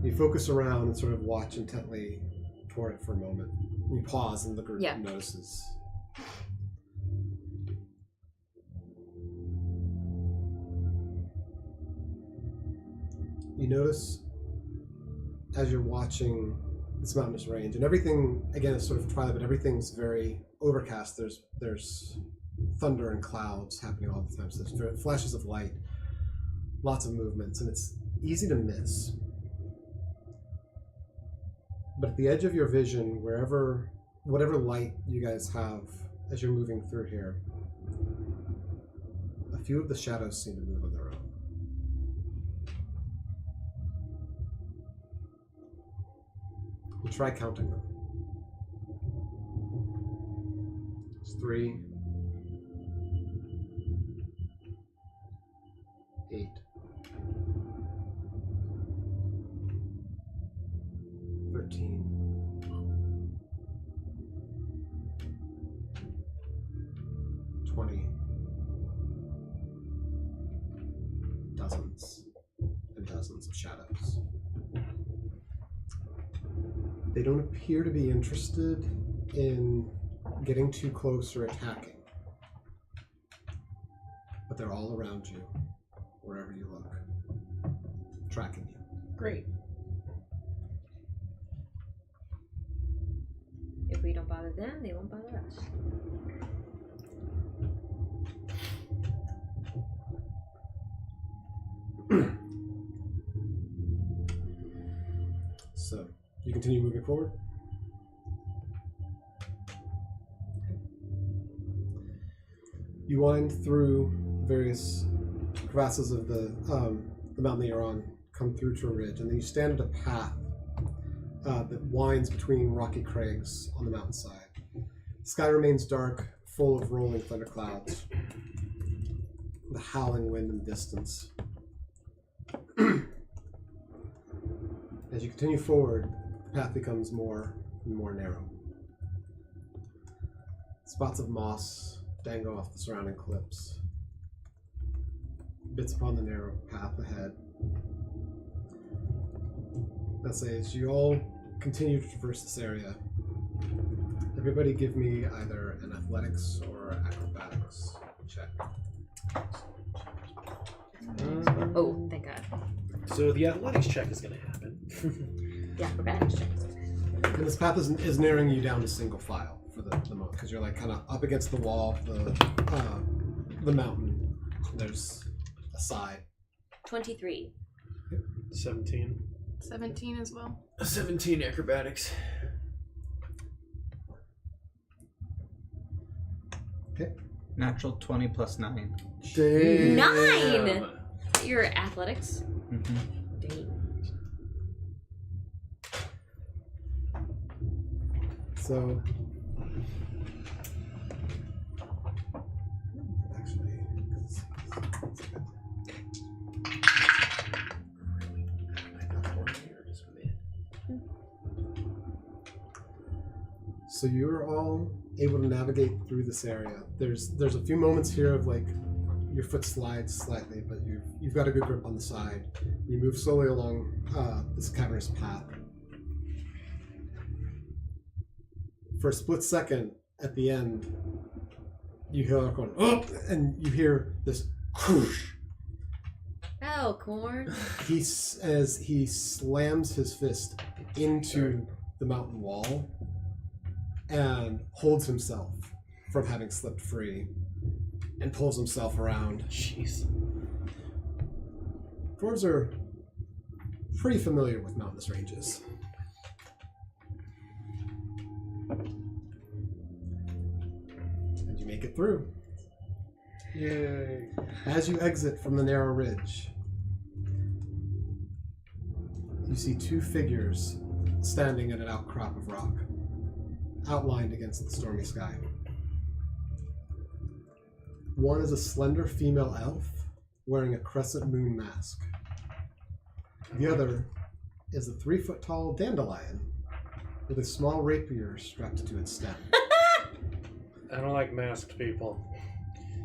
You focus around and sort of watch intently toward it for a moment. You pause and the group notices. You notice as you're watching this mountainous range, and everything, again, is sort of twilight, but everything's very overcast. There's thunder and clouds happening all the time. So there's flashes of light, lots of movements, and it's easy to miss. But at the edge of your vision, whatever light you guys have as you're moving through here, a few of the shadows seem to move on their own. You try counting them. It's 3, 8, 13, 20, dozens and dozens of shadows. They don't appear to be interested in getting too close or attacking, but they're all around you, wherever you look, tracking you.
Great. If we don't bother them, they won't bother us.
So, you continue moving forward? You wind through various crevasses of the mountain that you're on, come through to a ridge, and then you stand at a path that winds between rocky crags on the mountainside. The sky remains dark, full of rolling thunderclouds, the howling wind in the distance. As you continue forward, the path becomes more and more narrow. Spots of moss dangle off the surrounding cliffs. Bits upon the narrow path ahead. Let's say as you all continue to traverse this area, everybody give me either an athletics or acrobatics check.
Oh, thank God.
So the athletics check is going to happen.
The acrobatics check.
And this path is narrowing you down to single file for the moment, because you're like kind of up against the wall, the mountain. There's a side.
23.
17.
17 as well.
17 acrobatics.
Okay.
Natural 20 plus 9.
Dang.
9! Your athletics?
Mm-hmm.
Dang.
So, actually, so you're all able to navigate through this area. There's a few moments here of like your foot slides slightly, but you've got a good grip on the side. You move slowly along this cavernous path. For a split second at the end, you hear like going, oh, and you hear this whoosh.
Oh, corn.
As he slams his fist into the mountain wall and holds himself from having slipped free and pulls himself around.
Jeez.
Dwarves are pretty familiar with mountainous ranges. And you make it through.
Yay.
As you exit from the narrow ridge, you see two figures standing at an outcrop of rock, outlined against the stormy sky. One is a slender female elf wearing a crescent moon mask. The other is a 3-foot-tall dandelion with a small rapier strapped to its stem.
I don't like masked people.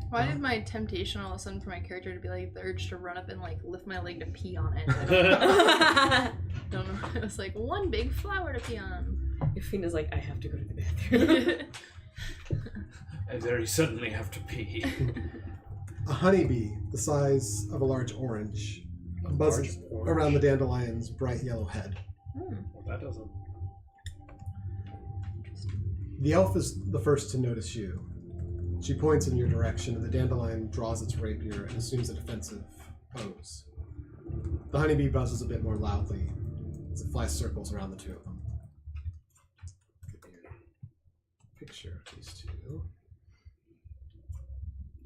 Why did my temptation all of a sudden for my character to be like the urge to run up and like lift my leg to pee on it? I don't know. It was like one big flower to pee on.
Yofina's like, I have to go to the bathroom.
I very suddenly have to pee.
A honeybee the size of a large orange buzzes around the dandelion's bright yellow head.
Well, that doesn't.
The elf is the first to notice you. She points in your direction, and the dandelion draws its rapier and assumes a defensive pose. The honeybee buzzes a bit more loudly as it flies circles around the two of them. Give me a picture of these two.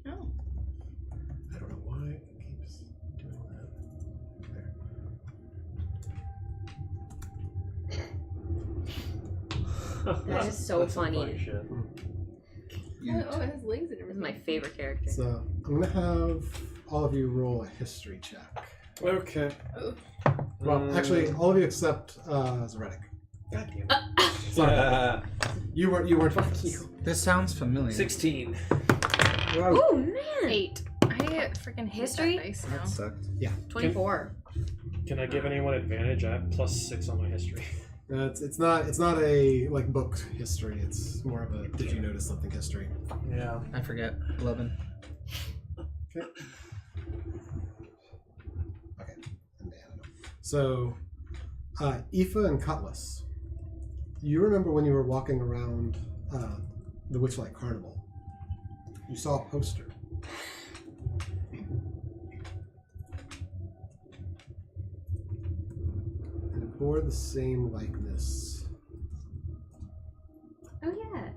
Oh.
I don't know why it keeps doing that. There.
That is so
That's some
funny.
shit.
Oh, it has legs and
This is
everything.
my favorite character.
So I'm gonna have all of you roll a history check.
Okay.
Well, actually, all of you except Zoretic.
God damn it.
Sorry, you weren't.
Fuck you.
This sounds familiar.
16.
Oh man.
8. I freaking hate
History?
that dice now.
That sucked.
24.
Can I give anyone advantage? I have +6 on my history.
It's not a like book history. It's more of a did you notice something history.
Yeah.
I forget. 11.
Okay. Okay. And Anna. So, Aoife and Cutlass, you remember when you were walking around the Witchlight Carnival? You saw a poster. And it bore the same likeness.
Oh yeah.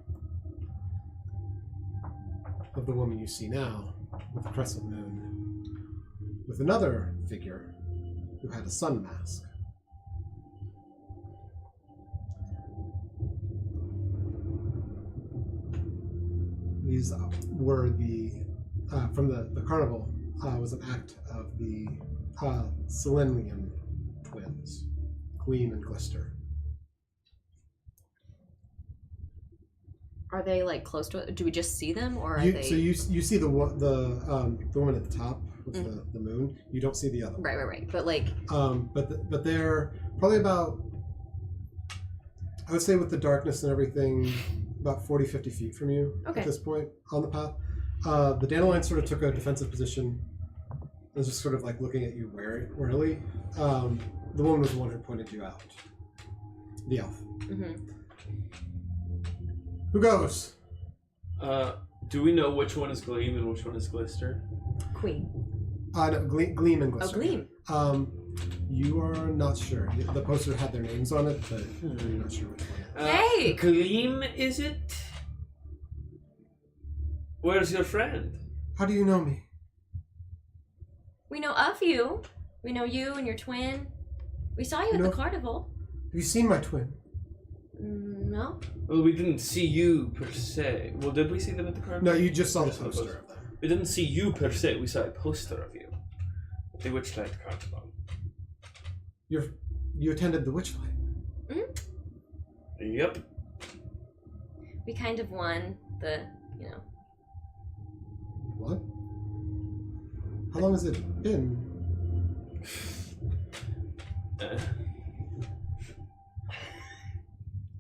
Of the woman you see now, with the crescent moon, with another figure who had a sun mask. These were from the carnival, was an act of the Selenium twins, Gleam and Glister.
Are they like close to it? Do we just see them, or are
You,
they?
so you see the woman at the top with the moon. You don't see the other one.
Right. But like,
But they're probably about, I would say with the darkness and everything, about 40, 50 feet from you
Okay.
at this point on the path. The dandelion sort of took a defensive position and was just sort of like looking at you warily. The woman was the one who pointed you out. The elf.
mm-hmm.
Who goes?
Do we know which one is Gleam and which one is Glister?
Queen.
No, Gleam and
Oh,
Glister.
Gleam.
You are not sure. The poster had their names on it, but you're not sure which one.
Hey!
Gleam, is it? Where's your friend?
How do you know me?
We know of you. We know you and your twin. We saw you at
No.
the carnival.
Have you seen my twin?
No.
Well, we didn't see you per se. Well, did we see them at the carnival?
No, you just saw the
Just saw the
poster of them.
We didn't see you per se. We saw a poster of you at the Witchlight Carnival.
You attended the Witchlight.
Yep.
We kind of won the, you know.
What? How long has it been?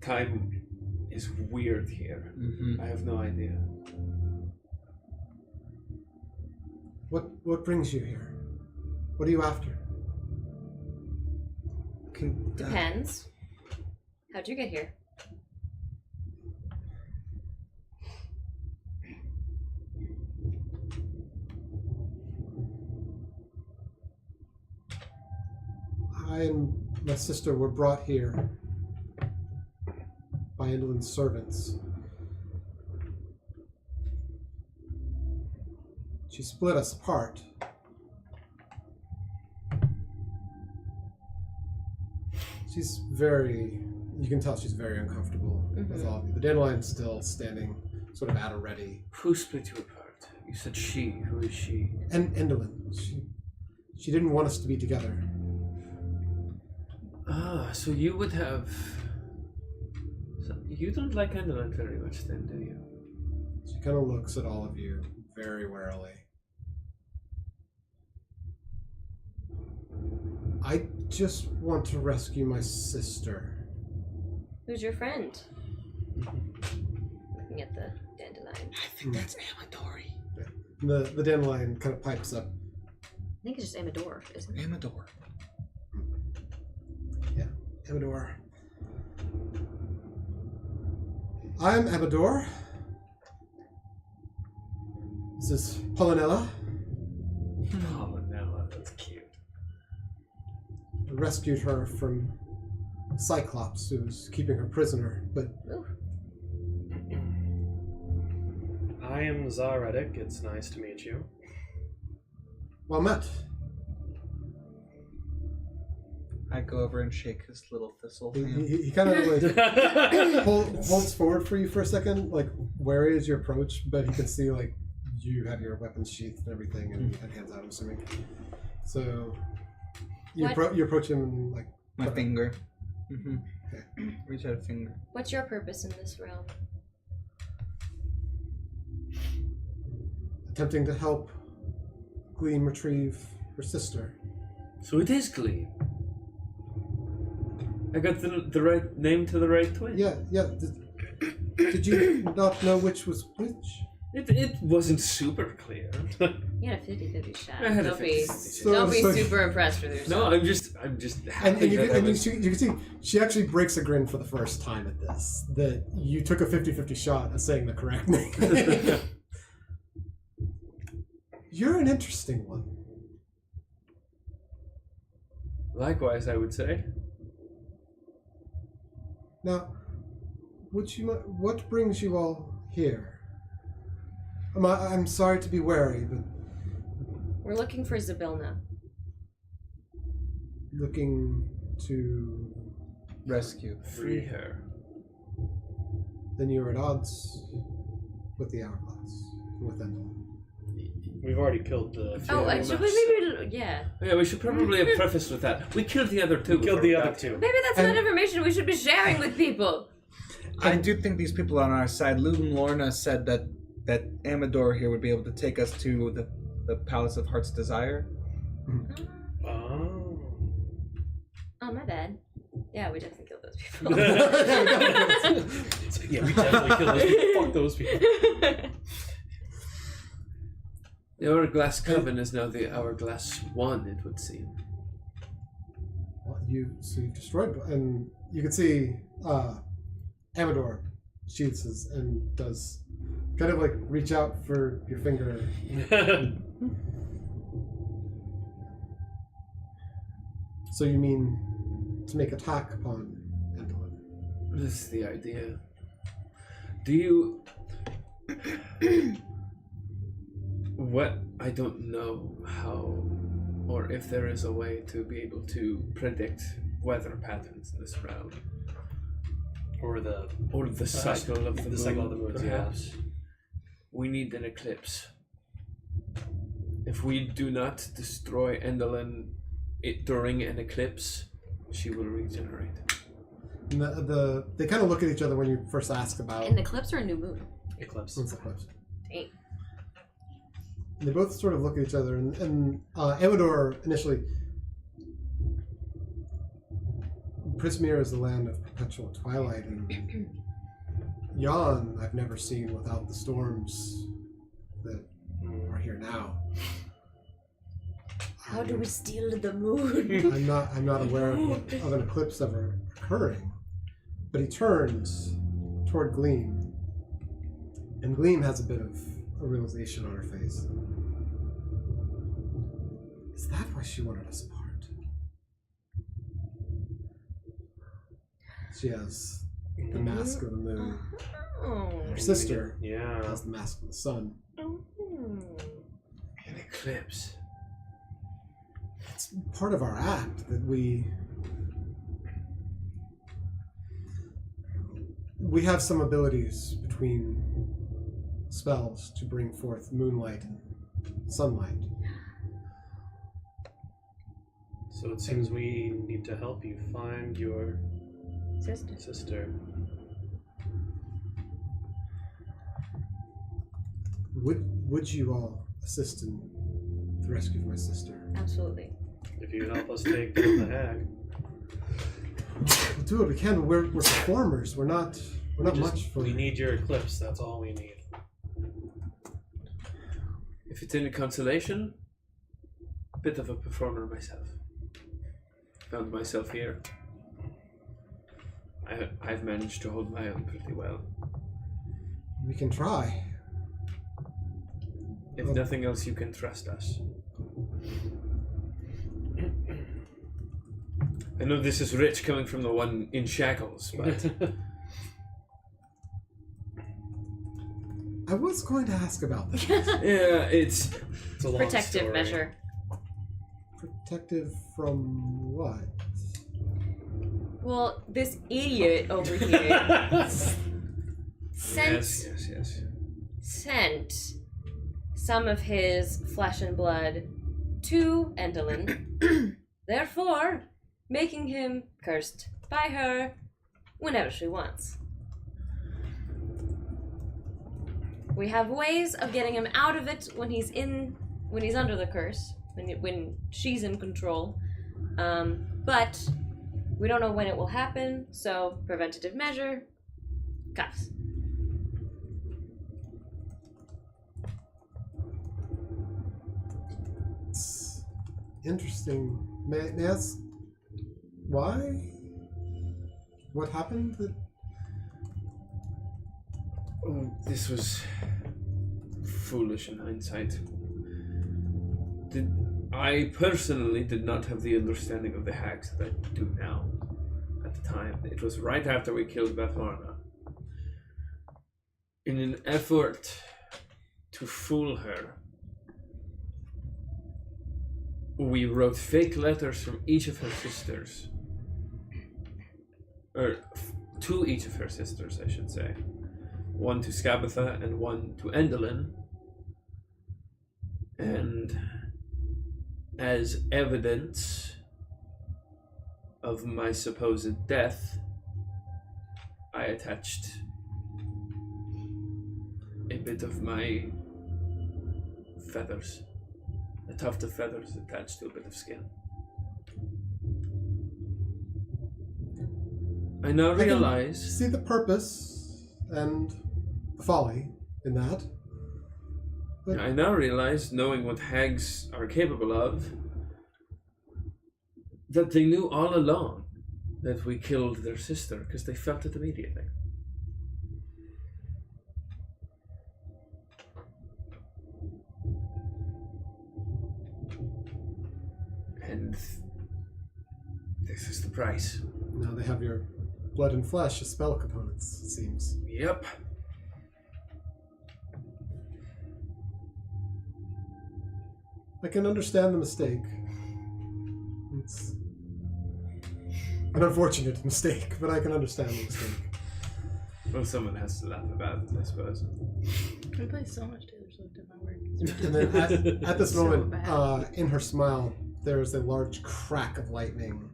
Time is weird here.
Mm-hmm.
I have no idea.
What brings you here? What are you after?
Depends. How'd you get here?
I and my sister were brought here by Endelyn's servants. She split us apart. She's you can tell she's very uncomfortable with all of you. The dandelion's still standing sort of at a ready.
Who split you apart? You said she. Who is she?
And Endelyn, she didn't want us to be together.
So you would have. So you don't like Endelyn very much, then, do you?
She kind of looks at all of you very warily. I just want to rescue my sister.
Who's your friend? Looking at the dandelion.
I think that's Amadori.
The dandelion kind of pipes up.
I think it's just Amador, isn't it?
Amador.
Yeah, Amador. I'm Amador. This is Polonella.
Polonella, that's cute.
I rescued her from Cyclops, who was keeping her prisoner, but
Ooh.
I am Zaretic. It's nice to meet you.
well met.
I go over and shake his little thistle
He,
hand.
he kind of like holds forward for you for a second, like wary is your approach, but he can see like you have your weapons sheathed and everything, and hands out, I'm assuming. So you, you approach him like
My finger. Mm-hmm.
Okay.
Reach out a finger.
What's your purpose in this realm?
attempting to help Gleam retrieve her sister.
So it is Gleam. I got the right name to the right twin.
Yeah. Did you not know which was which?
It wasn't super clear.
You had a 50-50 shot.
I had a
Don't be
50-50
don't be
So-
super impressed with yourself.
No, I'm just
And
happy
you,
that I
can,
was...
you can see she actually breaks a grin for the first time at this. That you took a 50-50 shot at saying the correct name. You're an interesting one.
Likewise, I would say.
Now, what brings you all here? I'm sorry to be wary, but
We're looking for Zabilna.
looking to
Rescue.
Free her.
then you're at odds with the hourglass, with Endelyn.
We've already killed the.
Oh,
very
should
much
we maybe? Yeah.
Yeah, we should probably have prefaced with that. We killed the other two.
Killed
before
the
we
other
got
two.
here.
Maybe that's
And-
not information we should be sharing with people.
I do think these people are on our side. Lorna said that Amador here would be able to take us to the Palace of Heart's Desire.
Oh.
Oh, my bad. Yeah, we definitely killed those people.
It's like, yeah, we definitely killed those people. Fuck those people.
The Hourglass Coven is now the Hourglass One, it would seem.
Well, you've destroyed, and you can see Amador sheathes his and does kind of like reach out for your finger. So you mean to make attack upon Endelyn?
This is the idea. Do you... What? I don't know how or if there is a way to be able to predict weather patterns in this realm.
Or the
cycle of the moon,
cycle of the moons,
perhaps. We need an eclipse. If we do not destroy Endelyn during an eclipse, she will regenerate.
And they kind of look at each other when you first ask about
An eclipse or a new moon?
eclipse.
It's eclipse.
Dang.
They both sort of look at each other, and Amador initially. Prismere is the land of perpetual twilight, and Yon I've never seen without the storms that are here now.
How do we steal the moon?
I'm not aware of an eclipse ever occurring, but he turns toward Gleam, and Gleam has a bit of a realization on her face. Is that why she wanted us apart? She has the mask of the moon.
Oh.
Her sister
Yeah.
has the mask of the sun.
An eclipse.
It's part of our act that we have some abilities between spells to bring forth moonlight and sunlight.
So
So it seems we need to help you find your sister.
Would you all assist in the rescue of my sister?
Absolutely.
If you can help us take down the hag.
We'll do what we can. But we're performers. We're not much for.
We need your eclipse. That's all we need.
If it's any consolation, bit of a performer myself. Found myself here. I've managed to hold my own pretty well.
We can try.
If nothing else, you can trust us. I know this is rich coming from the one in shackles, but
I was going to ask about that.
yeah, it's
a long
Protective
story.
measure.
Protective from what?
Well, this idiot over here sent some of his flesh and blood to Endelyn, therefore making him cursed by her whenever she wants. We have ways of getting him out of it when he's under the curse, when she's in control, but we don't know when it will happen, so preventative measure, cuffs.
It's interesting. May I ask why? What happened?
This was foolish in hindsight. I personally did not have the understanding of the hags that I do now. At the time, it was right after we killed Bethorna. In an effort to fool her, we wrote fake letters from each of her sisters. Or to each of her sisters, I should say. One to Skabatha and one to Endelyn. And as evidence of my supposed death, I attached a bit of my feathers. A tuft of feathers attached to a bit of skin. I now realize...
See the purpose and the folly in that. But
I now realize, knowing what hags are capable of, that they knew all along that we killed their sister because they felt it immediately. And this is the price.
now they have your blood and flesh as spell components, it seems.
Yep.
I can understand the mistake. It's an unfortunate mistake, but I can understand the mistake.
Well, someone has to laugh about it, I suppose.
I play so much Taylor Swift in my work.
And then at this
So
moment,
bad.
in her smile, there is a large crack of lightning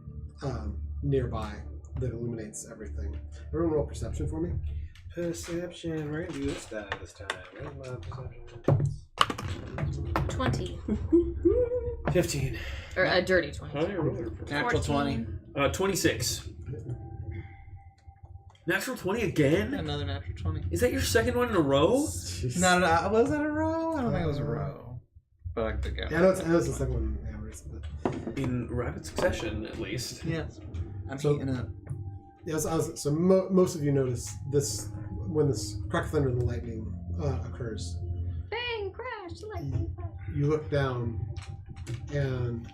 nearby that illuminates everything. Everyone roll perception for me.
Perception. We're gonna do this die this time. Where's my perception?
20.
15.
Or a dirty 20.
Natural 20.
26. Natural 20 again?
Another natural 20.
Is that your second one in a row?
No, was that a row? I don't think it was a row. But I could go.
Yeah, I know it's the second one.
In rapid succession, at least.
Yes. I'm
So-
eating it.
Yeah, so most of you notice this when this crack of thunder and the lightning occurs.
Bang! Crash! Lightning!
You look down, and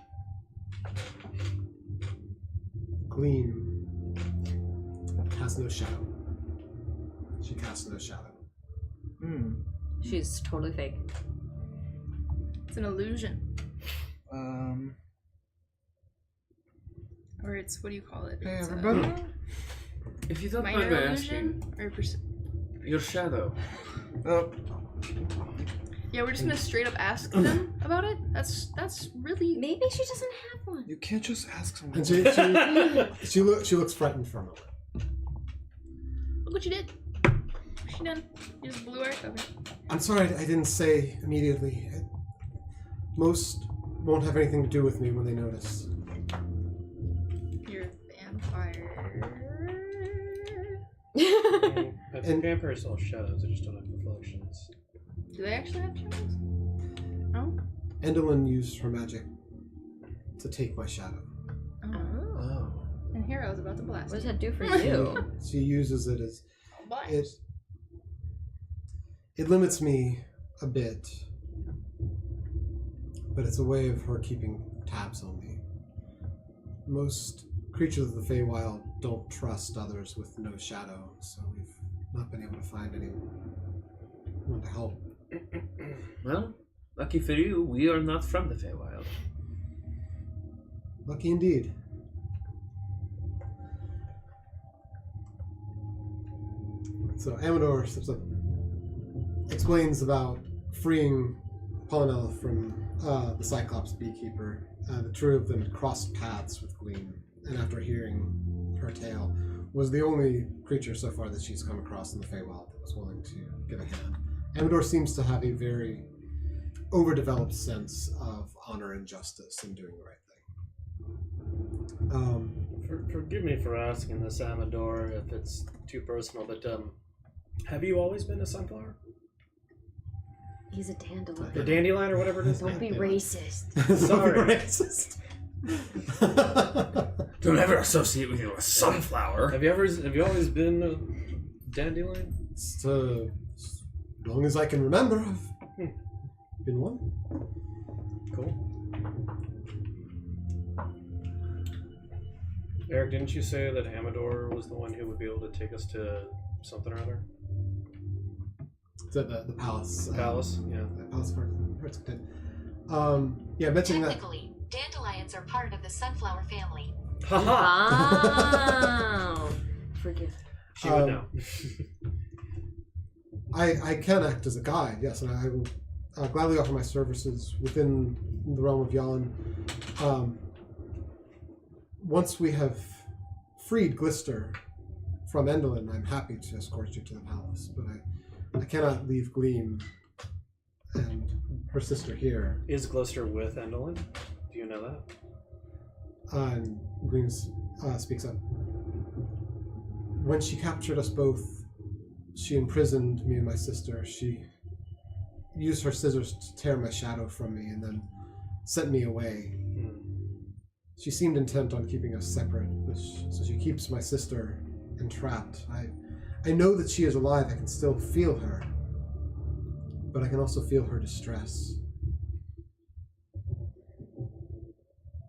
Gleam has no shadow. She casts no shadow.
She's totally fake.
It's an illusion. Or it's, what do you call it?
Hey,
It's a
everybody.
If you don't
minor
mind my asking,
illusion? Or
your shadow.
Oh,
Yeah, we're just gonna straight up ask them about it. That's really.
Maybe she doesn't have one.
You can't just ask someone.
And she looks frightened for a moment.
Look what you did. What's she done? You just blew her. Okay.
I'm sorry I didn't say immediately. Most won't have anything to do with me when they notice.
You're a vampire.
I think vampires all shadows. They just don't have reflections.
Do they actually have shadows? No.
Endelyn used her magic to take my shadow.
Oh.
Oh.
And Hero's about to blast.
What does that do for you?
She uses it as
Blast.
it limits me a bit, but it's a way of her keeping tabs on me. Most creatures of the Feywild don't trust others with no shadow, so we've not been able to find anyone to help.
Well, lucky for you, we are not from the Feywild.
Lucky indeed. So Amador steps up, explains about freeing Polynella from the Cyclops beekeeper. The two of them had crossed paths with Gleam, and after hearing her tale, was the only creature so far that she's come across in the Feywild that was willing to give a hand. Amador seems to have a very overdeveloped sense of honor and justice in doing the right thing.
Forgive me for asking this, Amador, if it's too personal, but have you always been a sunflower?
He's a dandelion.
A dandelion or whatever it is?
Don't be racist.
Sorry.
Racist.
Don't ever associate with you a sunflower.
Have you always been a dandelion?
As long as I can remember, I've been one.
Cool. Eric, didn't you say that Amador was the one who would be able to take us to something or other?
To the palace.
Palace, yeah.
The palace for Hertzogton. Yeah, mentioning that.
Technically, dandelions are part of the sunflower family.
Wow. Forgive.
She would know.
I can act as a guide, yes, and I will gladly offer my services within the realm of Yon. Once we have freed Glister from Endelyn, I'm happy to escort you to the palace, but I cannot leave Gleam and her sister here.
Is Glister with Endelyn? Do you know that?
And Gleam speaks up. When she captured us both, she imprisoned me and my sister. She used her scissors to tear my shadow from me and then sent me away. She seemed intent on keeping us separate, so she keeps my sister entrapped. I know that she is alive. I can still feel her, but I can also feel her distress.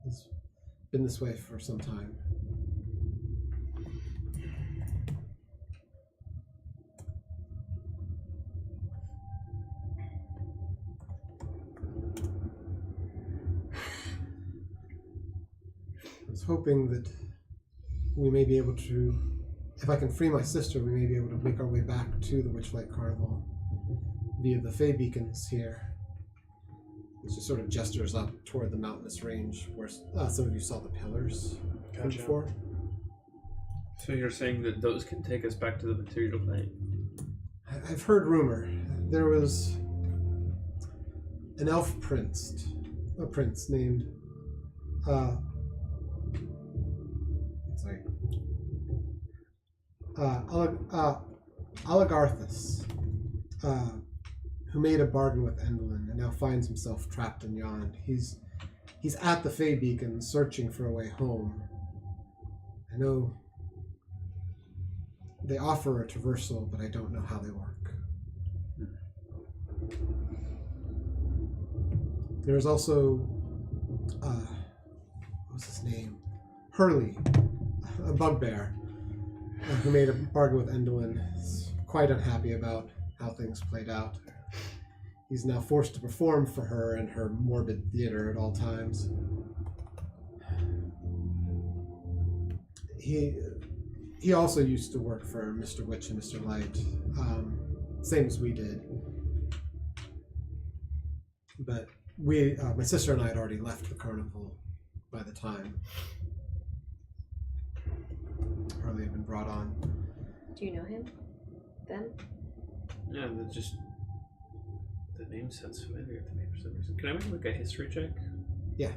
It's been this way for some time. I was hoping that we may be able to, if I can free my sister, we may be able to make our way back to the Witchlight Carnival via the Fey beacons here. And she sort of gestures up toward the mountainous range where some of you saw the pillars from before.
So you're saying that those can take us back to the material plane?
I've heard rumor. There was an elf prince named Alagarthus, who made a bargain with Endelyn and now finds himself trapped in Yon. He's at the Fey Beacon searching for a way home. I know they offer a traversal, but I don't know how they work. There's also, what was his name? Hurley, a bugbear, who made a bargain with Endelyn. Is quite unhappy about how things played out. He's now forced to perform for her in her morbid theater at all times. He also used to work for Mr. Witch and Mr. Light, same as we did. but we, my sister and I had already left the carnival by the time Harley had been brought on.
Do you know him? Then?
Yeah, the name sounds familiar to me for some reason. Can I make like a history check?
Yeah.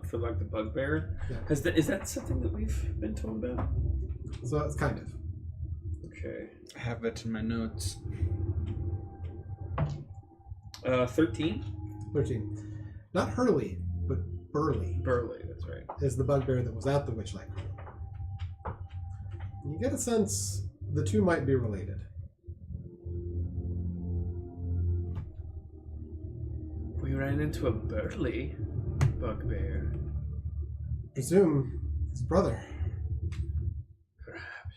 For like the bugbear.
Yeah.
Is that something that we've been told about?
So it's kind of.
Okay.
I have it in my notes.
13.
13. Not Hurley, but Burley
Burley, that's right.
is the bugbear that was at the Witchlight Carnival. And you get a sense the two might be related.
We ran into a Burley bugbear.
Presume his brother.
Perhaps.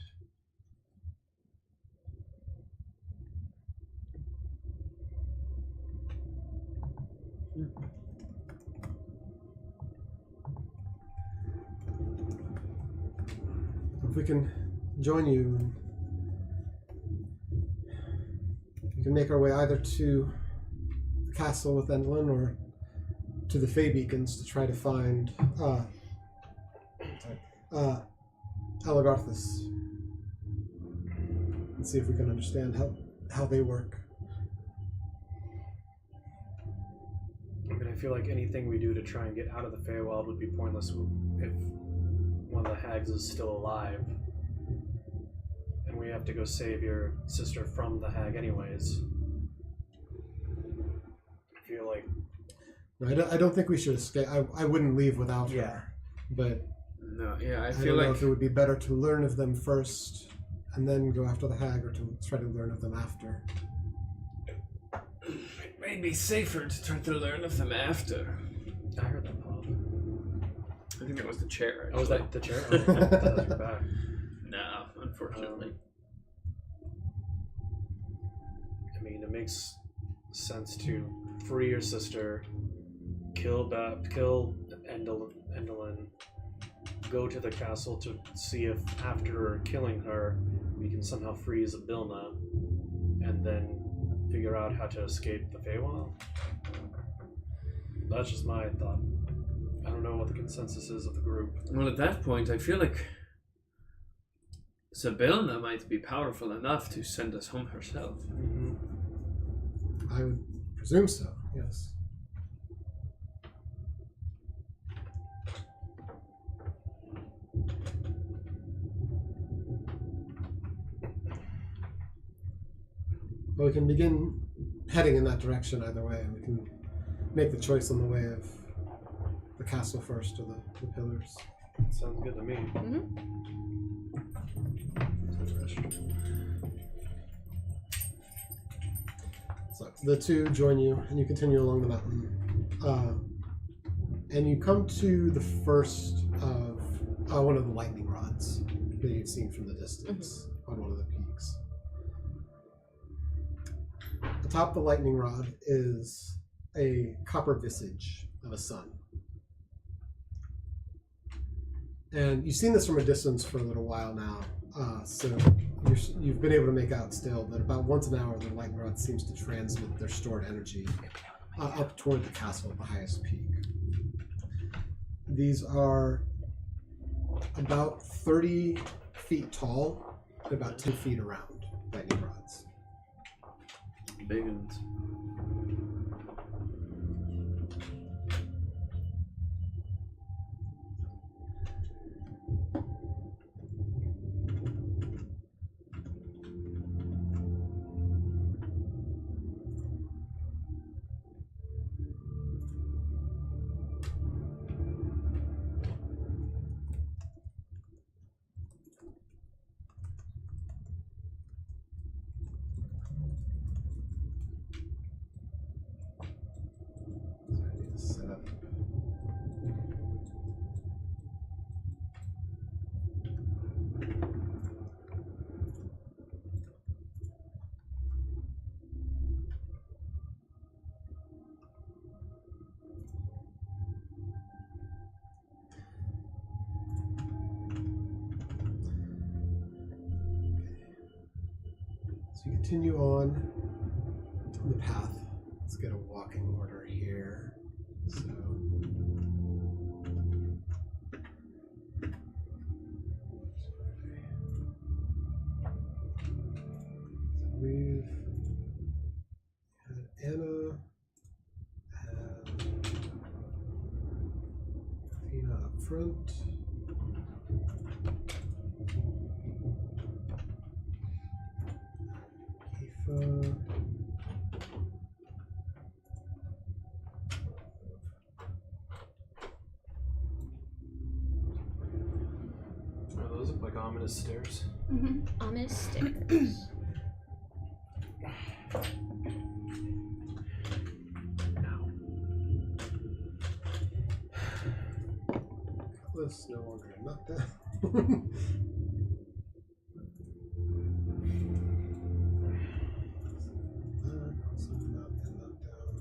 If we can join you, we can make our way either to the castle with Endelyn or to the Fey Beacons to try to find Alagarthus and see if we can understand how they work.
I mean, I feel like anything we do to try and get out of the Feywild would be pointless if one of the hags is still alive. And we have to go save your sister from the hag anyways. I feel like...
I don't think we should escape. I wouldn't leave without her. But
No, yeah, I
I
feel
don't know
like
if it would be better to learn of them first and then go after the hag, or to try to learn of them after.
it may be safer to try to learn of them after.
I heard that pop.
I think that was the chair.
Oh, was
actually.
that the chair? Oh, that was your back.
No, unfortunately.
I mean, it makes sense to free your sister, kill Endelyn, go to the castle to see if after killing her we can somehow freeze Bilna, and then figure out how to escape the Feywild. That's just my thought. I don't know what the consensus is of the group.
Well, at that point, I feel like Sabelna might be powerful enough to send us home herself.
Mm-hmm.
I would presume so, yes. Well, we can begin heading in that direction either way. We can make the choice on the way of the castle first or the pillars.
Sounds good to me.
So the two join you, and you continue along the mountain. And you come to the first of one of the lightning rods that you've seen from the distance on one of the peaks. Atop the lightning rod is a copper visage of a sun. And you've seen this from a distance for a little while now, so you've been able to make out still that about once an hour the lightning rod seems to transmit their stored energy up toward the castle at the highest peak. These are about 30 feet tall and about 10 feet around, lightning rods.
Big ones.
Set up. So you continue on the path Let's get a walking order here. So. We've had Anna and Athena up front. Aoife.
Oh, those look like ominous stairs.
Ominous stairs.
Cutlass no longer knocked down. Also not been knocked down.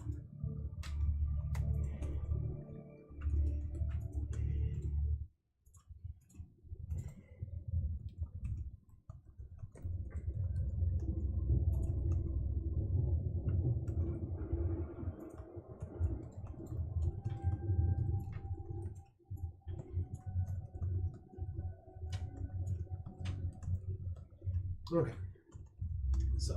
Okay. So.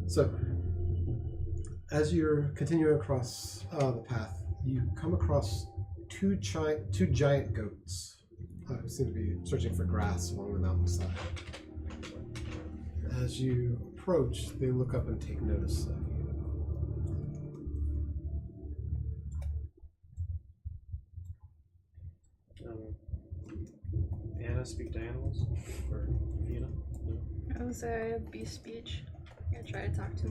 So, as you're continuing across the path, you come across two giant goats who seem to be searching for grass along the mountainside. As you approach, they look up and take notice of you.
Anna, speak to animals? Or Athena? No?
I was beast speech. I'm gonna try to talk to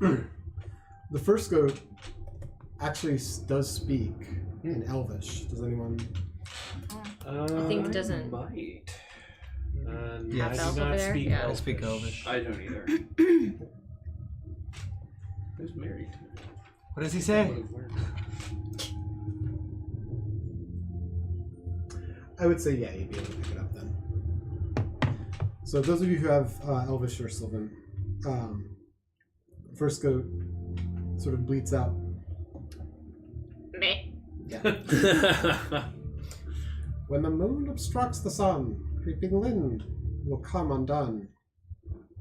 him.
The first goat actually does speak in Elvish. Does anyone?
I think it doesn't.
Might.
Yeah, I
Half elf
do
over
not
there?
speak
Yeah.
I
Elvish.
speak Elvish.
I don't either. Who's married?
What does he say?
I would say yeah, you'd be able to pick it up then. So those of you who have Elvish or Sylvan, first goat sort of bleats out.
Meh.
When the moon obstructs the sun, creeping wind will come undone.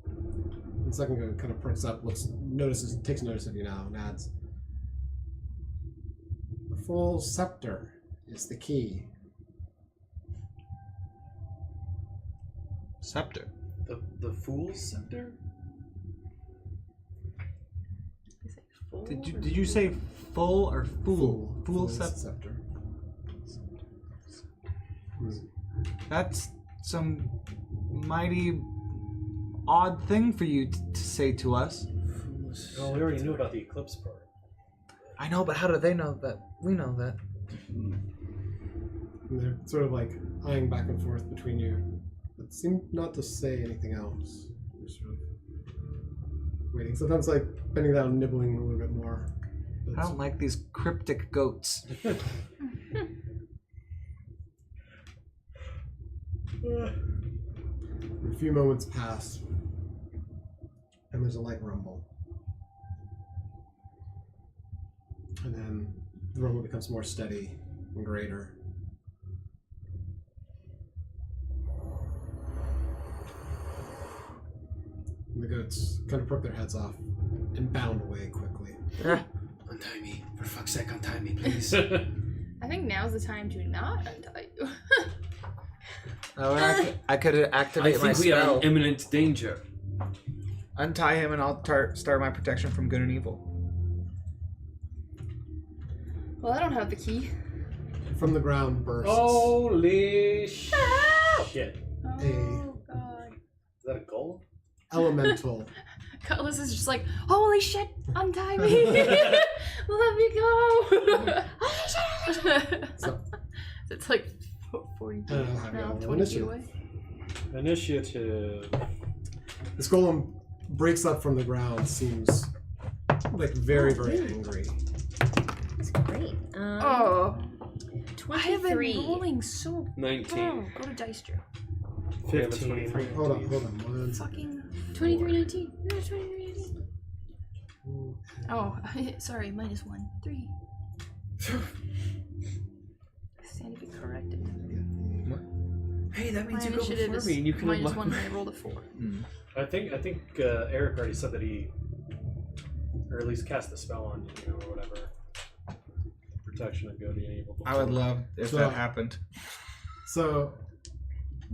And second goat kind of perks up, takes notice of you now, and adds, "The full scepter is the key."
Scepter.
The fool's scepter?
Is it full
Did
or
you say full or fool? Fool
Fool's
scepter.
scepter.
That's some mighty odd thing for you to say to us.
Oh, we already knew about the eclipse part.
I know, but how do they know that? We know that.
And they're sort of like eyeing back and forth between you, but seem not to say anything else. They're sort of waiting. Sometimes like bending down, nibbling a little bit more.
I don't like these cryptic goats.
A few moments pass, and there's a light rumble. And then the rumble becomes more steady and greater. And the goats kind of perk their heads off and bound away quickly.
Untie me. For fuck's sake, untie me, please.
I think now's the time to not untie you.
I could
I
activate my
think we are
spell.
in imminent danger.
Untie him and I'll start my protection from good and evil.
Well, I don't have the key.
From the ground bursts
Holy shit.
Oh, God.
Is that a goal?
elemental.
Cutlass is just like, holy shit, untie me. Let me go.
So,
It's like 42
I don't know how to
now,
roll
22
initiative.
away.
Initiative.
This golem breaks up from the ground, seems like very, very angry.
That's great.
Oh. I have been
23.
rolling so
19.
well. Go to dice jail.
We have a
15.
23.
Hold on. One.
Fucking 2319. No, 2319. Oh, sorry, -1. 3. Stand to be corrected.
Hey, that
My
means you go
initiative
before
is
me and you can
-1
unlock
and I rolled a 4.
I think Eric already said that he, or at least cast the spell on you or whatever. Protection of good and evil.
I would love if
So-
that happened.
So,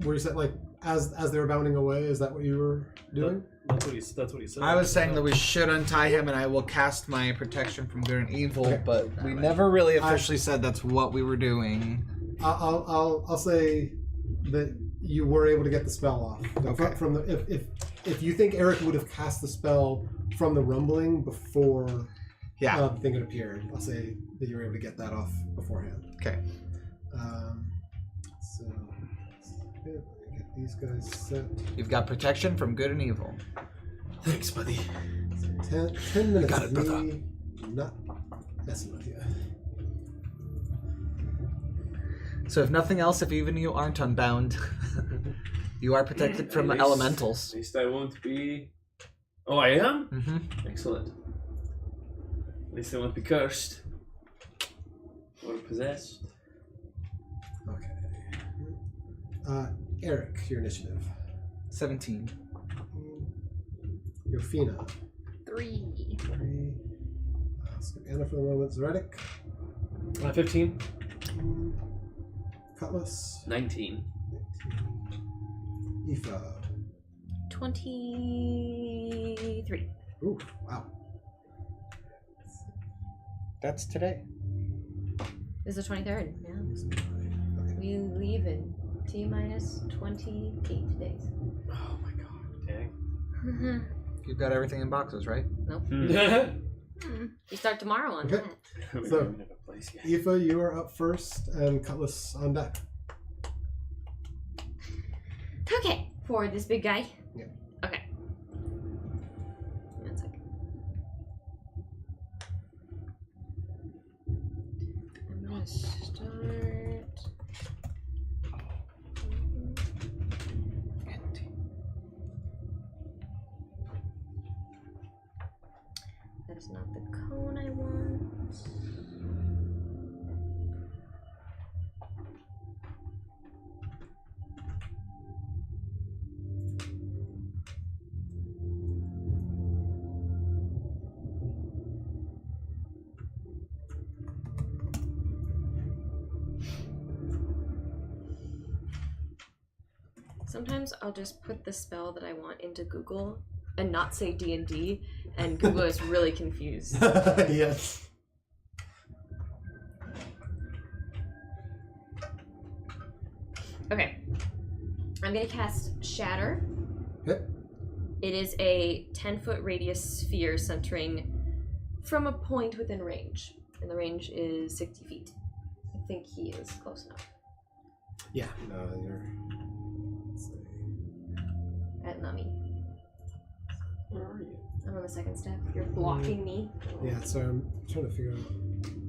were you said like as they were bounding away? Is that what you were doing?
That's what he said.
I was saying that we should untie him, and I will cast my protection from good and evil.
Okay.
But we never really officially said that's what we were doing.
I'll say that you were able to get the spell off.
Okay.
From the if you think Eric would have cast the spell from the rumbling before
Yeah.
the thing had appeared, I'll say that you were able to get that off beforehand.
Okay.
So let me get these guys set.
You've got protection from good and evil.
Thanks, buddy.
10 minutes
Got it,
of
brother.
me not messing with you.
So if nothing else, if even you aren't unbound, you are protected from
At least-
elementals.
At least I won't be. Oh, I am?
Mm-hmm.
Excellent. At least I won't be cursed. Or possessed.
Okay. Eric, your initiative.
17.
Yofina.
3.
3. Skip Anna for the moment. Zeredic.
15.
Cutlass.
19.
19. Aoife.
23.
Ooh, wow.
That's today.
This is the 23rd. Yeah.
Okay.
We leave in T-minus 28 days.
Oh my god.
Dang.
You've got everything in boxes, right?
Nope. We start tomorrow on
Okay.
that.
We
So-
don't even have a place yet.
Aoife, you are up first, and Cutlass on deck.
Okay. For this big guy?
Yeah.
Okay. One second. I'm gonna start. That is not the cone I want. Sometimes I'll just put the spell that I want into Google and not say D&D, and Google is really confused.
Yes.
Okay. I'm gonna cast Shatter.
Okay.
It is a 10-foot radius sphere centering from a point within range. And the range is 60 feet. I think he is close enough.
Yeah. No, you're. Let's see.
Not me.
Where are you?
I'm on the second step. You're blocking me.
Yeah, so I'm trying to figure out.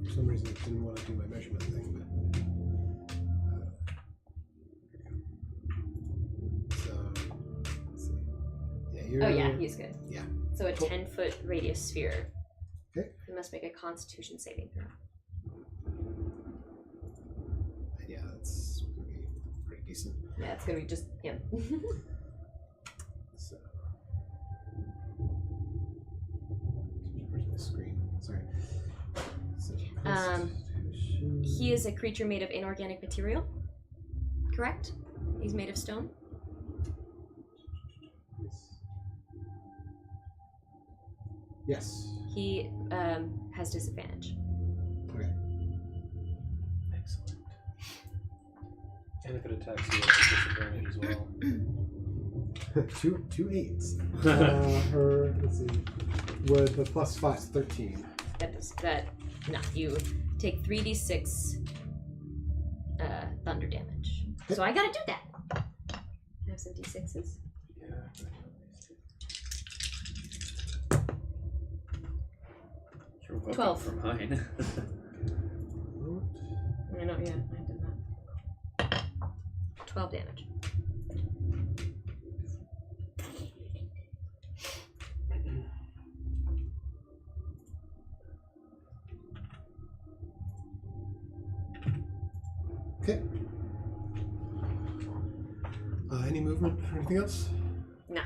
For some reason, I didn't want to do my measurement thing, but. So, let's see. Yeah, you're.
Oh yeah, he's good.
Yeah.
So a
Cool.
10-foot radius sphere.
Okay.
You must make a Constitution saving throw.
Yeah, that's gonna be pretty decent.
Yeah, it's gonna be just him.
So. Where's my screen? Sorry. So, Constitution.
He is a creature made of inorganic material. Correct? He's made of stone.
Yes.
He has disadvantage.
Okay.
Excellent.
And if it attacks you, it's disadvantage as well.
two 8s. Her, let's see, with the +5, 13.
No, you take 3d6 thunder damage. So I gotta do that. Can I have some d6s?
Yeah. You're welcome
12.
for mine.
I know, yeah, I did that. 12 damage.
Okay. Any movement or anything else?
No.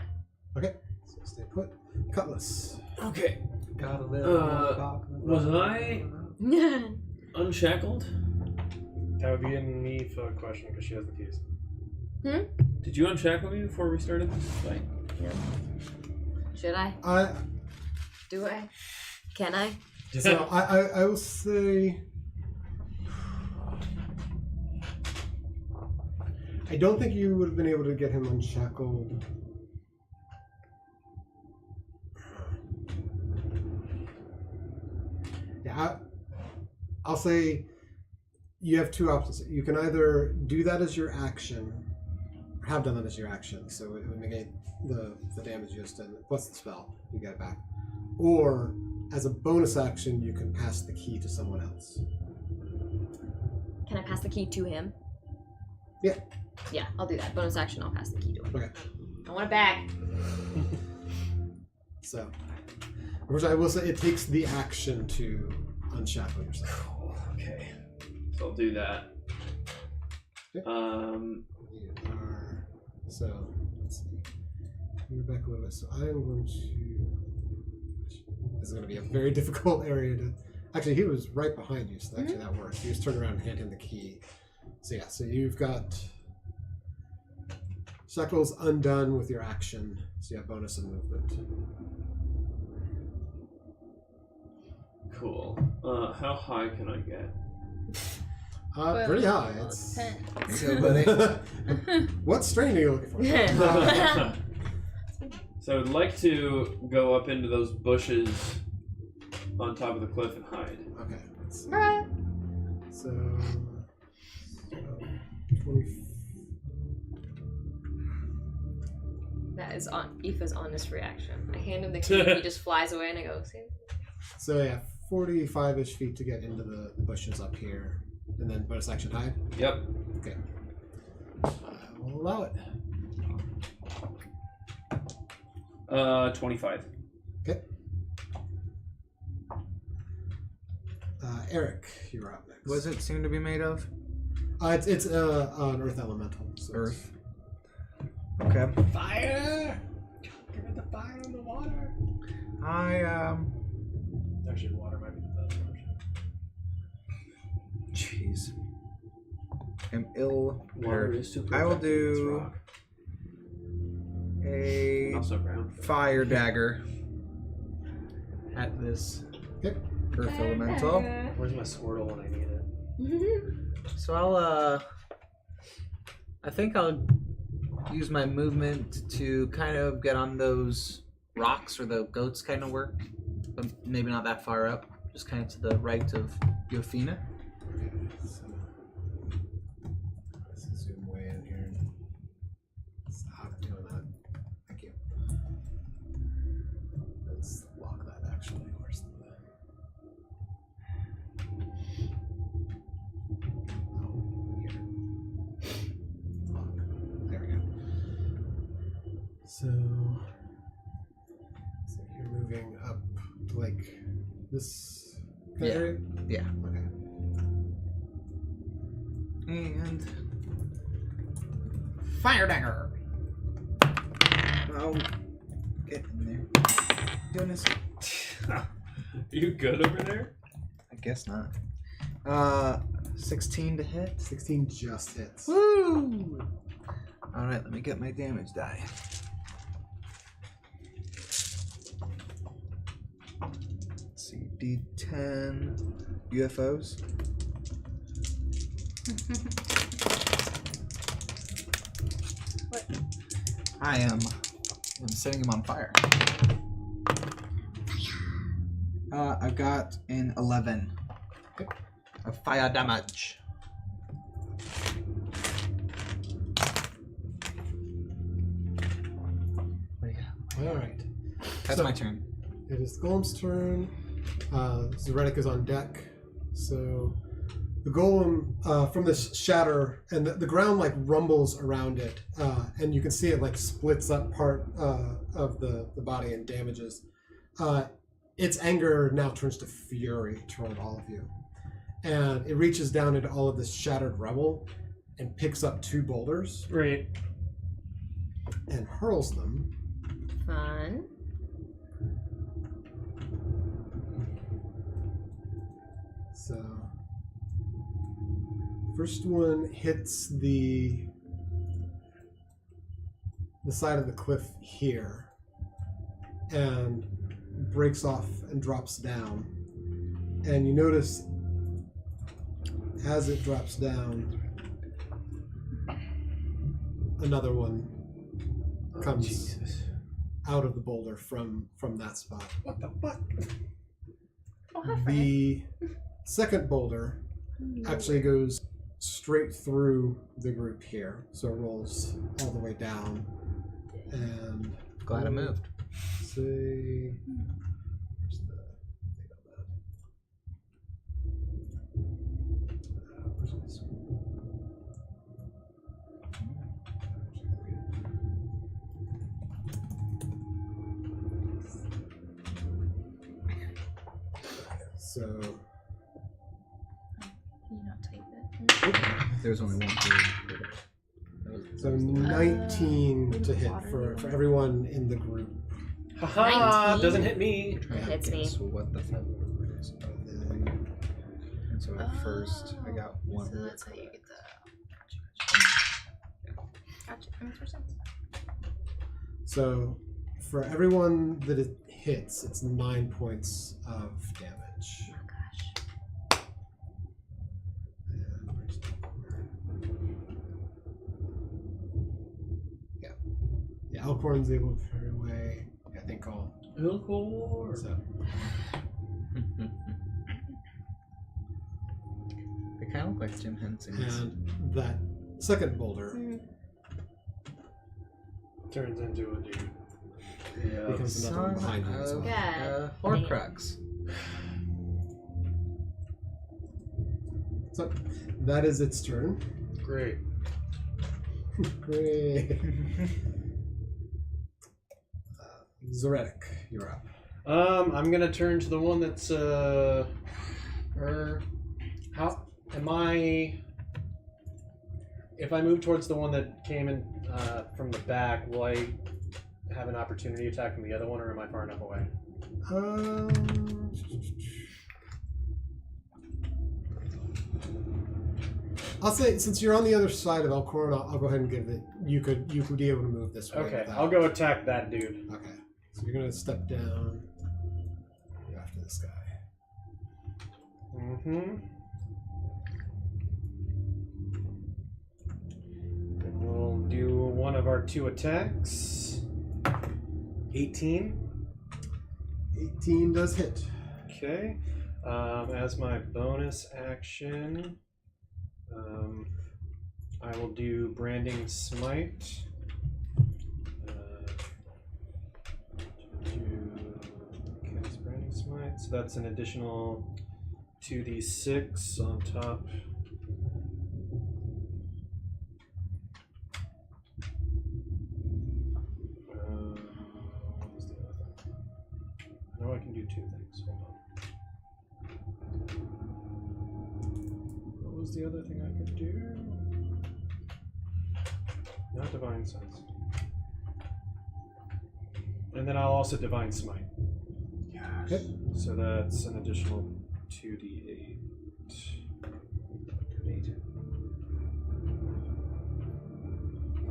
Okay. So stay put. Cutlass.
Okay.
Gotta
Was I unshackled?
That would be a me for a question because she has the keys.
Did you unshackle me before we started this fight?
Should I? Do I? Can I?
So I will say I don't think you would have been able to get him unshackled. Yeah, I'll say you have two options. You can either do that as your action, or have done that as your action, so it would negate the damage you just did, plus the spell, you get it back. Or, as a bonus action, you can pass the key to someone else.
Can I pass the key to him?
Yeah.
Yeah, I'll do that. Bonus action, I'll pass the key to him.
Okay.
I want it back.
So, which I will say, it takes the action to unshackle yourself.
Okay. So I'll do that.
Okay. So, let's see. Move back a little bit. So I am going to... This is going to be a very difficult area to... Actually, he was right behind you, so actually that works. You just turn around and hand him the key. So yeah, so you've got... Shackles undone with your action, so you have bonus and movement.
Cool. How high can I get?
Pretty high.
Well,
It's...
depends.
So, buddy.
What strain are you looking for?
So I'd like to go up into those bushes on top of the cliff and hide.
Okay. Let's see. So 20.
That is on Aoife's honest reaction. I hand him the key, he just flies away, and I go, see?
So yeah, 45-ish feet to get into the bushes up here, and then bonus action hide.
Yep.
Okay. We'll allow it.
25.
Okay. Eric, you're up next.
What does it seem to be made of?
It's an earth elemental. So
Earth. Okay.
Fire! Give it the fire and the water.
Actually, water might be the best option.
Jeez. I'm ill
Water
prepared.
is super
I will
effective against
do
rock.
a
Also ground.
fire dagger at this
Okay.
earth elemental.
Where's my Squirtle when I need it?
So I think I'll use my movement to kind of get on those rocks where the goats kind of work, but maybe not that far up, just kind of to the right of Yofina.
Okay, so let's zoom way in here. Stop doing that. Thank you. Let's lock that actually. Where's the... Oh, here. Lock. There we go. So you're moving up to like this kind of area?
Yeah.
Okay.
And fire dagger. Oh, get in there. Goodness.
You good over there?
I guess not. 16 to hit.
16 just hits.
Woo! All right, let me get my damage die. Let's see, D10 UFOs.
What?
I'm setting him on fire. I've got an 11 of fire damage. What do you got?
All right.
That's
So-
my turn.
It is the Golem's turn. Zoretic is on deck. So The golem from this shatter, and the ground like rumbles around it, and you can see it like splits up part of the body and damages. Its anger now turns to fury toward all of you, and it reaches down into all of this shattered rubble and picks up 2 boulders
Great.
and hurls them.
Fun.
So, first one hits the side of the cliff here and breaks off and drops down. And you notice as it drops down, another one comes out of the boulder from that spot.
What the fuck?
Oh, hi, Frank.
The second boulder actually goes straight through the group here, so it rolls all the way down. And
Glad I moved.
say, where's the thing on that? Where's my screen? So
Can you not type it?
There's only one.
So 19 to hit for everyone in the group.
Haha,
19.
doesn't hit me.
It hits me.
So what the fuck is it?
And
And so at first I got one.
So that's how you get the. Gotcha. That makes more sense.
so for everyone that it hits, it's 9 points of damage.
Oh gosh.
And where's the corner? Yeah. Yeah, Elkhorn's able to carry away, I think, all.
Elkhorn.
So,
They kind of look like Jim Henson's.
and that second boulder
Turns into a dude.
Yeah.
becomes another one behind you as well.
God.
Horcrux.
So that is its turn.
Great.
Great. Zoretic, you're up.
I'm gonna turn to the one that's how am I? If I move towards the one that came in from the back, will I have an opportunity attack from the other one, or am I far enough away?
I'll say, since you're on the other side of Elkhorn, I'll go ahead and give it. You could be able to move this way.
Okay,
without-
I'll go attack that dude.
Okay, so you're gonna step down. Go after this guy.
Mm-hmm. And we'll do one of our 2 attacks. 18.
18 does hit.
Okay. As my bonus action, I will do Branding Smite. Cast Branding Smite. So that's an additional 2d6 on top. What was the other thing? I know I can do 2 things. Hold on. What was the other thing I could do? Not Divine Sense. And then I'll also Divine Smite.
Okay.
So that's an additional 2d8.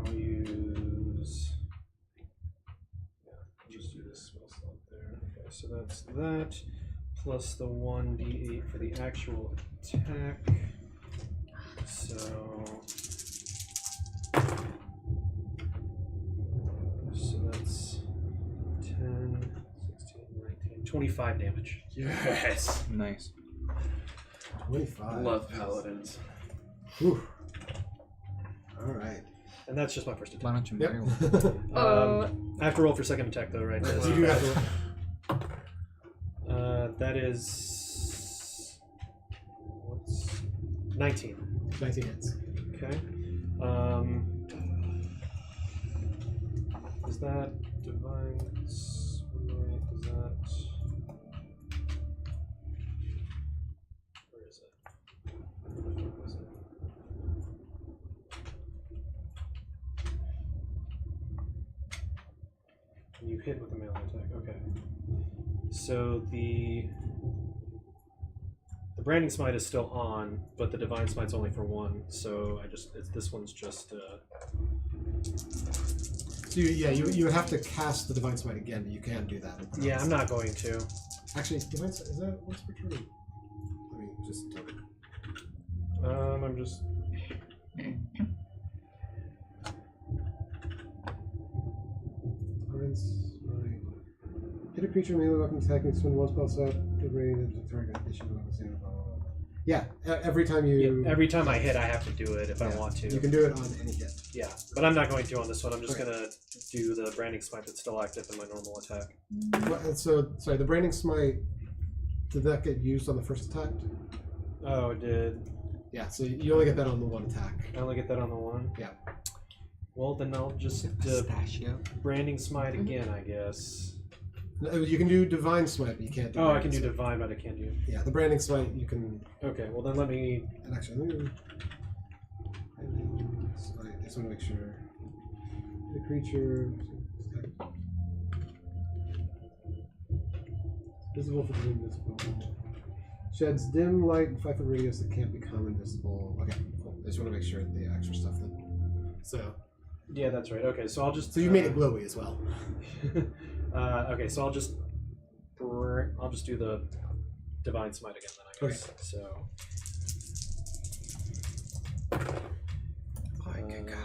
I'll use. Yeah, I'll just do this spell slot there. Okay, so that's that. Plus the 1d8 for the actual attack. So that's 10, 16, 19, 25 damage.
Yes.
Nice.
25.
Love paladins.
Whew. All right.
And that's just my first
Why
attack.
don't you
Yep.
marry one?
I have to roll for second attack though, right?
You do have to.
That is. What's 19.
19 hits.
Okay. Is that divine smite? Is that? Where is it? Where was it? You hit with a melee attack. Okay. So the branding smite is still on, but the divine smite's only for 1. So this one's just.
So you would have to cast the divine smite again, but you can do that.
Yeah, I'm not going to.
Actually, divine smite, is that once per turn? Let me just tell you.
I'm just.
Divine smite. Hit a creature melee weapon attacking, spend 1 spell slot, the range of the target, issue weapon save, blah, blah, blah. Yeah, every time you.
Yeah, every time I hit, I have to do it if I want to.
You can do it on any hit.
Yeah, but I'm not going to on this one. I'm just gonna do the branding smite that's still active in my normal attack.
So, sorry, the branding smite, did that get used on the first attack?
Oh, it did.
Yeah, so you only get that on the 1 attack.
I only get that on the 1?
Yeah.
Well, then I'll just branding smite again, I guess.
You can do divine smite, but you can't do.
Oh, I can do divine, but I can't do.
Yeah, the branding smite you can.
Okay, well then let me.
And actually, let me. Branding smite. I just want to make sure. The creature. Visible for the invisible. Sheds dim light and 5-foot radius that can't become invisible. Okay, cool. I just want to make sure the extra stuff then. So.
Yeah, that's right. Okay, so I'll just.
So you made it glowy as well.
Okay, so I'll just do the divine smite again then, I guess. Okay. So.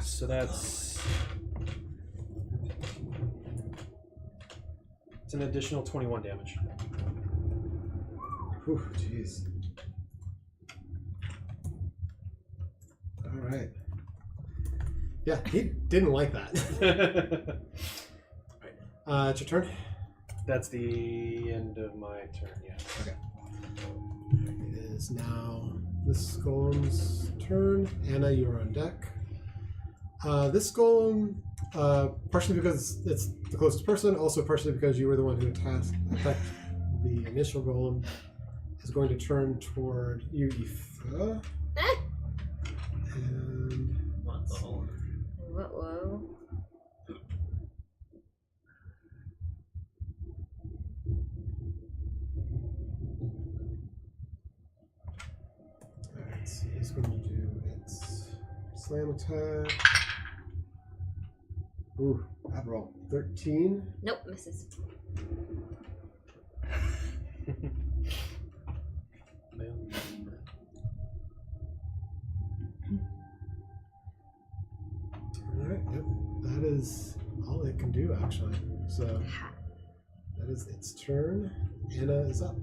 So that's. It's an additional 21 damage.
Whew, jeez. All right. Yeah, he didn't like that. It's your turn.
That's the end of my turn. Yeah.
Okay. It is now this golem's turn. Anna, you are on deck. This golem, partially because it's the closest person, also partially because you were the one who attacked the initial golem, is going to turn toward you, Aoife. And
What the hell?
Whoa.
Alright, so it's going to do its slam attack. Ooh, bad roll. 13.
Nope, misses.
Alright, yep. That is all it can do, actually. So, that is its turn. Anna is up.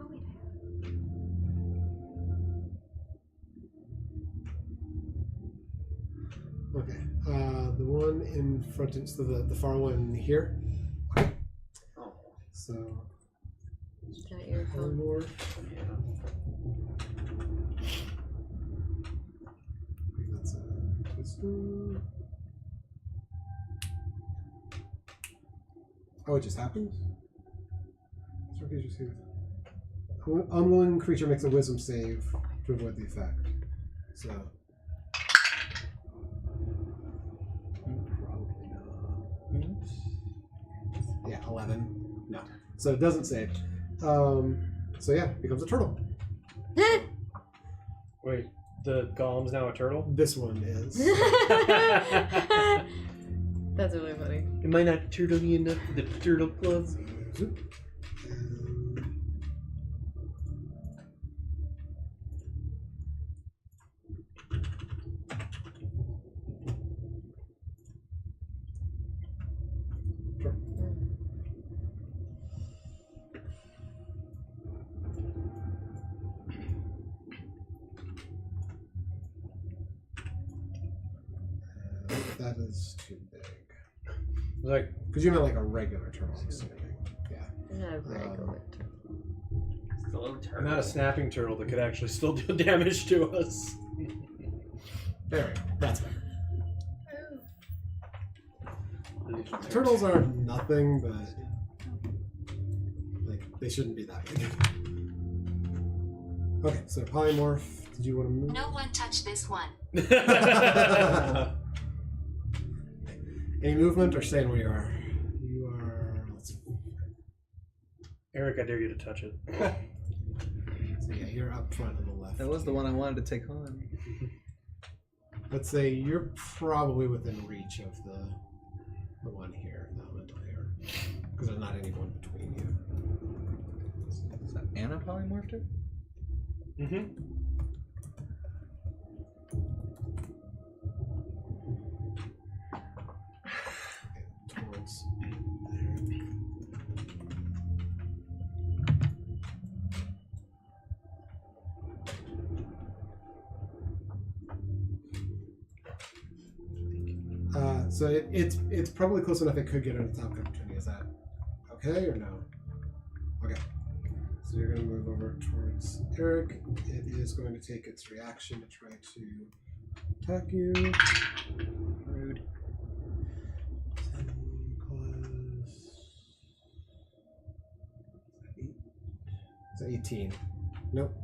Oh, wait.
Okay. The one in front, so the far one here. Okay. So,
Is that your
one
phone?
more. That's a twister. Oh, it just happens? Unwilling creature makes a wisdom save to avoid the effect. So. Probably not. Yeah, 11. No. So it doesn't save. So yeah, it becomes a turtle.
Wait, the golem's now a turtle?
This one is.
That's really funny.
Am I not turtley enough for the turtle club?
That is too big.
Like,
because you meant like a regular turtle. I'm assuming. Yeah.
Not regular.
Hello, turtle.
Not a snapping turtle that could actually still do damage to us.
There we go. That's better.
Oh.
Turtles are nothing, but like they shouldn't be that big. Okay, so polymorph. Did you want to move?
No one touch this one.
Any movement or staying where you are? You are. Let's see.
Eric, I dare you to touch it.
So yeah, you're up front on the left.
That was the one I wanted to take on.
Let's say you're probably within reach of the one here, the elemental here, because there's not anyone between you.
Is that Anna polymorphed it?
Mm-hmm.
Towards so it's probably close enough it could get an attack opportunity. Is that okay or no? Okay. So you're going to move over towards Eric. It is going to take its reaction to try to attack you. Rude. 10 plus 8. Is that 18? Nope.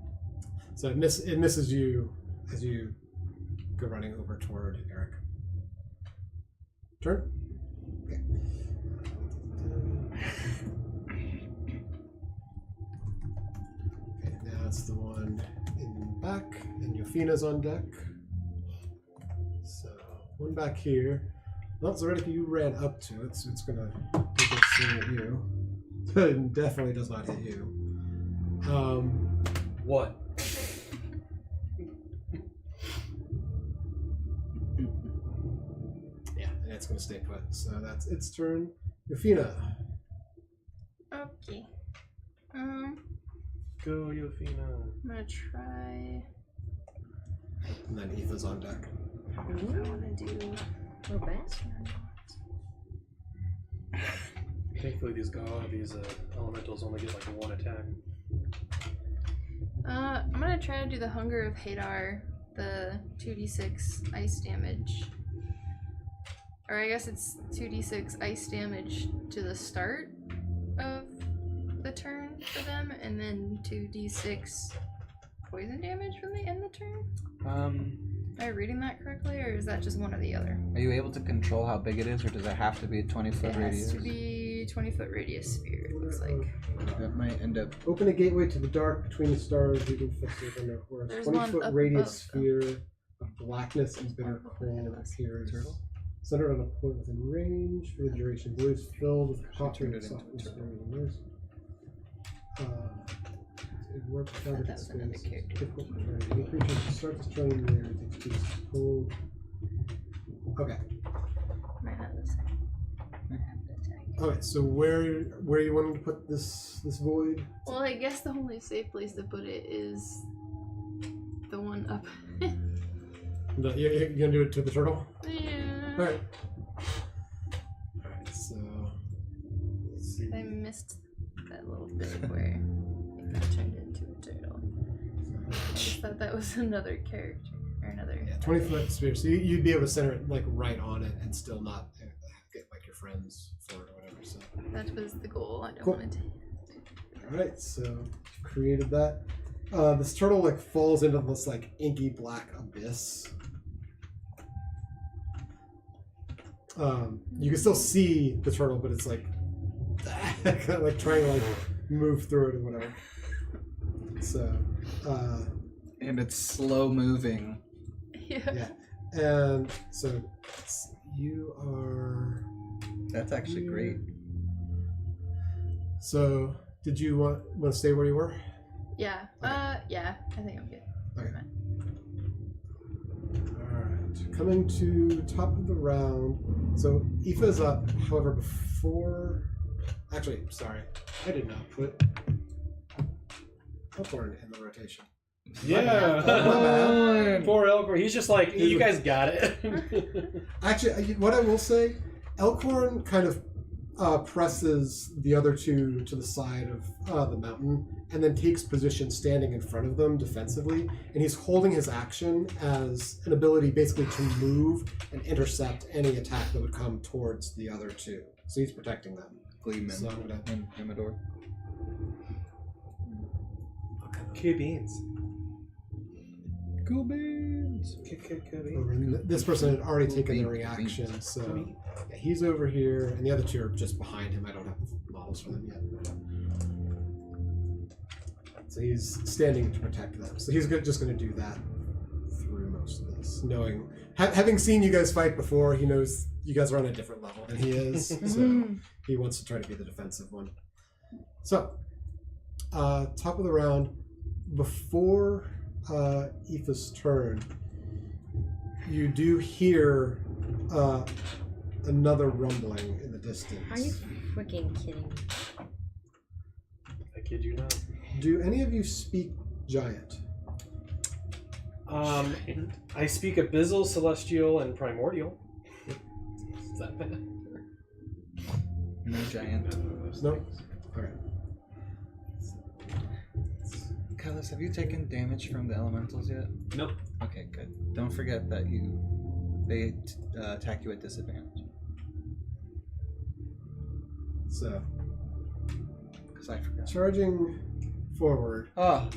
So it misses you as you go running over toward Eric. Turn. Okay. Okay, now it's the one in the back, and Yofina's on deck. So one back here. Well, Zoretic, you ran up to it, so it's gonna take a swing at you. It definitely does not hit you.
What?
Yeah, and it's gonna stay put. So that's its turn. Yofina.
Okay.
Go, Yofina.
I'm gonna try.
And then Aoife's on deck.
I wanna do.
Thankfully, these elementals only get like one attack.
I'm gonna try to do the Hunger of Hadar, the 2d6 ice damage. Or I guess it's 2d6 ice damage to the start of the turn for them, and then 2d6 poison damage when they end the turn? Am I reading that correctly, or is that just one or the other?
Are you able to control how big it is, or does it have to be a 20-foot radius?
It has to be 20-foot radius sphere, it looks like.
That might end up...
Open a gateway to the dark between the stars. You can fix it in their course.
There's
20-foot
one up
radius
above,
sphere of blackness and bitter cold appears. Centered on a point within range for the duration. Blue is filled with copper and softness. It works without
That's
its
another
space.
character.
Difficult to turn. Any creature that starts turning there takes 2 cold. Okay.
Might have this. Might have to attack.
Okay, so where you wanting to put this void?
Well, I guess the only safe place to put it is the one up.
You're gonna do it to the turtle?
Yeah.
Alright. Alright, so let's see.
I missed that little bit where it got turned into a turtle. I just thought that was another character. Or another.
Yeah, 20-foot sphere. So you'd be able to center it like right on it and still not get like your friends for it or whatever. So
That was the goal. I don't
Cool.
want to.
alright, so created that. This turtle like falls into this like inky black abyss. You can still see the turtle, but it's like kind of like trying to like move through it or whatever. So
And it's slow moving.
Yeah.
yeah, and so you are.
That's actually
here.
great.
So did you want to stay where you were?
Yeah. Yeah. I think I'm good.
Okay. Alright. Coming to top of the round. So Aoife's up, however, before. Actually, sorry. I did not put Elkhorn in the rotation.
Yeah. Poor Elkhorn. He's just like, you guys got it.
Actually, what I will say, Elkhorn kind of presses the other two to the side of the mountain and then takes position standing in front of them defensively. And he's holding his action as an ability basically to move and intercept any attack that would come towards the other two. So he's protecting them.
Gleeman
So I'm gonna...
and Imador.
Cool beans.
Cool beans.
This person had already taken their reaction, so yeah, he's over here, and the other two are just behind him. I don't have models for them yet. So he's standing to protect them. So he's just going to do that through most of this, knowing, having seen you guys fight before, he knows you guys are on a different level than he is. So he wants to try to be the defensive one. So, top of the round, before Aoife's turn, you do hear another rumbling in the distance.
Are you freaking kidding me?
I kid you not.
Do any of you speak Giant?
I speak Abyssal, Celestial, and Primordial. Is that bad?
No giant.
No? Alright.
Cutlass, have you taken damage from the elementals yet?
Nope.
Okay, good. Don't forget that they attack you at disadvantage.
So,
Because I forgot.
charging forward.
Oh,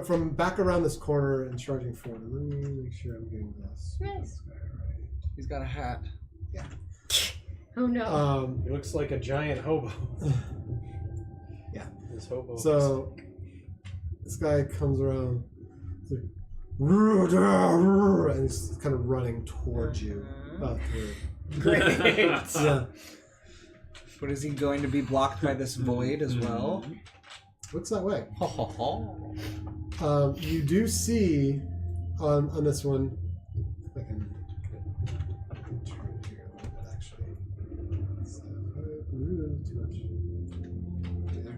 From back around this corner and charging forward. Let me make sure I'm getting this.
Nice.
Right.
he's got a hat.
Oh no.
He looks like a giant hobo.
Yeah.
This hobo.
So this guy comes around, it's like, and he's kind of running towards you. Through.
Great.
Yeah.
But is he going to be blocked by this void as well?
Looks that way.
Ho ho ho.
You do see on this one. If I can turn here a little bit, actually. So, too much. There.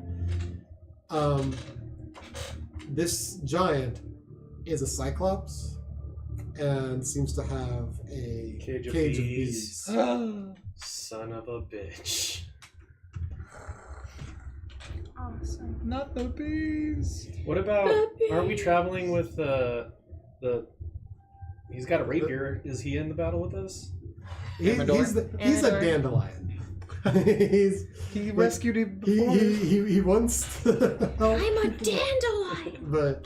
This giant is a cyclops and seems to have a
Cage of
bees.
Son of a bitch.
Awesome.
Not the bees.
What about? Aren't we traveling with the? He's got a rapier. Is he in the battle with us?
He's a
Amador.
dandelion.
He rescued him before.
He wants to help,
I'm a dandelion.
but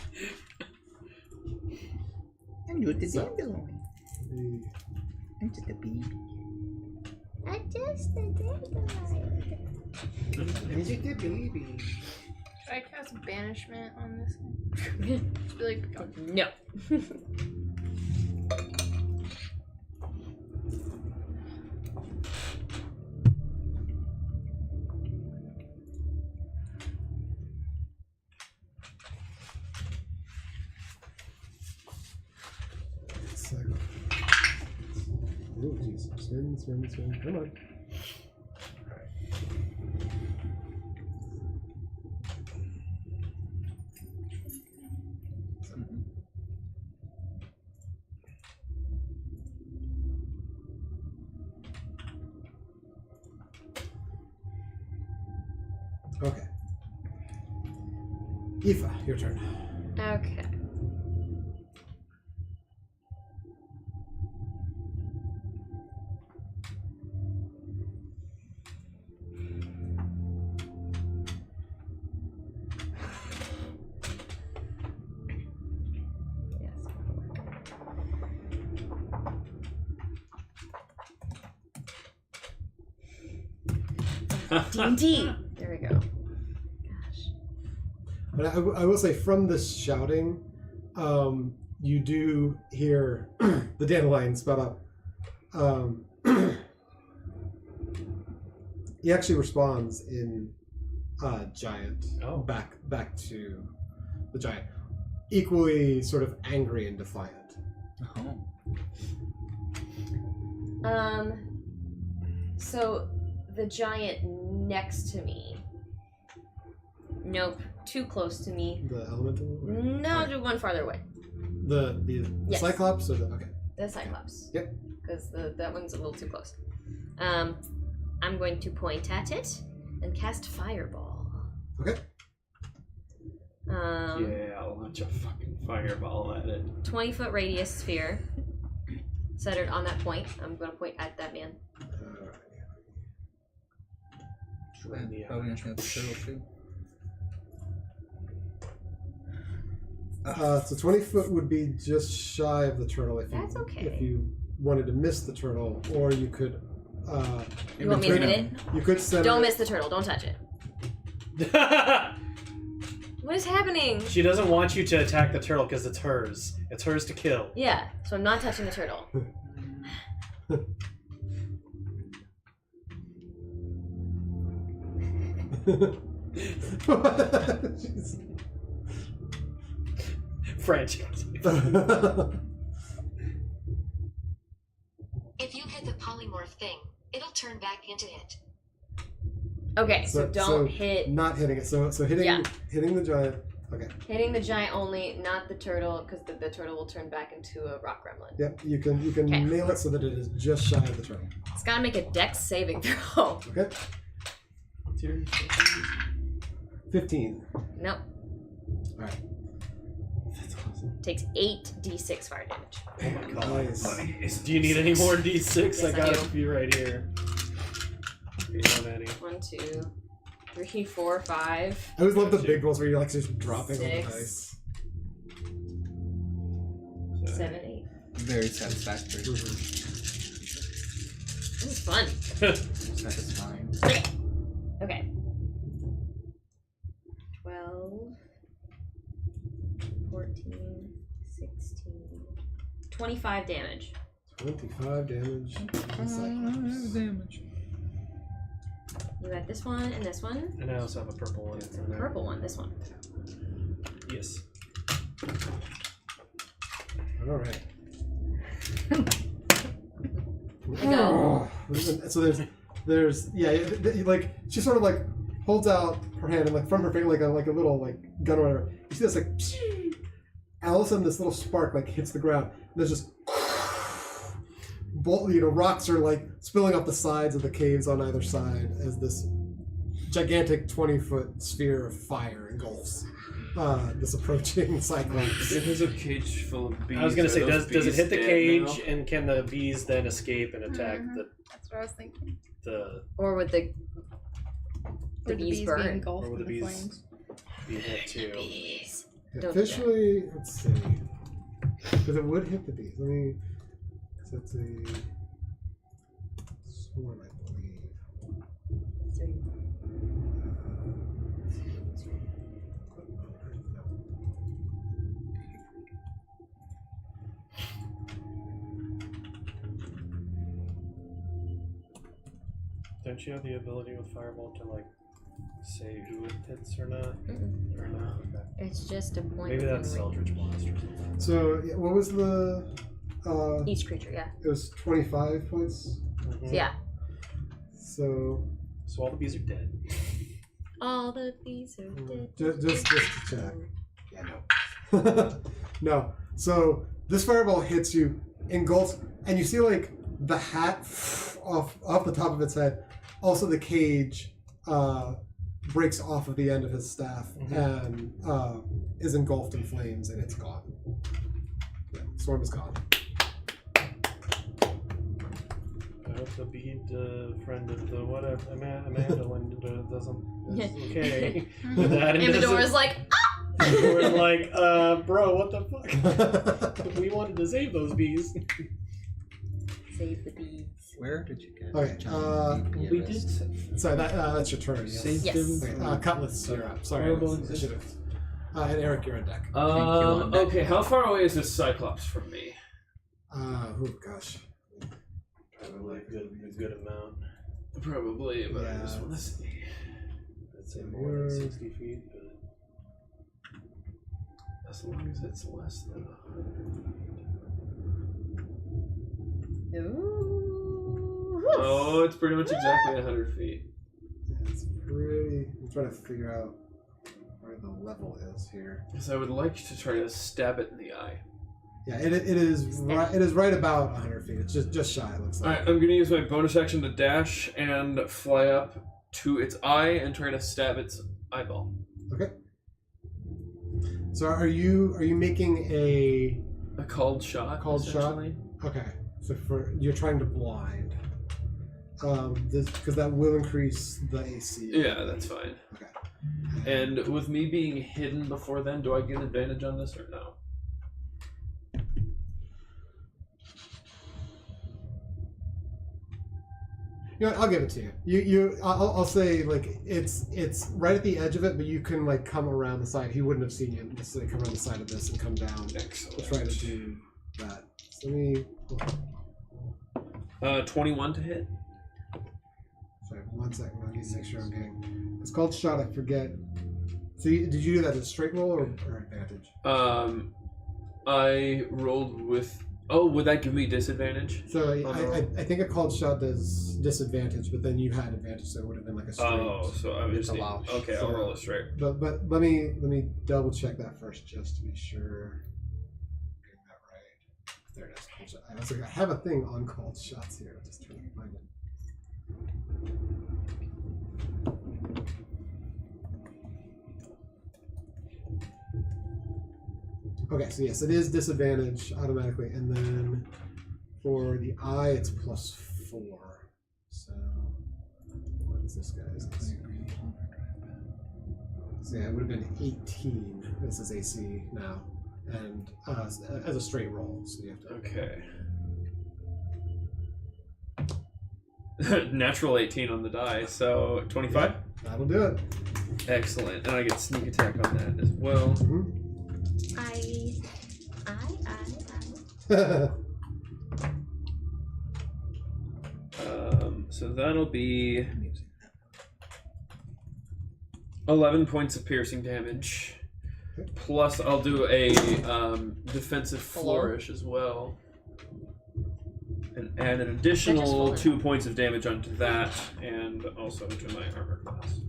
I'm not the
So-
dandelion. I'm just a bee.
I just did it.
I'm just a baby.
Should I cast banishment on this one? Just be like, oh,
No.
so. Oh jeez, spin. Come on. Okay. Aoife, your turn.
Okay. D&D. There we go. Gosh.
But I will say, from this shouting, you do hear the dandelion spout up. He actually responds in giant.
Oh.
Back to the giant, equally sort of angry and defiant.
Oh.
So the giant next to me. Nope. Too close to me.
The elemental. Or-
No, just one farther away.
The
Yes.
cyclops or the okay.
The Cyclops.
Yep.
Because that one's a little too close. I'm going to point at it and cast Fireball.
Okay.
Yeah, I'll launch a fucking fireball at it.
20-foot radius sphere. Centered on that point. I'm going to point at that man.
Probably gonna hit the turtle too.
So 20 foot would be just shy of the turtle if you,
That's okay.
if you wanted to miss the turtle, or you could.
You want me to hit it?
You could center.
Don't miss the turtle. Don't touch it. What is happening?
She doesn't want you to attack the turtle because it's hers. It's hers to kill.
Yeah, so I'm not touching the turtle.
Jeez.
French.
If you hit the polymorph thing, it'll turn back into it.
Okay, so don't hit.
Not hitting it. So hitting hitting the giant. Okay.
Hitting the giant only, not the turtle, because the turtle will turn back into a rock gremlin.
Yep. You can nail it so that it is just shy of the turtle.
It's gotta make a dex saving throw.
Okay. 15.
Nope.
Alright.
That's awesome.
Takes 8d6 fire damage.
Oh my god.
Nice.
Do you need any more d6?
Yes,
I got
I
a
do.
few right here. You know, Maddie.
1, 2, 3, 4, 5.
I always love the big rolls where you're like just dropping on the
6.
dice.
7, 8.
Very satisfactory.
This is fun.
Satisfying.
Okay. 12, 14, 16, 25 damage.
25 damage.
Damage.
You got this one and this one.
And I also have a purple one.
It's a purple one, this one.
Yes.
Alright.
I go.
So there's like she sort of like holds out her hand and like from her finger like a little like gun or whatever. You see this like, and all of a sudden this little spark like hits the ground. And there's just rocks are like spilling off the sides of the caves on either side as this gigantic 20-foot sphere of fire engulfs this approaching cyclops.
If there's a cage full of bees,
I was gonna say,
are those
does it
bees
hit the
dead
cage,
now?
and can the bees then escape and attack
That's what I was thinking.
the
Or would the
Would
bees
be
burn?
engulfed
Or would
in
the
the
bees-
flames?
be hit too?
Bees. Don't do
Officially, let's see, because it would hit the bees. Let me. So it's a swarm, I believe.
Don't you have the ability with Fireball to like say who it hits or not?
Mm-mm.
Or not? Okay.
It's just a point.
Maybe
within
that's
range.
Eldritch Blast or something.
So yeah, what was the?
Each creature, yeah.
It was 25 points.
Yeah.
So
So all the bees are dead.
All the bees are dead.
just to check. Yeah, no. No. So this fireball hits you, engulfs, and you see like the hat off the top of its head. Also, the cage breaks off of the end of his staff and is engulfed in flames, and it's gone. Yeah, storm is gone.
I hope the bee friend of the whatever Endelyn doesn't.
Yeah.
Is okay. That
And the door is like,
We're like, bro, what the fuck? We wanted to save those bees.
save the bees.
Where did you get?
Okay.
We did say
Sorry, that's your turn. Yes.
Saved
Yes.
him.
Okay, Cutlass, you're up. Sorry,
Horrible
Alex, I should've. And Eric, you're on deck.
Okay, how far away is this Cyclops from me?
Oh gosh.
Probably a good amount.
Probably, but I
Yeah.
just want to see.
I'd say more than 60 feet, but
As long as it's less than 100.
Ooh.
Oh, it's pretty much exactly 100 feet.
It's pretty. I'm trying to figure out where the level is here.
Because I would like to try to stab it in the eye.
Yeah, it is right. It is right about 100 feet. It's just shy. It looks
All
like.
right, I'm gonna use my bonus action to dash and fly up to its eye and try to stab its eyeball.
Okay. So are you making a
called shot?
Called shot.
essentially?
Okay. So you're trying to blind. This because that will increase the AC.
Yeah, that's fine.
Okay.
And with me being hidden before then, do I get advantage on this or no?
You know what, I'll give it to you. I'll say like it's right at the edge of it, but you can like come around the side. He wouldn't have seen you necessarily come around the side of this and come down.
Excellent.
To try to do that. So let me.
21 to hit.
Sorry, 1 second. I need to make sure I'm getting. It's called shot. I forget. So did you do that as a straight roll or advantage?
I rolled with. Oh, would that give me disadvantage?
So I think a called shot does disadvantage, but then you had advantage, so it would have been like a straight.
Oh, so I would just need,
allowed.
okay.
So,
I'll roll it straight.
But let me double check that first just to be sure. Getting that right. There it is. Called shot. I was like, I have a thing on called shots here. Just trying to find it. Okay, so yes, it is disadvantage automatically, and then for the eye, it's +4. So what is this guy's AC? So yeah, it would have been 18. This is AC now, and as a straight roll, so you have to.
Okay. Natural 18 on the die, so 25.
Yeah, that'll do it.
Excellent, and I get sneak attack on that as well.
Mm-hmm.
So that'll be 11 points of piercing damage. Plus, I'll do a defensive flourish as well, and add an additional 2 points of damage onto that, and also to my armor class.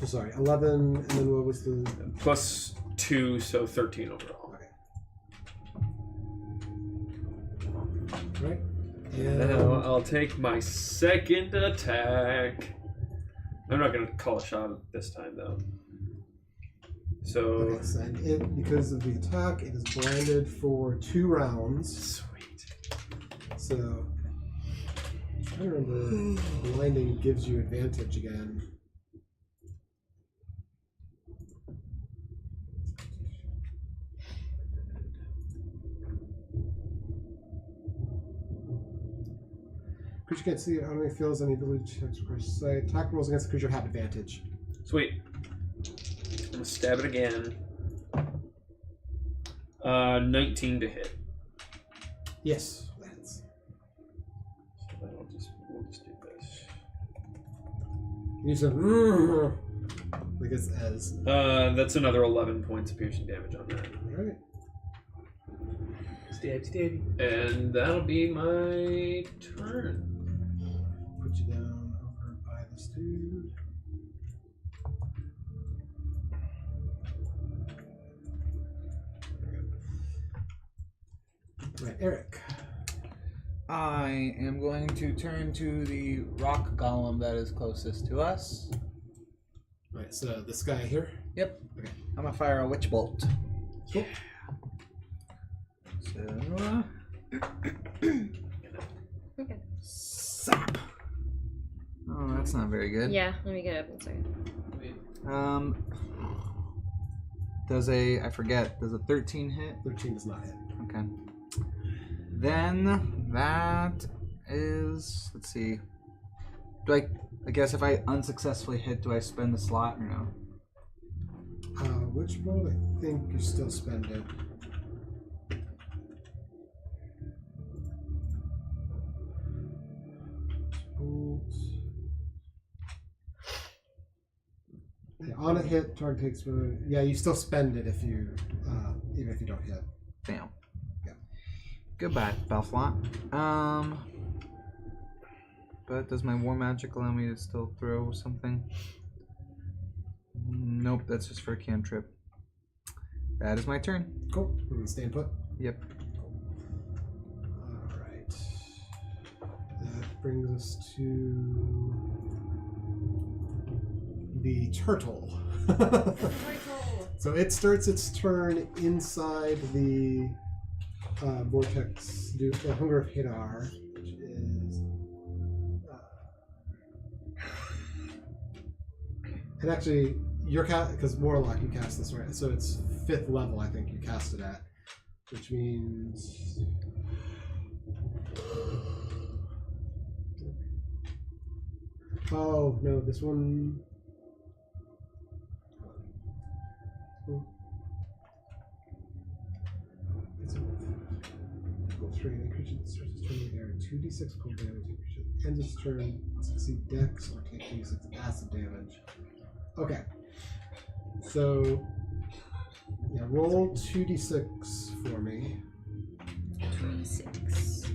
Oh, sorry, 11, and then what was the
plus 2, so 13 overall.
Right.
And now I'll take my second attack. I'm not gonna call a shot this time though. So
okay, so because of the attack, it is blinded for 2 rounds.
Sweet.
So I'm trying to remember, blinding gives you advantage again. Creature can't see it. Enemy feels any ability checks for sight. Attack rolls against the creature have advantage.
Sweet. I'm gonna stab it again. 19 to hit.
Yes, that's.
So then we'll just do this.
You said like it's as.
That's another 11 points of piercing damage on that.
All right.
Stabby.
And that'll be my turn.
Put you down over by this dude. Right, Eric.
I am going to turn to the rock golem that is closest to us.
Right, so this guy here.
Yep.
Okay.
I'm gonna fire a witch bolt.
Cool.
So,
Okay.
Zap. Oh, that's not very good.
Yeah, let me get up in a second.
Does a 13 hit?
13 does not hit.
Okay. Then that is, let's see. I guess if I unsuccessfully hit, do I spend the slot or no?
Which roll? I think you still spend it. Yeah, on a hit, target takes. Yeah, you still spend it if you, even if you don't hit.
Damn.
Yeah.
Goodbye, Belflot. But does my war magic allow me to still throw something? Nope, that's just for a cantrip. That is my turn.
Cool. We're gonna stay put.
Yep.
All right. That brings us to the turtle. So it starts its turn inside the vortex, the Hunger of Hadar, which is. And actually, your cat, because Warlock, you cast this, right? So it's 5th level, I think you cast it at, which means. Oh no, this one. It's a difficult terrain. A creature that starts its turn in the air, 2d6 cold damage. A creature that ends its turn, succeed dex, or take 2d6 acid damage. Okay. So, yeah, roll 2d6 for me.
26.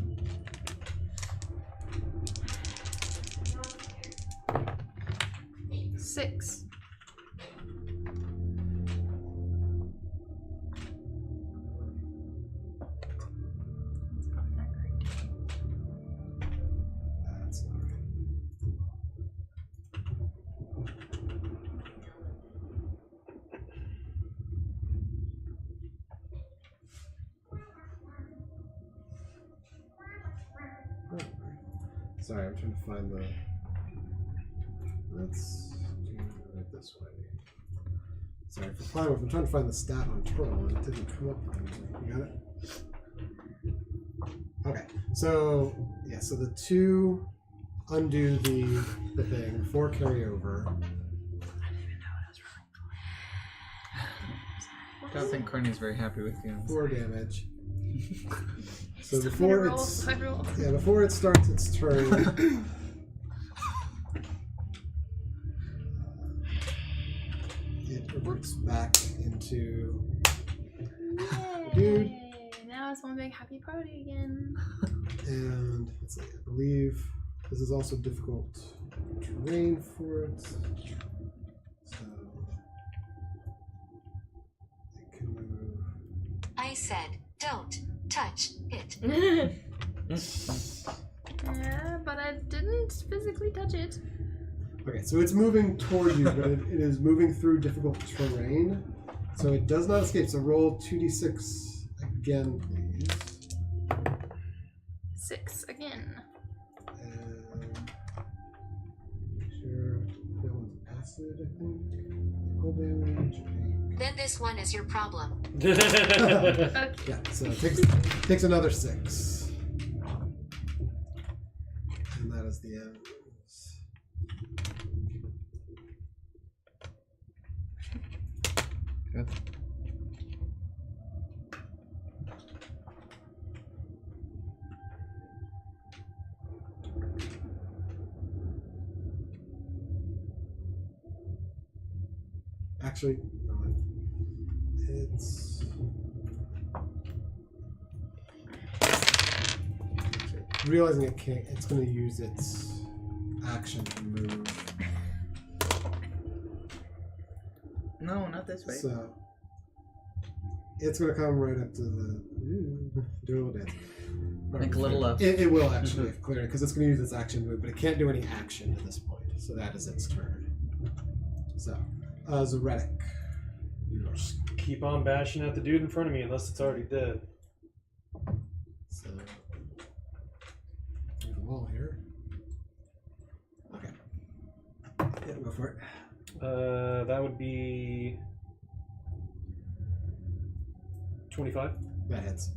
Six.
That's not right. Sorry, I'm trying to find the. Let's do it this way. Sorry for Polymorph. I'm trying to find the stat on turtle and it didn't come up with anything. You got it? Okay. So yeah. So the 2 undo the thing. 4 carry over.
I don't think Courtney's very happy with you.
4 damage. So
Still
before
gonna roll
it's
a roll.
yeah, before it starts its turn, it reverts back into dude.
Yay! Now it's one big happy party again.
And let's see, I believe this is also difficult terrain for it. So it can move.
I said, don't touch it.
Yeah, but I didn't physically touch it.
Okay, so it's moving toward you, but it is moving through difficult terrain. So it does not escape. So roll 2d6 again, please.
6 again.
And make sure that one's acid, I think. Cold damage.
Then this one is your problem.
Okay.
Yeah, so it takes another 6. And that is the end.
Good.
Actually, no, it's realizing it can't. It's going to use its action to move.
No, not this way.
So it's going to come right up to the do a little dance.
Think a little up.
It will actually clear it because it's going to use its action move, but it can't do any action at this point. So that is its turn. So, Zoretic, yours.
Keep on bashing at the dude in front of me unless it's already dead.
So, there's a wall here. Okay. Yeah, go for it.
That would be 25.
That hits.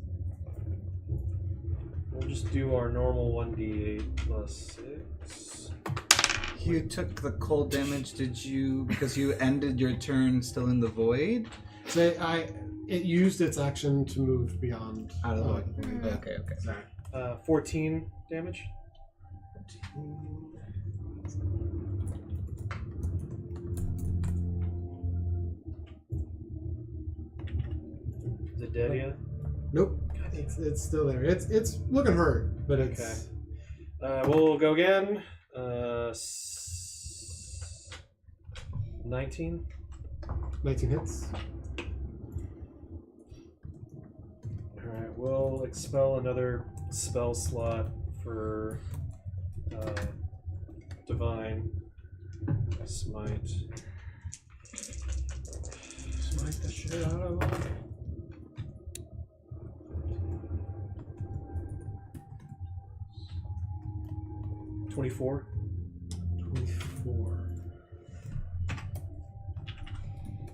We'll just do our normal 1d8 plus 6.
You took the cold damage, did you? Because you ended your turn still in the void?
So it used its action to move beyond
Out of the void.
Yeah.
Okay.
Sorry.
14 damage. Is it dead yet?
Nope. It's still there. It's looking hurt, but it's
Okay. We'll go again. 19.
19 hits.
Alright, we'll expel another spell slot for Divine Smite.
Smite the shit out of him.
$24.
24.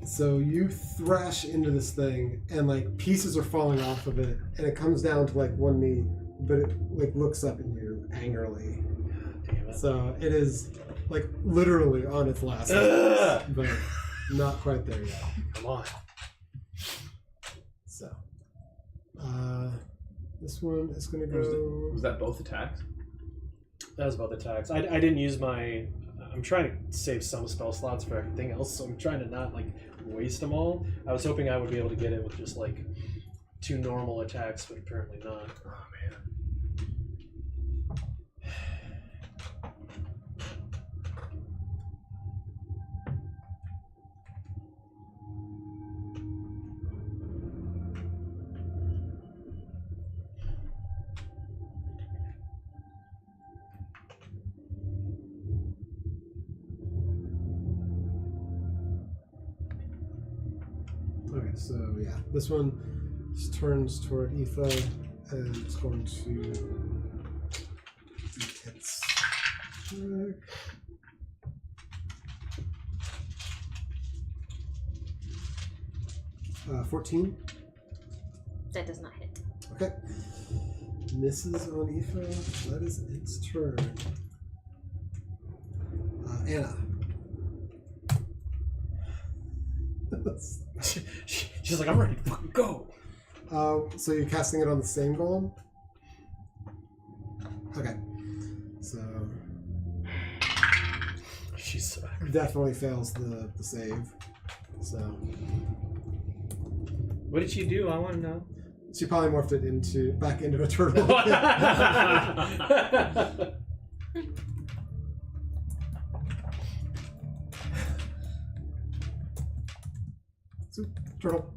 So you thrash into this thing, and like pieces are falling off of it, and it comes down to like one knee, but it like looks up at you angrily.
Damn it.
So it is like literally on its last legs, but not quite there yet.
Come on.
So this one is gonna go.
Was that both attacks?
That was about the attacks. I didn't use my... I'm trying to save some spell slots for everything else, so I'm trying to not like waste them all. I was hoping I would be able to get it with just like 2 normal attacks, but apparently not.
Oh man.
Okay, so yeah, this one just turns toward Aoife and it's going to hits. Check. 14.
That does not hit.
Okay. Misses on Aoife. That is its turn. Anna.
She's like, I'm ready to fucking go.
So you're casting it on the same golem? Okay. So
She's
definitely fails the save. So
What did she do? I want to know.
she polymorphed it back into a turtle. So, turtle.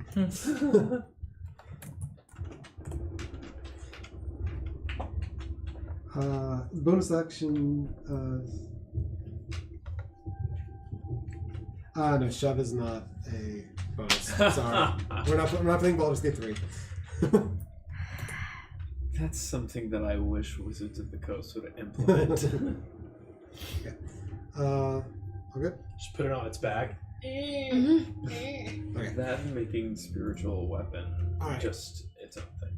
Bonus action. No, shove is not a bonus. Sorry, we're not playing Baldur's Gate 3.
That's something that I wish Wizards of the Coast would implement.
Okay. All good.
Just put it on its back.
Okay.
That and making spiritual weapon
All right.
just its own thing.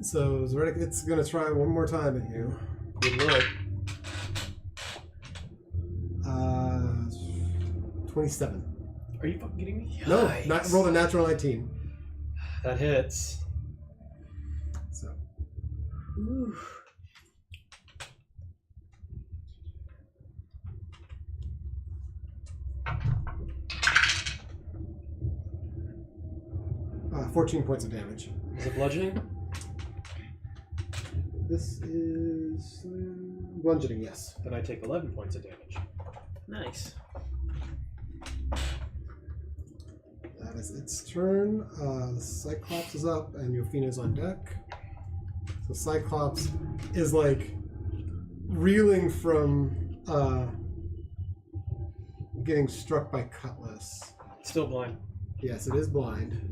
So Zeredic, it's gonna try one more time at you.
Good luck.
27.
Are you fucking kidding me?
No,
Yikes.
rolled a natural 19.
That hits.
So.
Ooh.
Uh, 14 points of damage.
Is it bludgeoning?
This is bludgeoning, yes.
Then I take 11 points of damage.
Nice.
That is its turn. The Cyclops is up, and Yofina's on deck. So Cyclops is like reeling from getting struck by Cutlass.
Still blind.
Yes, it is blind.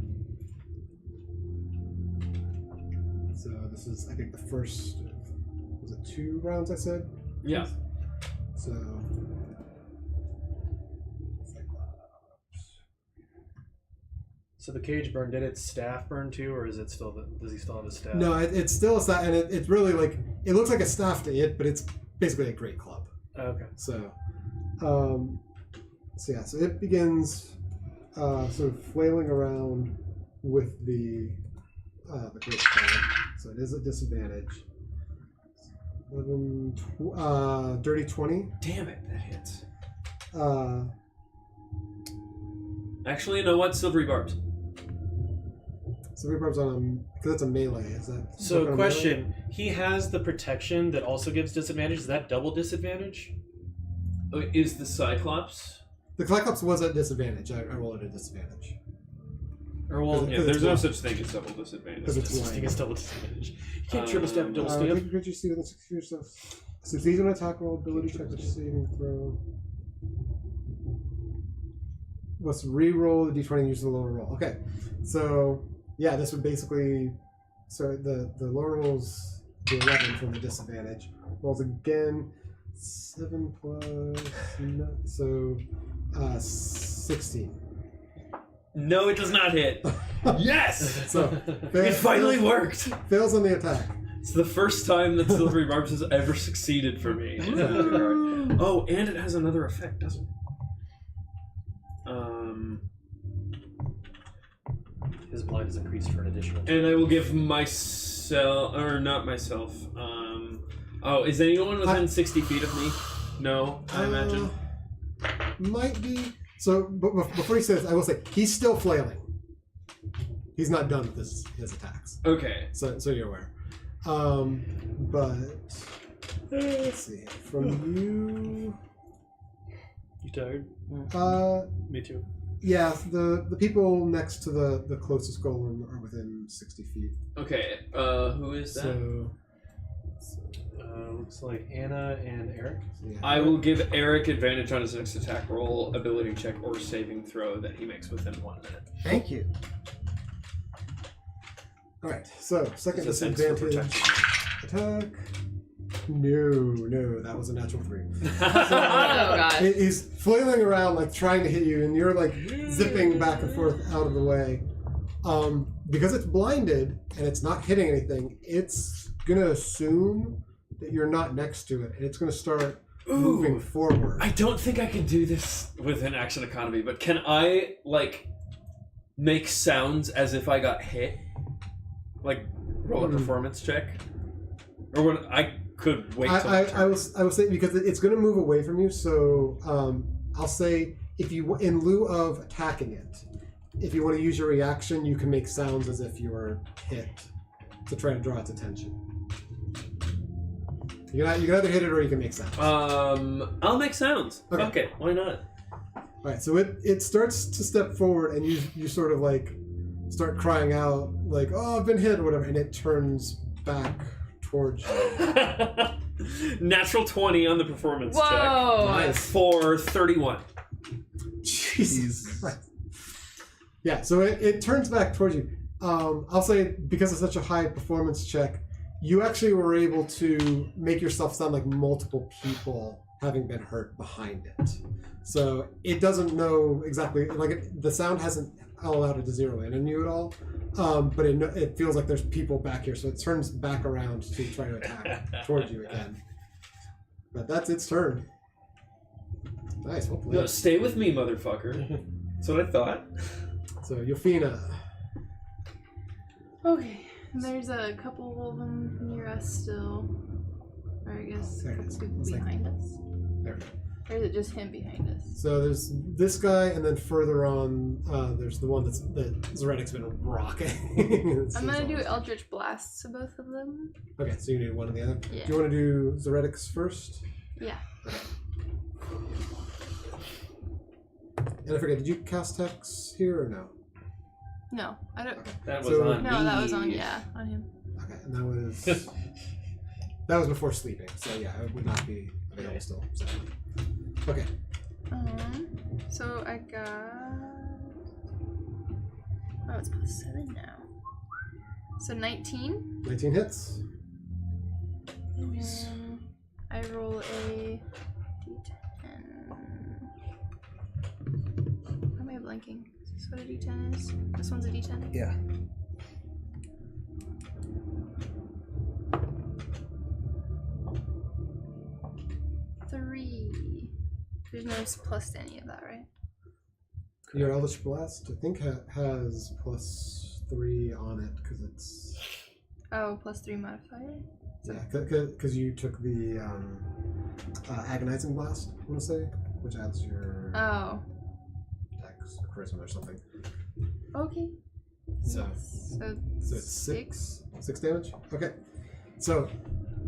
So this is, I think, the first. Was it 2 rounds? I said.
Yeah.
So.
So the cage burn, did its staff burn too, or is it still? Does he still have his staff?
No, it's still a staff, and it's really like it looks like a staff to it, but it's basically a great club.
Okay.
So, so it begins sort of flailing around with the great club. So it is a disadvantage. 11, dirty 20.
Damn it, that hits.
So
Actually, you know what? Silvery barbs.
Reverb's on because it's a melee. Is that
So
on a
question: he has the protection that also gives disadvantage. Is that double disadvantage?
Is the Cyclops?
The Cyclops was at disadvantage. I rolled at a disadvantage.
Or well,
Yeah, there's no such thing as double disadvantage.
Because it's
this thing is double disadvantage. You can't triple step and double
Make
step.
a creature see within 60 feet of yourself. Succeeds on an attack roll, ability check, or saving throw. Let's re-roll the d20 and use the lower roll. Okay, so yeah, this would basically. So the lower rolls the 11 from the disadvantage. Rolls again, 7 plus 9, so 16.
No, it does not hit. Yes!
So
It finally worked!
Fails on the attack.
It's the first time that Silvery Barbs has ever succeeded for me in that regard. Oh, and it has another effect, doesn't it?
His blind is increased for an additional.
And I will give myself, or not myself. Oh, is anyone within 60 feet of me? No, I imagine.
Might be. So, but before he says, I will say he's still flailing. He's not done with his attacks.
Okay.
So you're aware. But let's see. From you.
You tired? Me too.
Yeah, the people next to the closest golem are within 60 feet.
Okay. Who is that?
So
Looks like Anna and Eric.
yeah.
I will give Eric advantage on his next attack roll, ability check, or saving throw that he makes within 1 minute.
Thank you.
All right. So second
It's a sense for
disadvantage attack. No, that was a natural 3.
Oh god.
He's flailing around, like trying to hit you, and you're like zipping back and forth out of the way. Because it's blinded and it's not hitting anything, it's gonna assume that you're not next to it, and it's gonna start moving forward.
I don't think I can do this with an action economy, but can I like make sounds as if I got hit? Like roll a performance check, or what? I could wait. Till
I will say, because it's going to move away from you. So I'll say, if you, in lieu of attacking it, if you want to use your reaction, you can make sounds as if you were hit to try to draw its attention. You can either hit it or you can make sounds.
I'll make sounds.
Okay.
Fuck it, why not?
All right, so it starts to step forward, and you sort of like start crying out like, "Oh, I've been hit" or whatever, and it turns back towards you.
Natural 20 on the performance
Whoa.
check for 31.
Jesus Christ. Yeah, so it turns back towards you. I'll say, because it's such a high performance check, you actually were able to make yourself sound like multiple people having been hurt behind it. So it doesn't know exactly, like the sound hasn't allowed it to zero in on you at all, but it feels like there's people back here, so it turns back around to try to attack towards you again. But that's its turn. Nice, well played.
No, stay with me, motherfucker. That's what I thought.
So, Yofina.
Okay, there's a couple of them near us still. Or I guess a
There it
couple
is.
people
It's like-
behind us.
There we go.
Or is it just him behind us?
So there's this guy, and then further on, there's the one that Zoretic's been rocking.
I'm gonna do Eldritch Blasts to both of them.
Okay, so you need one or the other.
Yeah.
Do you want to do Zoretic's first?
Yeah.
And I forget, did you cast Hex here or no?
No, I don't.
That was
So-
on me.
No, that was on on him.
Okay, and that was before sleeping, so yeah, it would not be available still. So. Okay.
So I got. Oh, it's +7 now. So 19.
19 hits.
And then I roll a d10. Why am I blanking? Is this what a d10 is? This one's a d10?
Yeah.
Three. There's no plus to any of that, right?
Your Eldritch Blast, I think, has +3 on it, because it's...
Oh, +3 modifier?
Yeah, because you took the Agonizing Blast, I want to say, which adds your
Oh.
Dex or Charisma or something.
Okay.
So,
So
it's 6 damage? Okay. So,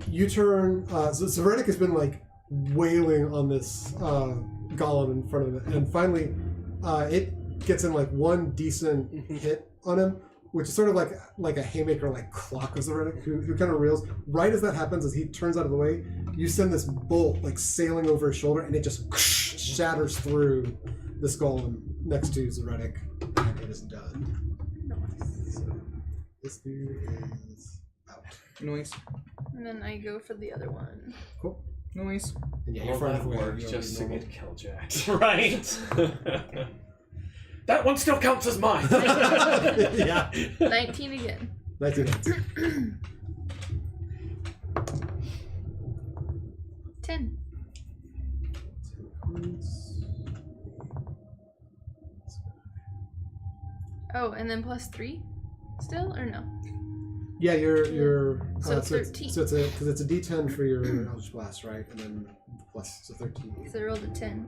you turn... so Zoretic has been, like, wailing on this golem in front of it, and finally it gets in like one decent hit on him, which is sort of like a haymaker, like clock of Zoretic, who kind of reels. Right as that happens, as he turns out of the way, you send this bolt like sailing over his shoulder, and it just shatters through this golem next to Zoretic, and it is done.
Nice.
So this dude is out.
Noise.
And then I go for the other one.
Cool.
Noise.
And yeah,
All
you're far
that
enough away.
work
you're
just to
normal.
get killjacked.
Right.
That one still counts as mine.
Yeah.
19 again.
19 hits.
10. Oh, and then plus 3 still, or no?
Yeah, you're
So 13.
So it's a because it's a D10 for your Eldritch Blast, right? And then plus so 13.
So I rolled a 10.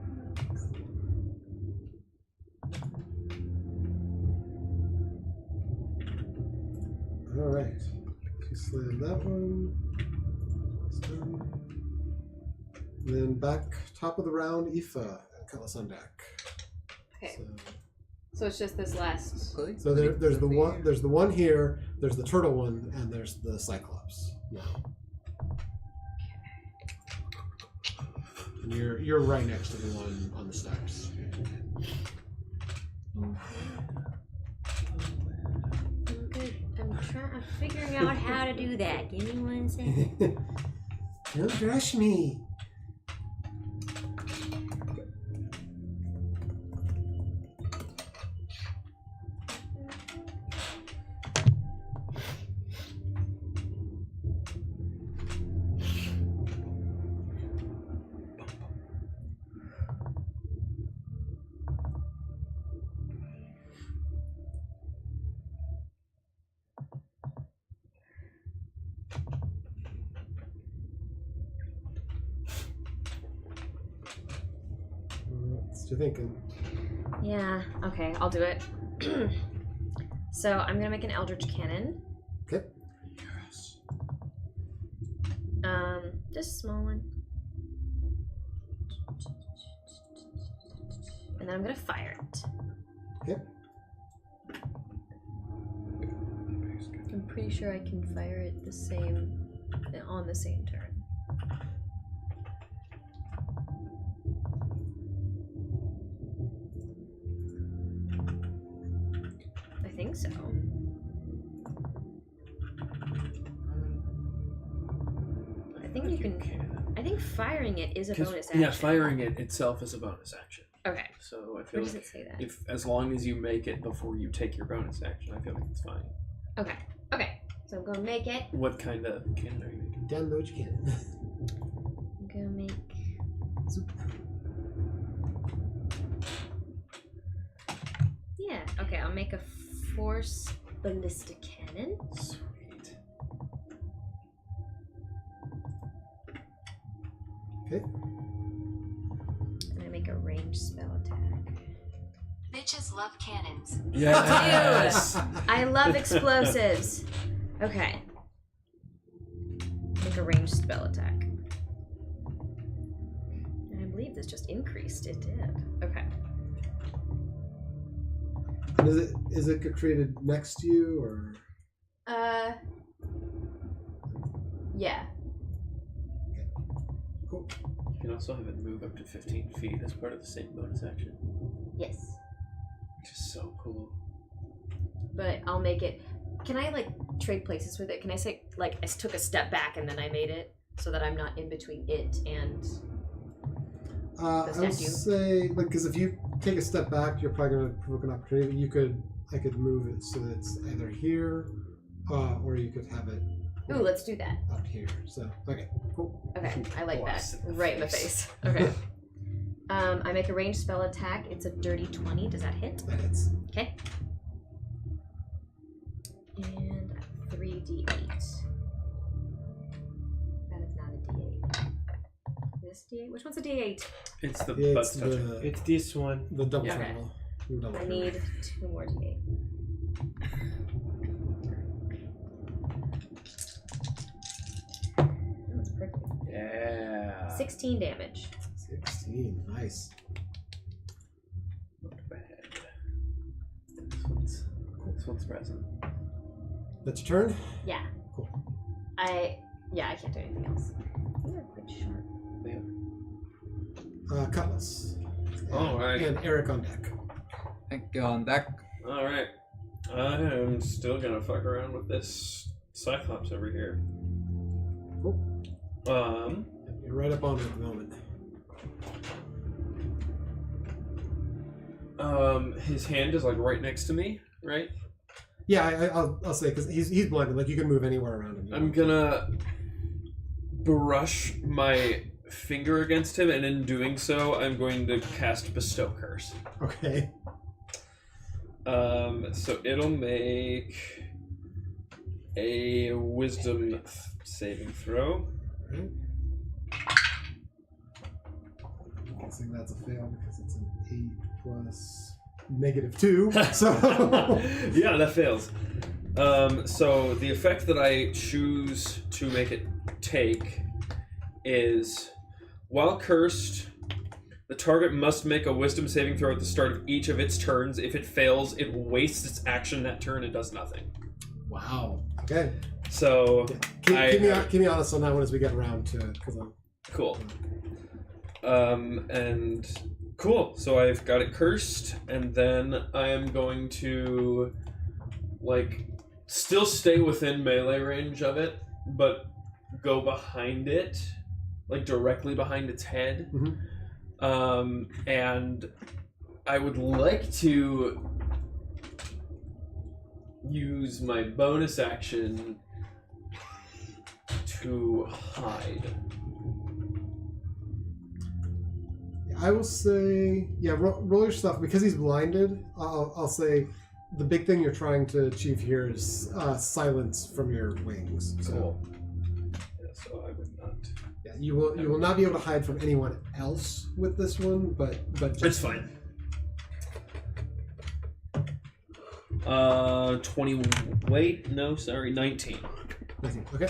All right. You slam that one. That's done. And then back top of the round, Aoife and Cutlass on deck.
Okay. So it's just this last.
So there's the one here, there's the turtle one, and there's the Cyclops. Yeah. And you're right next to the one on the steps.
I'm figuring out how to do that. Give me 1 second.
Don't rush me. What's you thinking?
Yeah, okay, I'll do it. So I'm gonna make an Eldritch Cannon.
Okay.
Just a small one. And then I'm gonna fire it.
Okay.
I'm pretty sure I can fire it on the same turn. I think so. I think you can. I think firing it is a bonus action.
Yeah, firing it itself is a bonus action.
Okay.
So I feel
Where does
like
it say that?
if as long as you make it before you take your bonus action, I feel like it's fine.
Okay. Okay. So I'm gonna make it.
What kind of cannon are you making?
Download your cannon.
I'm gonna make. Yeah. Okay. I'll make a force ballistic cannon.
Sweet.
Okay.
And I make a ranged spell attack.
Bitches love cannons.
Yes.
I love explosives. Okay. Make a ranged spell attack. And I believe this just increased. It did. Okay.
And is it created next to you or?
Yeah.
Cool.
You can also have it move up to 15 feet as part of the same bonus action,
Yes.
which is so cool.
But I'll make it. Can I like trade places with it? Can I say like I took a step back and then I made it so that I'm not in between it and
I would say, like, because if you take a step back, you're probably going to provoke an opportunity. But I could move it so that it's either here, or you could have it.
Ooh, let's do that.
Out here. So okay, cool.
Okay, I like that.
Blast in the
Right in the face. Okay. I make a ranged spell attack. It's a dirty 20. Does that hit?
That hits.
Okay. And 3d8. That is not a d8. This d8? Which one's a d8?
It's the
It's
butt touching.
the
It's this one.
double
Yeah.
triangle. You double
I
triangle.
need 2 more d8. Oh, that's perfect.
Yeah.
16 damage.
16. Nice.
Not bad. This one's present.
That's your turn?
Yeah.
Cool.
I can't do anything else. You're quite short.
Cutlass.
All right.
And Eric on deck.
Thank you on deck.
All right. I am still gonna fuck around with this Cyclops over here.
Cool.
Um,
You're right up on it at the moment.
His hand is like right next to me, right?
Yeah, I'll say because he's blinded. Like you can move anywhere around him.
I'm gonna brush my finger against him, and in doing so, I'm going to cast Bestow Curse.
Okay.
So it'll make a Wisdom saving throw.
Right. I'm guessing that's a fail because it's an 8 plus -2. So
Yeah, that fails. So the effect that I choose to make it take is, while cursed, the target must make a Wisdom saving throw at the start of each of its turns. If it fails, it wastes its action that turn and does nothing.
wow. Okay.
So
Keep me honest on that one as we get around to it, because I'm
cool. And cool. So I've got it cursed, and then I am going to still stay within melee range of it, but go behind it, directly behind its head.
Mhm.
And I would like to use my bonus action to hide.
I will say, yeah, roll your stuff because he's blinded. I'll say the big thing you're trying to achieve here is silence from your wings. So,
Cool. Yeah, so I would not.
yeah, you will not be able to hide from anyone else with this one, but just
It's fine. 20. Wait, no, sorry, 19.
Okay.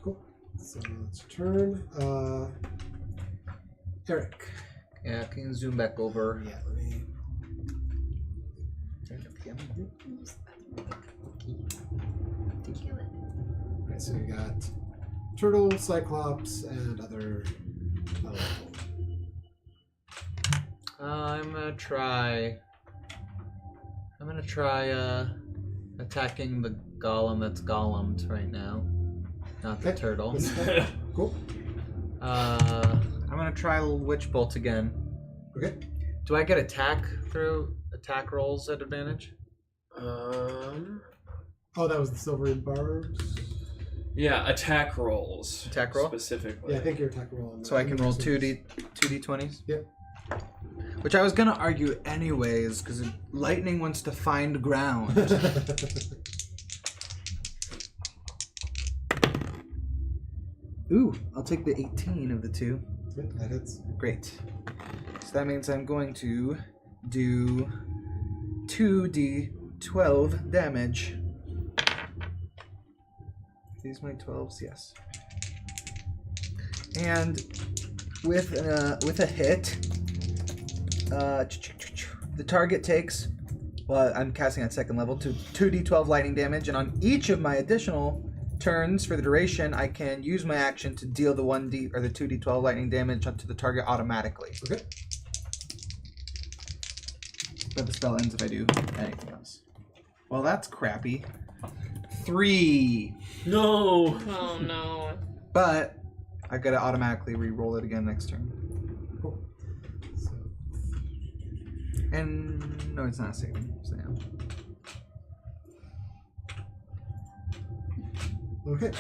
Cool. So it's your turn. Eric.
Yeah, can you zoom back over?
Yeah, let me. Alright, so you got Turtle, Cyclops, and other.
I'm gonna try attacking the golem that's golemed right now, not the
Okay.
turtle.
Cool.
I'm gonna try Witch Bolt again.
Okay.
Do I get attack rolls at advantage?
Oh, that was the silvery barbs.
Yeah, attack rolls.
Attack roll?
Specifically.
Yeah, I think your attack roll. On
So I can roll 2d20s?
Yep.
Which I was gonna argue anyways, because lightning wants to find ground. Ooh, I'll take the 18 of the two.
That hits.
Great. So that means I'm going to do 2d12 damage. These my 12s, yes. And with a hit, the target takes, well, I'm casting at second level, to 2d12 lightning damage, and on each of my additional turns for the duration, I can use my action to deal the 2d12 lightning damage onto the target automatically.
Okay.
But the spell ends if I do anything else. Well, that's crappy. 3.
No.
Oh no.
But I gotta automatically re-roll it again next turn.
Cool. So,
And no, it's not saving. So yeah.
okay.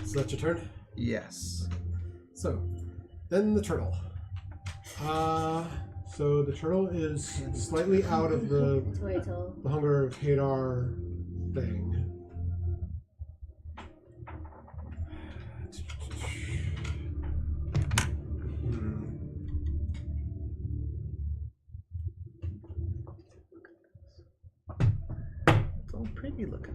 So that's your turn.
Yes.
So, then the turtle. So the turtle is slightly out of the
Wait till.
Hunger of Hadar thing.
So pretty looking.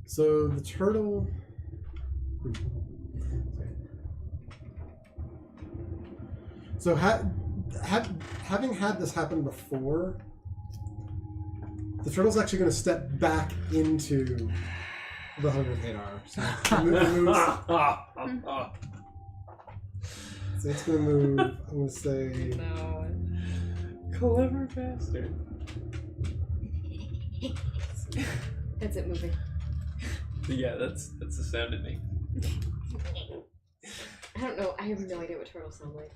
So the turtle. So having had this happen before, the turtle's actually going to step back into the Hunger of Hadar. So it's going to move. I'm going to say.
No. Clever bastard.
That's it moving.
Yeah, that's the sound it makes.
I don't know. I have no idea what turtles sound like.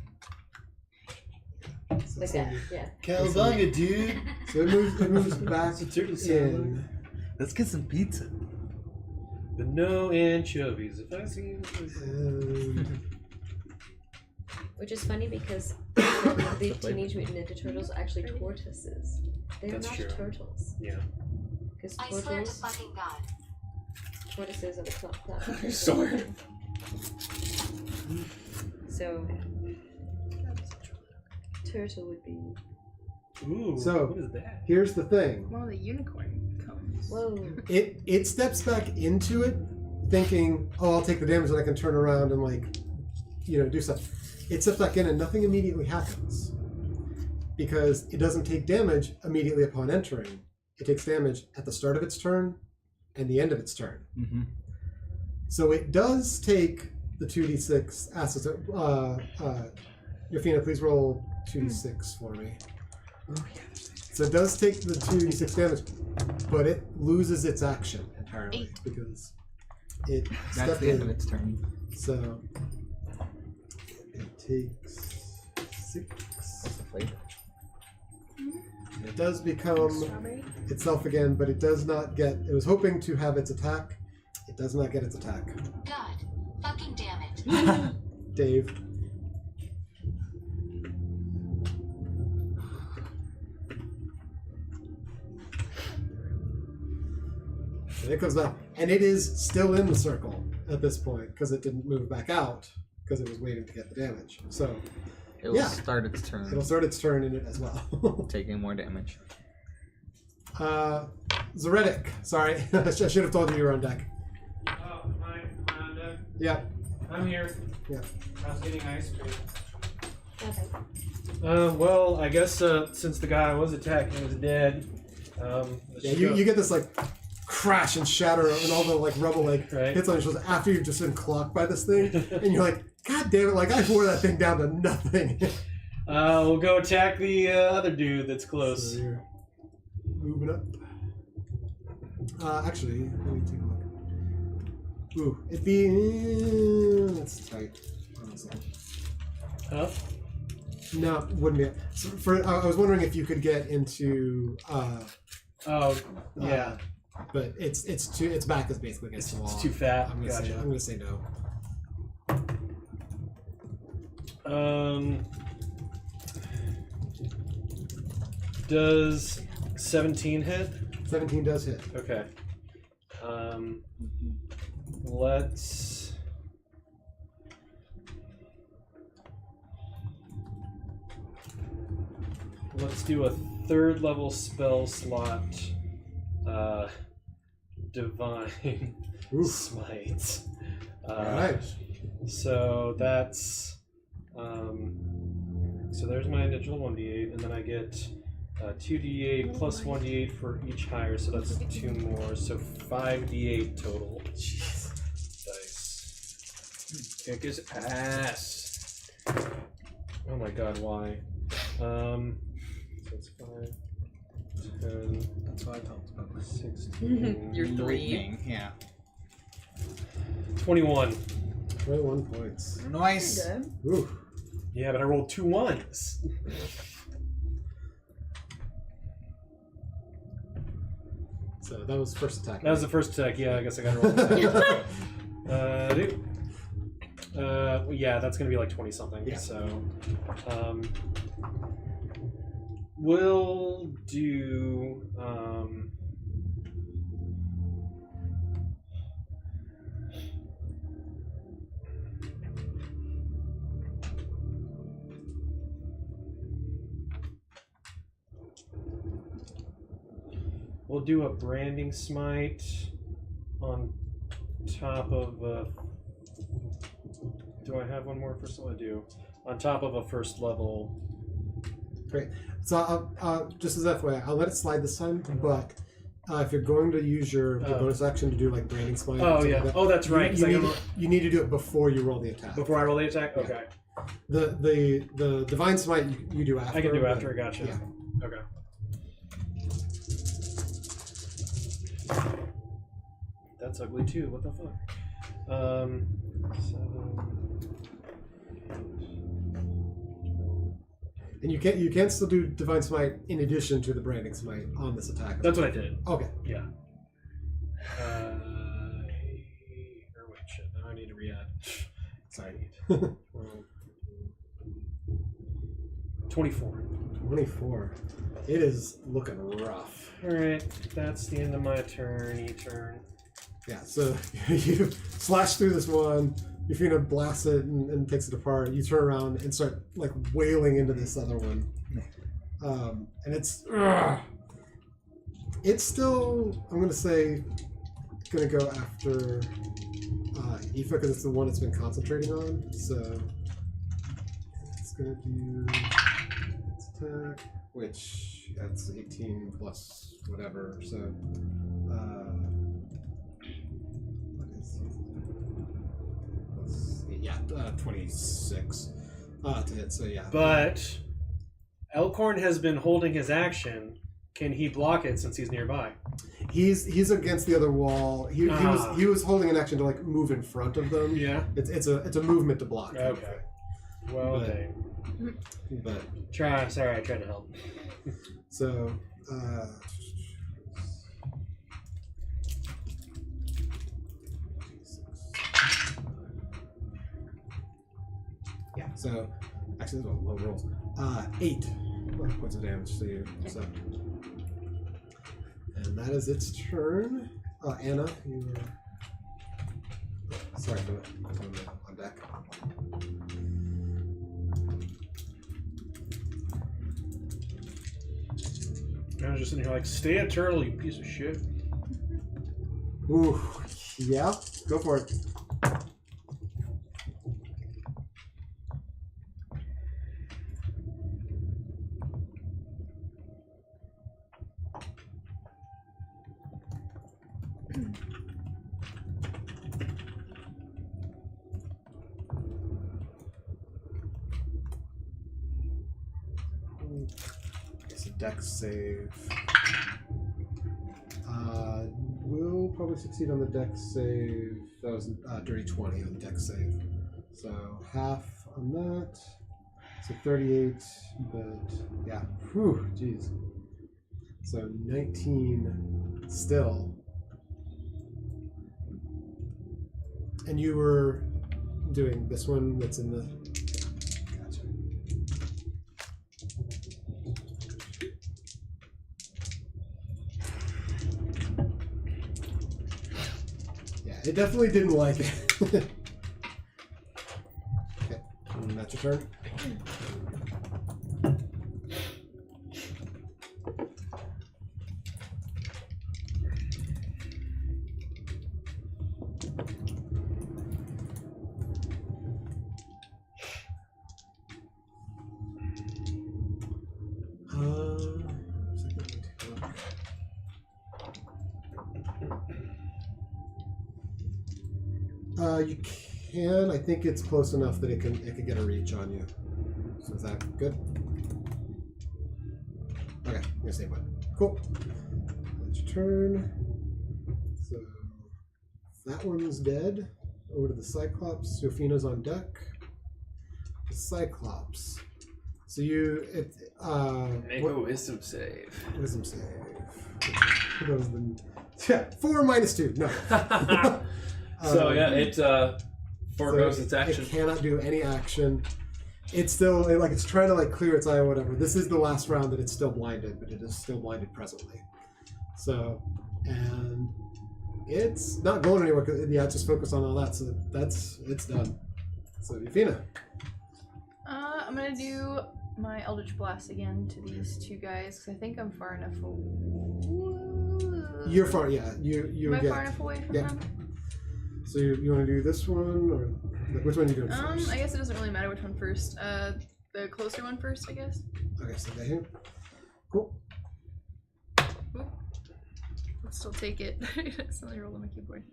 So
Like that, yeah.
Calzanga, dude. So it moves back in.
Let's get some pizza.
But no anchovies. If I see
Which is funny because the Teenage Mutant Ninja Turtles are actually tortoises. They're
That's
not
true.
turtles.
Yeah.
Because
I swear to
turtles,
fucking God.
tortoises are the claw.
Sword.
So, turtle would be.
Ooh.
So
what is that?
here's the thing.
Well, the unicorn comes.
Whoa.
It steps back into it, thinking, "Oh, I'll take the damage, and I can turn around and do stuff." It steps back in, and nothing immediately happens because it doesn't take damage immediately upon entering. It takes damage at the start of its turn and the end of its turn.
Mm-hmm.
So it does take the 2d6 assets. Yofina, please roll 2d6 for me.
Oh, yeah.
So it does take the 2d6 damage, but it loses its action entirely
8.
because it
That's
stepped
the end
in.
of its turn.
So it takes 6.
What's the flavor?
It does become
Strawberry?
itself again, but it does not get. It was hoping to have its attack. It does not get its attack.
God. Fucking damn it.
Dave. And it comes back, and it is still in the circle at this point because it didn't move back out because it was waiting to get the damage. So
It will
Yeah.
start its turn,
it'll start its turn in it as well.
taking more damage.
Zoretic. Sorry, I should have told you were on deck.
Oh, my on deck.
Yeah.
I'm here.
Yeah.
I was getting ice cream.
Okay.
Well, I guess since the guy I was attacking is dead, let's
Yeah,
go.
you get this crash and shatter and all the rubble
Right.
hits on your shoulders after you've just been clocked by this thing, and you're like, God damn it! I wore that thing down to nothing.
We'll go attack the other dude that's close.
So you're moving up. Actually, let me take a look. Ooh, it'd be that's tight. Honestly.
Huh?
No, it wouldn't be. So I was wondering if you could get into.
Oh, yeah.
But its back is basically against the wall.
It's too fat.
I'm gonna say no.
Does 17 hit?
17 does hit.
Okay. Let's do a 3rd level spell slot. Divine
Oof.
Smite.
Alright.
So that's so there's my initial 1d8, and then I get 2d8 plus 1d8 for each higher, so that's 2 more, so 5d8 total. Jeez. Dice.
Kick his ass.
Oh my god, why? So it's 5, 10,
That's what I talked about.
16.
You're 3. Yeah.
21.
21 points.
Nice.
Good.
Ooh.
Yeah, but I rolled 2 1s.
So that was first attack.
That was the first attack. Yeah, I guess I got to roll that. Yeah, that's gonna be like 20 something.
Yeah.
So, we'll do. We'll do a branding smite on top of a... Do I have one more first level? I do. On top of a first level.
Great. So just as FYI, I'll let it slide this time, but if you're going to use your bonus action to do like branding smite.
Oh yeah.
Like that,
That's right.
You need to do it before you roll the attack.
Before I roll the attack?
Yeah.
Okay.
The divine smite you do after.
I can do after. Gotcha.
Yeah.
Okay. That's ugly too. What the fuck? 7.
And you can still do divine smite in addition to the branding smite on this attack.
That's what I did.
Okay.
Yeah. Or wait, shit. Now I need to re-add.
Sorry.
24.
24. It is looking rough.
Alright, that's the end of my turn. E-turn.
Yeah, so you slash through this one, Yufina blasts it and takes it apart. You turn around and start like wailing into this other one. And it's still, I'm gonna say, gonna go after Aoife because it's the one it's been concentrating on. So it's gonna do its attack, which that's 18 plus whatever. So what is yeah, 26 to hit. So yeah,
But Elkhorn has been holding his action. Can he block it since he's nearby?
he's against the other wall. He was holding an action to like move in front of them.
Yeah.
It's a movement to block.
Okay. Well,
But-
dang.
But
Sorry, I tried to help.
so yeah. So actually, those are low rolls. 8 points of damage to you. So, and that is its turn. Anna, you were. Sorry for on deck.
I was just sitting here like, stay a turtle, you piece of shit.
Ooh, yeah, go for it. It's a dex save. Will probably succeed on the dex save. That was dirty 20 on the dex save. So half on that. So 38, but yeah. Whew, jeez. So 19 still. And you were doing this one that's in the... Gotcha. Yeah, it definitely didn't like it. Okay, and that's your turn. You can. I think it's close enough that it can get a reach on you. So is that good? Okay, I'm gonna stay put. Cool. That's your turn. So that one's dead. Over to the Cyclops. Sofina's on deck. The Cyclops. So
Make a wisdom save.
Wisdom save. That was the 4 minus 2. No.
So yeah, it foregoes its action.
It cannot do any action. It's still it's trying to clear its eye or whatever. This is the last round that it's still blinded, but it is still blinded presently. So, and it's not going anywhere. Just focus on all that. So it's done. So Yufina.
I'm gonna do my Eldritch Blast again to these two guys because I think I'm far enough away.
You're far, yeah. You
Am I
get.
far enough away from
Yeah.
them?
So you want to do this one, or like, which one are you doing first?
I guess it doesn't really matter which one first. The closer one first, I guess.
Okay, so they here. Cool.
Ooh. Let's still take it. It's only rolled on my keyboard.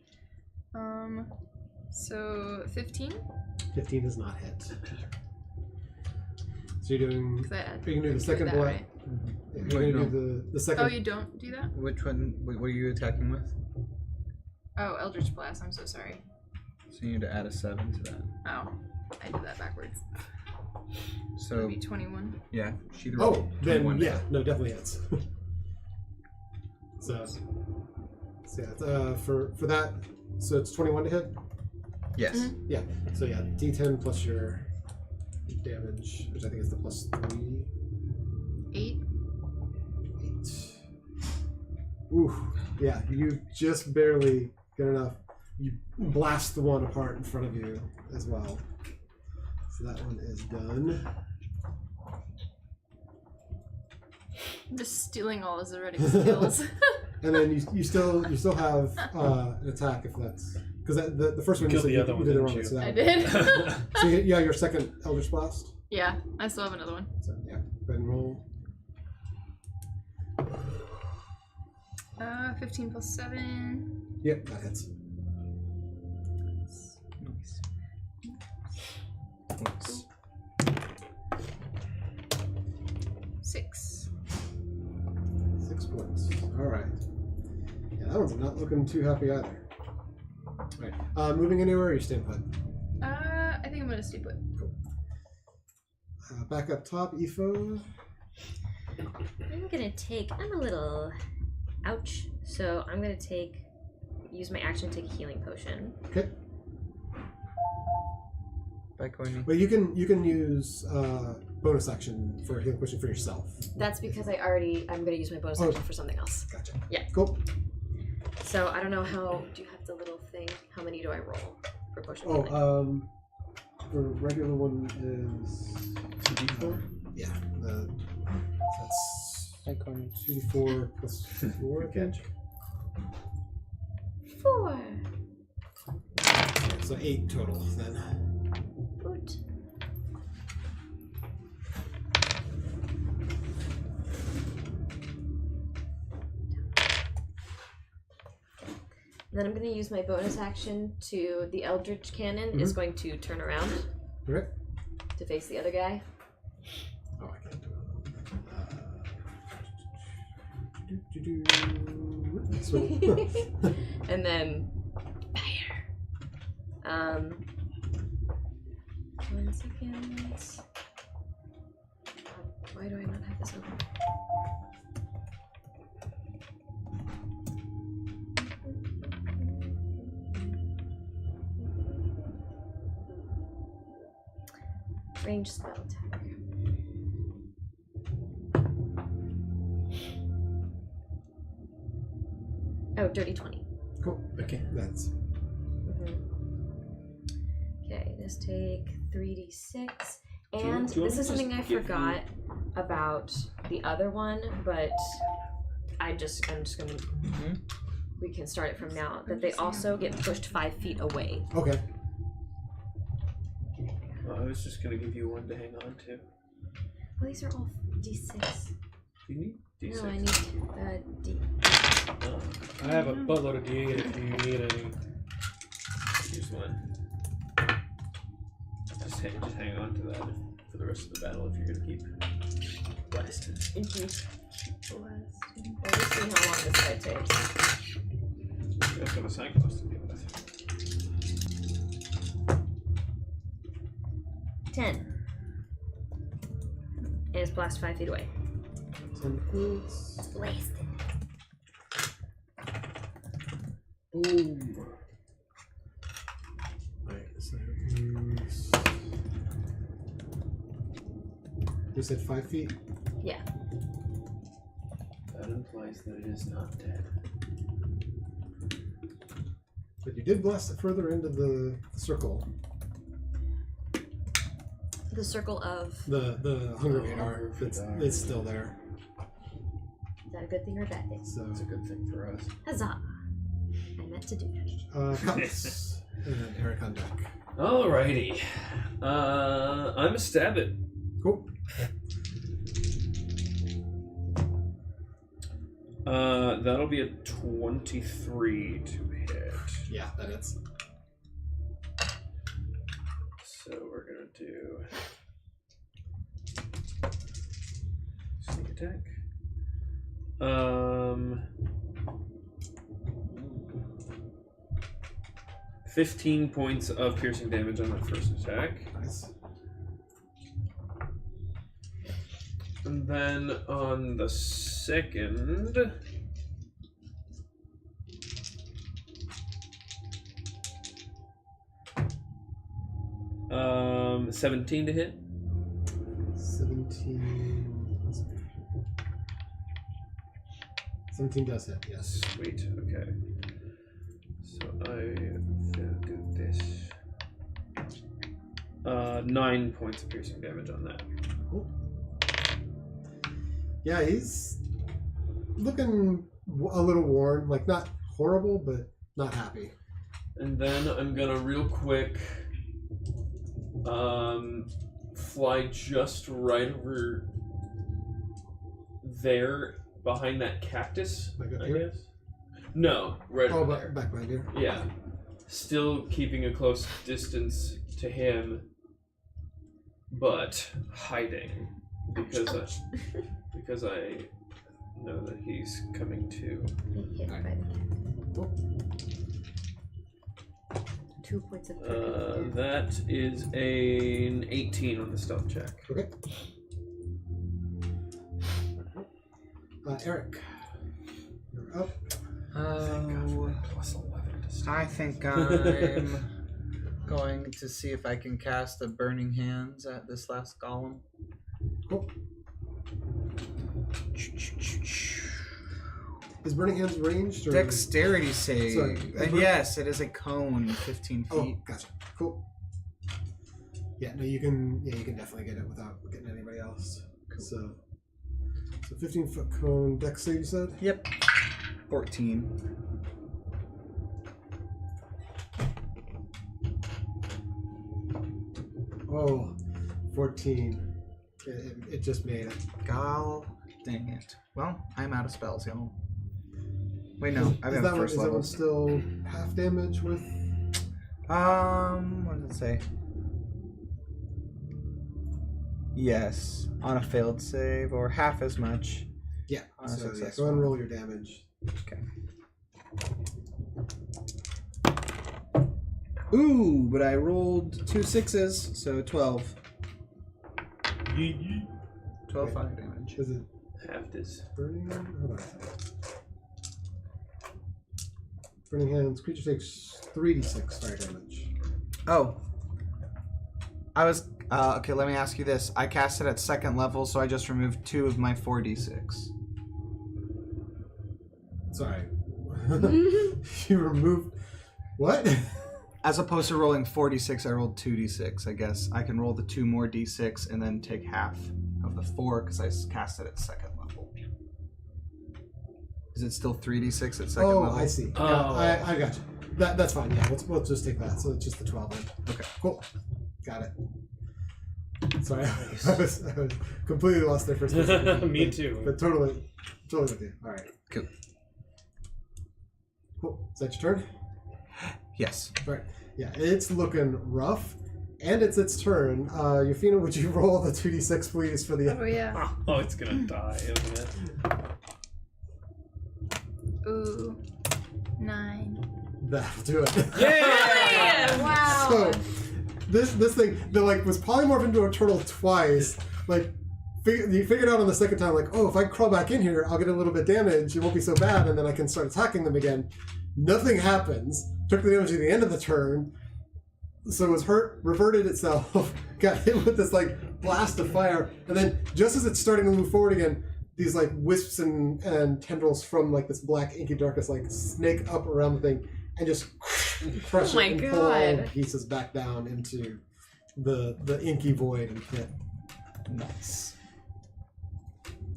So 15.
15 does not hit. So you're doing.
'Cause I-
You can do the second
that,
blast.
right?
Yeah, you're gonna do the second.
Oh, you don't do that?
Which one? What are you attacking with?
Oh, Eldritch Blast. I'm so sorry.
So you need to add a 7 to that.
Oh, I did that backwards.
So
Maybe 21.
yeah, she rolled.
Oh, then
21.
yeah, no, definitely hits. so yeah, for that, so it's 21 to hit.
Yes.
Mm-hmm.
Yeah. So yeah, D10 plus your damage, which I think is the plus 3.
8.
8. Ooh, yeah, you just barely get enough. You blast the one apart in front of you as well. So that one is done.
I'm just stealing all his already skills.
And then you still have an attack if that's because the first one you
Killed
said
the other
you
one,
did the
didn't
wrong
you?
one. So,
I
that
did.
so yeah, your second Eldritch Blast.
Yeah, I still have another one.
So yeah, go ahead and roll.
15 plus 7.
Yep, that hits.
Nice. Nice.
6.
6 points. All right. Yeah, that one's not looking too happy either. All right. Moving anywhere, or you staying put?
I think I'm gonna stay put.
Cool. Back up top, Efo.
I'm gonna take. I'm a little. Ouch. So I'm gonna use my action to take a healing potion.
Okay.
By Courtney.
But you can use bonus action for a healing potion for yourself.
That's because I'm gonna use my bonus action for something else.
Gotcha.
Yeah.
Cool.
So I don't know how. Do you have the little thing? How many do I roll for potion
Oh,
healing?
the regular one is 2d4. Yeah. That's
By Courtney.
2d4 plus 4, I think.
4.
Yeah, so 8 total then.
Good. Then I'm going to use my bonus action to the Eldritch Cannon is going to turn around
Okay.
to face the other guy.
Oh, I can't do it. So,
And then fire. 1 second. Why do I not have this open? Range spell attack. Oh, dirty 20.
cool. Okay, that's
Okay, let's take 3d6.
you-
And
do you want
this
me
is
to
something I
just give
forgot about the other one, but I'm just gonna we can start it from now. That they also get pushed 5 feet away.
okay.
I was just gonna give you one to hang on to.
Well, these are all d6.
Do you need D6?
No, I need d.
Oh,
I have a buttload of D8 if you need any.
here's one. Just hang on to that for the rest of the battle if you're gonna keep blasted.
We'll just see how long this fight takes.
That's what a signpost to deal with.
10. And it's blast 5 feet away.
10 points.
Blasted.
Boom. Alright, so he's. You said 5 feet?
Yeah.
That implies that it is not dead.
But you did blast it further into the circle.
The circle of.
The Hunger
Oh,
Radar.
Hunger Radar.
It's still there.
Is that a good thing or a bad thing?
So,
That's a good thing for us.
Huzzah! I meant to do that.
Cutlass and Eric on deck.
Alrighty. I'm a stab it.
Cool.
That'll be a 23 to hit.
Yeah, that is.
So we're gonna do sneak attack. 15 points of piercing damage on that first attack.
Nice.
And then on the second, 17 to hit.
17 does hit, yes.
Sweet, okay. So I will do this. 9 points of piercing damage on that.
Cool. Yeah, he's looking a little worn, like not horrible, but not happy.
And then I'm gonna real quick fly just right over there behind that cactus,
Like up
I
here?
guess. No, right
Oh,
over
but
there.
back behind here.
Yeah. Still keeping a close distance to him, but hiding because I know that he's coming to.
Hit by the 2 points of damage.
That is an 18 on the stealth check.
Okay. Eric, you're up.
Plus 11 to stealth.
I think I'm going to see if I can cast a Burning Hands at this last golem.
Cool. Is Burning Hands ranged? Or...
Dexterity save.
Sorry,
And yes, it is a cone, 15 feet.
Oh, gotcha. Cool. Yeah, no, you can. Yeah, you can definitely get it without getting anybody else. So 15-foot cone. Dex save, you said?
Yep. 14.
Oh, 14. It just made it.
Gall. Dang it. Well, I'm out of spells, y'all. Wait, no. I've got first
Is that
level.
one still half damage with?
What does it say? Yes, on a failed save, or half as much.
Yeah.
On a
So yeah,
success
go ahead and
one.
roll your damage.
Okay. Ooh, but I rolled 2 6s, so 12. 12 fire damage.
Is it
Half this.
burning? Hold on a second. Burning hands. Creature takes 3d6 fire damage.
Oh. I was... okay, let me ask you this. I cast it at 2nd level, so I just removed 2 of my 4d6.
Sorry. You removed what?
As opposed to rolling 4d6, I rolled 2d6, I guess. I can roll the 2 more d6 and then take half of the 4 because I cast it at 2nd level. Is it still 3d6 at 2nd level?
Oh, I see.
Oh.
Yeah, I got you. That's fine. Yeah, we'll just take that. So it's just the 12 then.
Okay.
Cool. Got it. Sorry, I was completely lost there for a second.
Me too.
But totally with you. All right.
Cool.
Cool. Is that your turn?
Yes.
All right. Yeah, it's looking rough, and it's its turn. Yufina, would you roll the 2d6, please, for the...
Oh yeah.
Oh, it's gonna die, isn't it?
Ooh. 9.
That'll do it.
Yeah! Wow.
So, this thing, that like was polymorphed into a turtle twice. Like, you figured out on the second time, like, oh, if I crawl back in here, I'll get a little bit damage. It won't be so bad, and then I can start attacking them again. Nothing happens. Took the damage at the end of the turn, so it was hurt, reverted itself, got hit with this like blast of fire, and then just as it's starting to move forward again, these like wisps and tendrils from like this black inky darkness like snake up around the thing and just crush
Oh my
it and pull all the
God.
pieces back down into the inky void and hit.
Nice.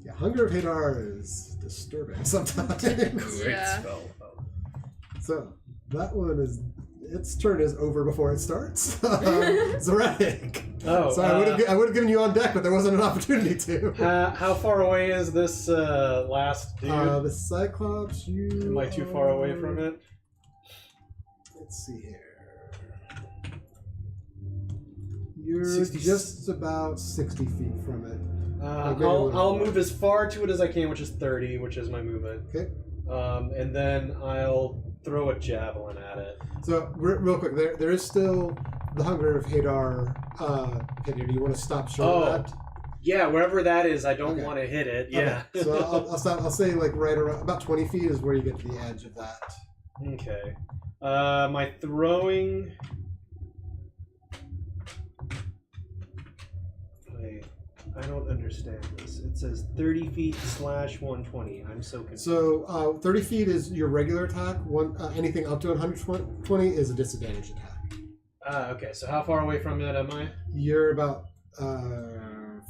Yeah, Hunger of Hadar is disturbing sometimes.
Yeah.
spell.
So that one is its turn is over before it starts. Zoratic.
Oh,
So I would have given you on deck, but there wasn't an opportunity to.
how far away is this last dude?
The Cyclops. You.
Am I too far away from it?
Let's see here. You're
60
just about 60 feet from it.
I'll move as far to it as I can, which is 30, which is my movement.
Okay.
And then I'll throw a javelin at it.
So real quick, there is still the Hunger of Hadar. Peter, do you want to stop short of that?
Yeah, wherever that is, I don't
Okay.
want to hit it. Yeah.
Okay. So I'll stop. I'll say like right around about 20 feet is where you get to the edge of that.
Okay. My throwing. Wait, I don't understand this. It says 30 feet / 120. I'm so confused.
So 30 feet is your regular attack. Anything up to 120 is a disadvantage attack.
Okay, so how far away from it am I?
You're about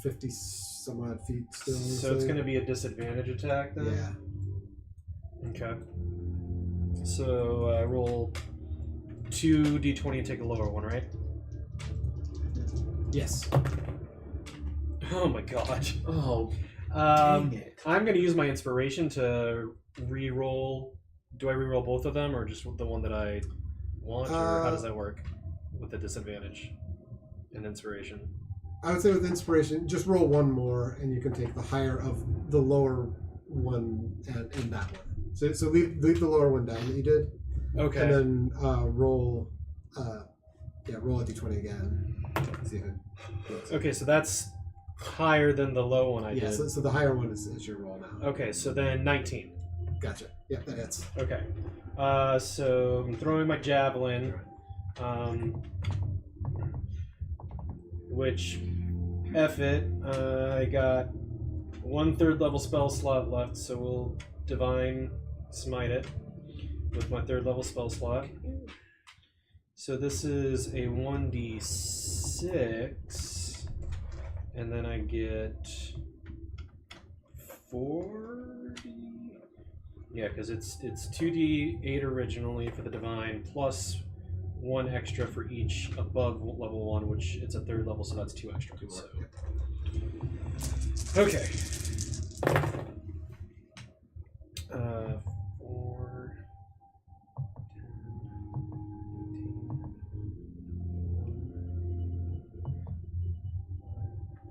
50 some odd feet still.
So it's going to be a disadvantage attack then?
Yeah.
Okay. So I roll 2d20 and take the lower one, right?
Yes.
Oh my god.
Oh,
Um,
it.
I'm going to use my inspiration to re-roll. Do I re-roll both of them or just the one that I want? Or how does that work with the disadvantage and inspiration?
I would say with inspiration, just roll one more, and you can take the higher of the lower one in that one. So leave the lower one down that you did,
Okay.
and then roll a d20 again. See if it works.
Okay, so that's higher than the low one I
Yeah,
did.
so the higher one is your roll now.
Okay, so then 19.
Gotcha. Yep, that hits.
Okay. So I'm throwing my javelin, which, F it, I got 1/3 level spell slot left, so we'll divine smite it with my 3rd level spell slot. So this is a 1d6, and then I get 40. Yeah, because it's 2d8 originally for the divine, plus 1 extra for each above level 1, which it's a 3rd level, so that's 2 extra. So. Okay. 4,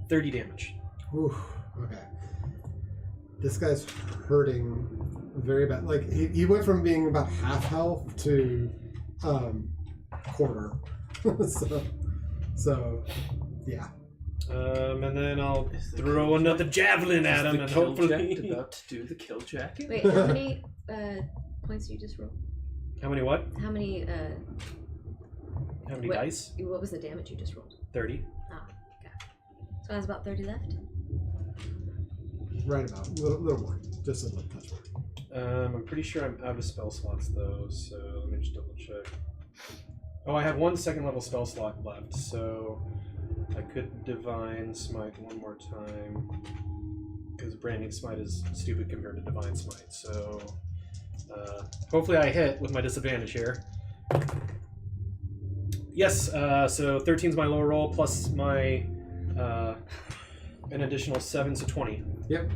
30 damage.
Oof. Okay. This guy's hurting very bad. Like he went from being about half health to quarter. so yeah.
And then I'll throw another javelin at him, and hopefully.
about to do the kill jacket.
Wait, how many points did you just roll?
How many what?
How many
How many
what-
dice?
What was the damage you just rolled?
30.
Ah, okay. So that's about 30 left.
Right about. A little more. Just a little touch more.
I'm pretty sure I'm out of spell slots though, so let me just double check. Oh, I have 1 second level spell slot left, so I could divine smite one more time. Because branding smite is stupid compared to divine smite, so hopefully I hit with my disadvantage here. Yes, so 13's my low roll plus my an additional 7, so 20.
Yep.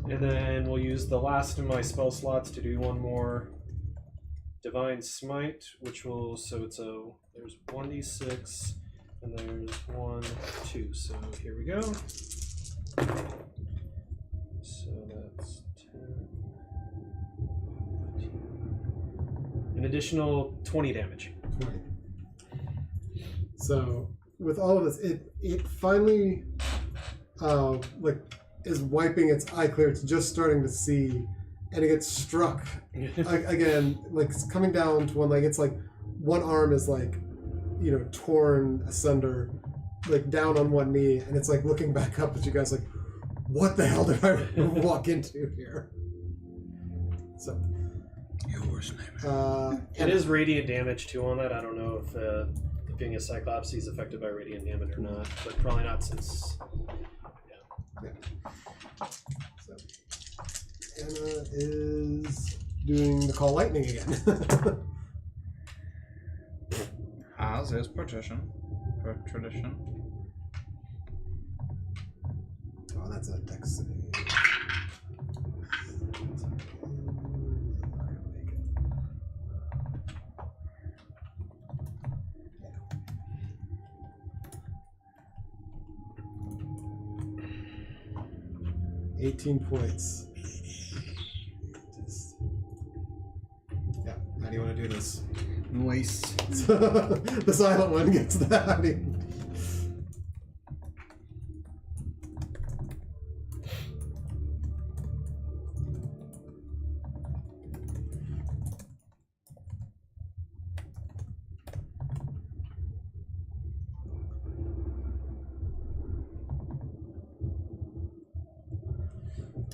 And then we'll use the last of my spell slots to do one more divine smite, which will, so it's there's 1d6 and there's 1, 2. So here we go. So that's 10, 15. An additional 20 damage.
20. So with all of this, it finally is wiping its eye clear. It's just starting to see, and it gets struck again. Like it's coming down to one leg. It's like one arm is torn asunder, like down on one knee, and it's like looking back up at you guys like, what the hell did I walk into here? So
Yours name.
It is radiant damage too on that. I don't know if being a Cyclops is affected by radiant damage or not, but probably not since. Yeah.
So Anna is doing the call lightning again.
As is tradition.
Oh, that's a dex save. 18 points. Yeah, how do you want to do this?
Nice.
The silent one gets that.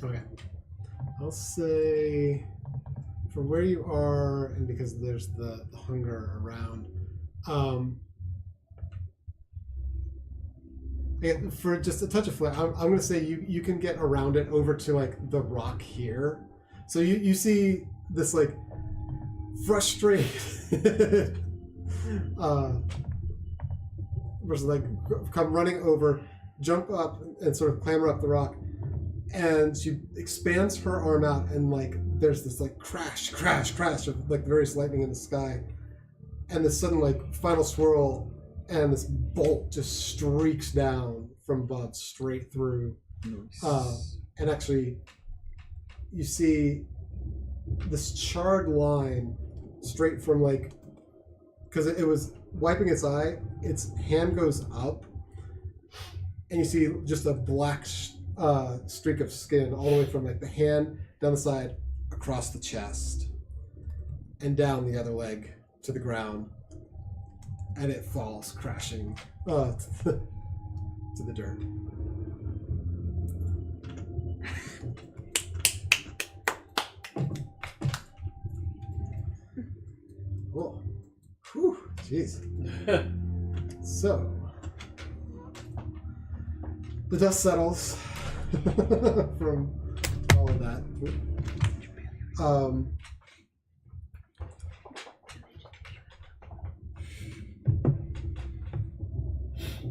Okay. I'll say for where you are, and because there's the hunger around, and for just a touch of flair, I'm going to say you can get around it over to like the rock here. So you see this like frustrated person like come running over, jump up and sort of clamber up the rock. And she expands her arm out, and like there's this like crash of like various lightning in the sky, and this sudden like final swirl, and this bolt just streaks down from above straight through. Nice. And actually, you see this charred line straight from like, because it was wiping its eye, its hand goes up, and you see just a black streak of skin all the way from like the hand down the side across the chest and down the other leg to the ground, and it falls crashing to the dirt. Cool. Whew, jeez. So the dust settles from all of that.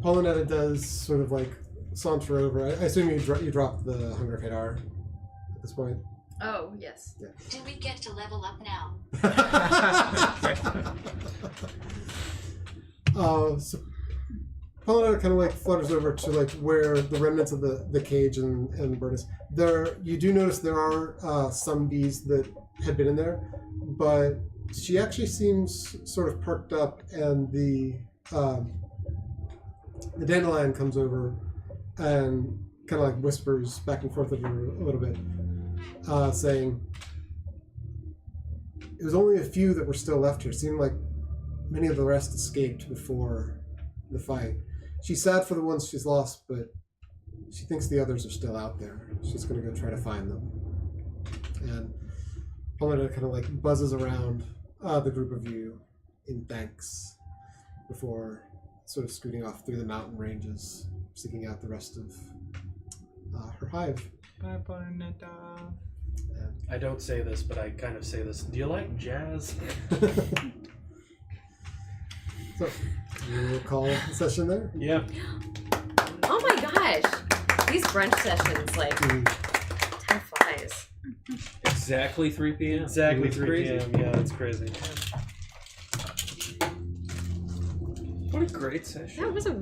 Pollinetta does sort of like saunter over. I assume you dropped the Hunger of Hadar at this point.
Oh, yes.
Yeah.
Do we get to level up now?
So Pollinetta kind of like flutters over to like where the remnants of the cage and the bird is. There, you do notice there are some bees that had been in there, but she actually seems sort of perked up, and the dandelion comes over and kind of like whispers back and forth with her a little bit, saying, "It was only a few that were still left here. It seemed like many of the rest escaped before the fight. She's sad for the ones she's lost, but she thinks the others are still out there. She's going to go try to find them." And Pollinetta kind of like buzzes around the group of you in thanks before sort of scooting off through the mountain ranges, seeking out the rest of her hive.
Bye, Pollinetta.
I don't say this, but I kind of say this. Do you like jazz?
So, you will call the session there?
Yeah.
Oh my gosh! These brunch sessions, like, time flies.
Exactly 3 p.m.
Exactly
It's
3
crazy.
p.m. Yeah, that's crazy.
What a great session.
That was a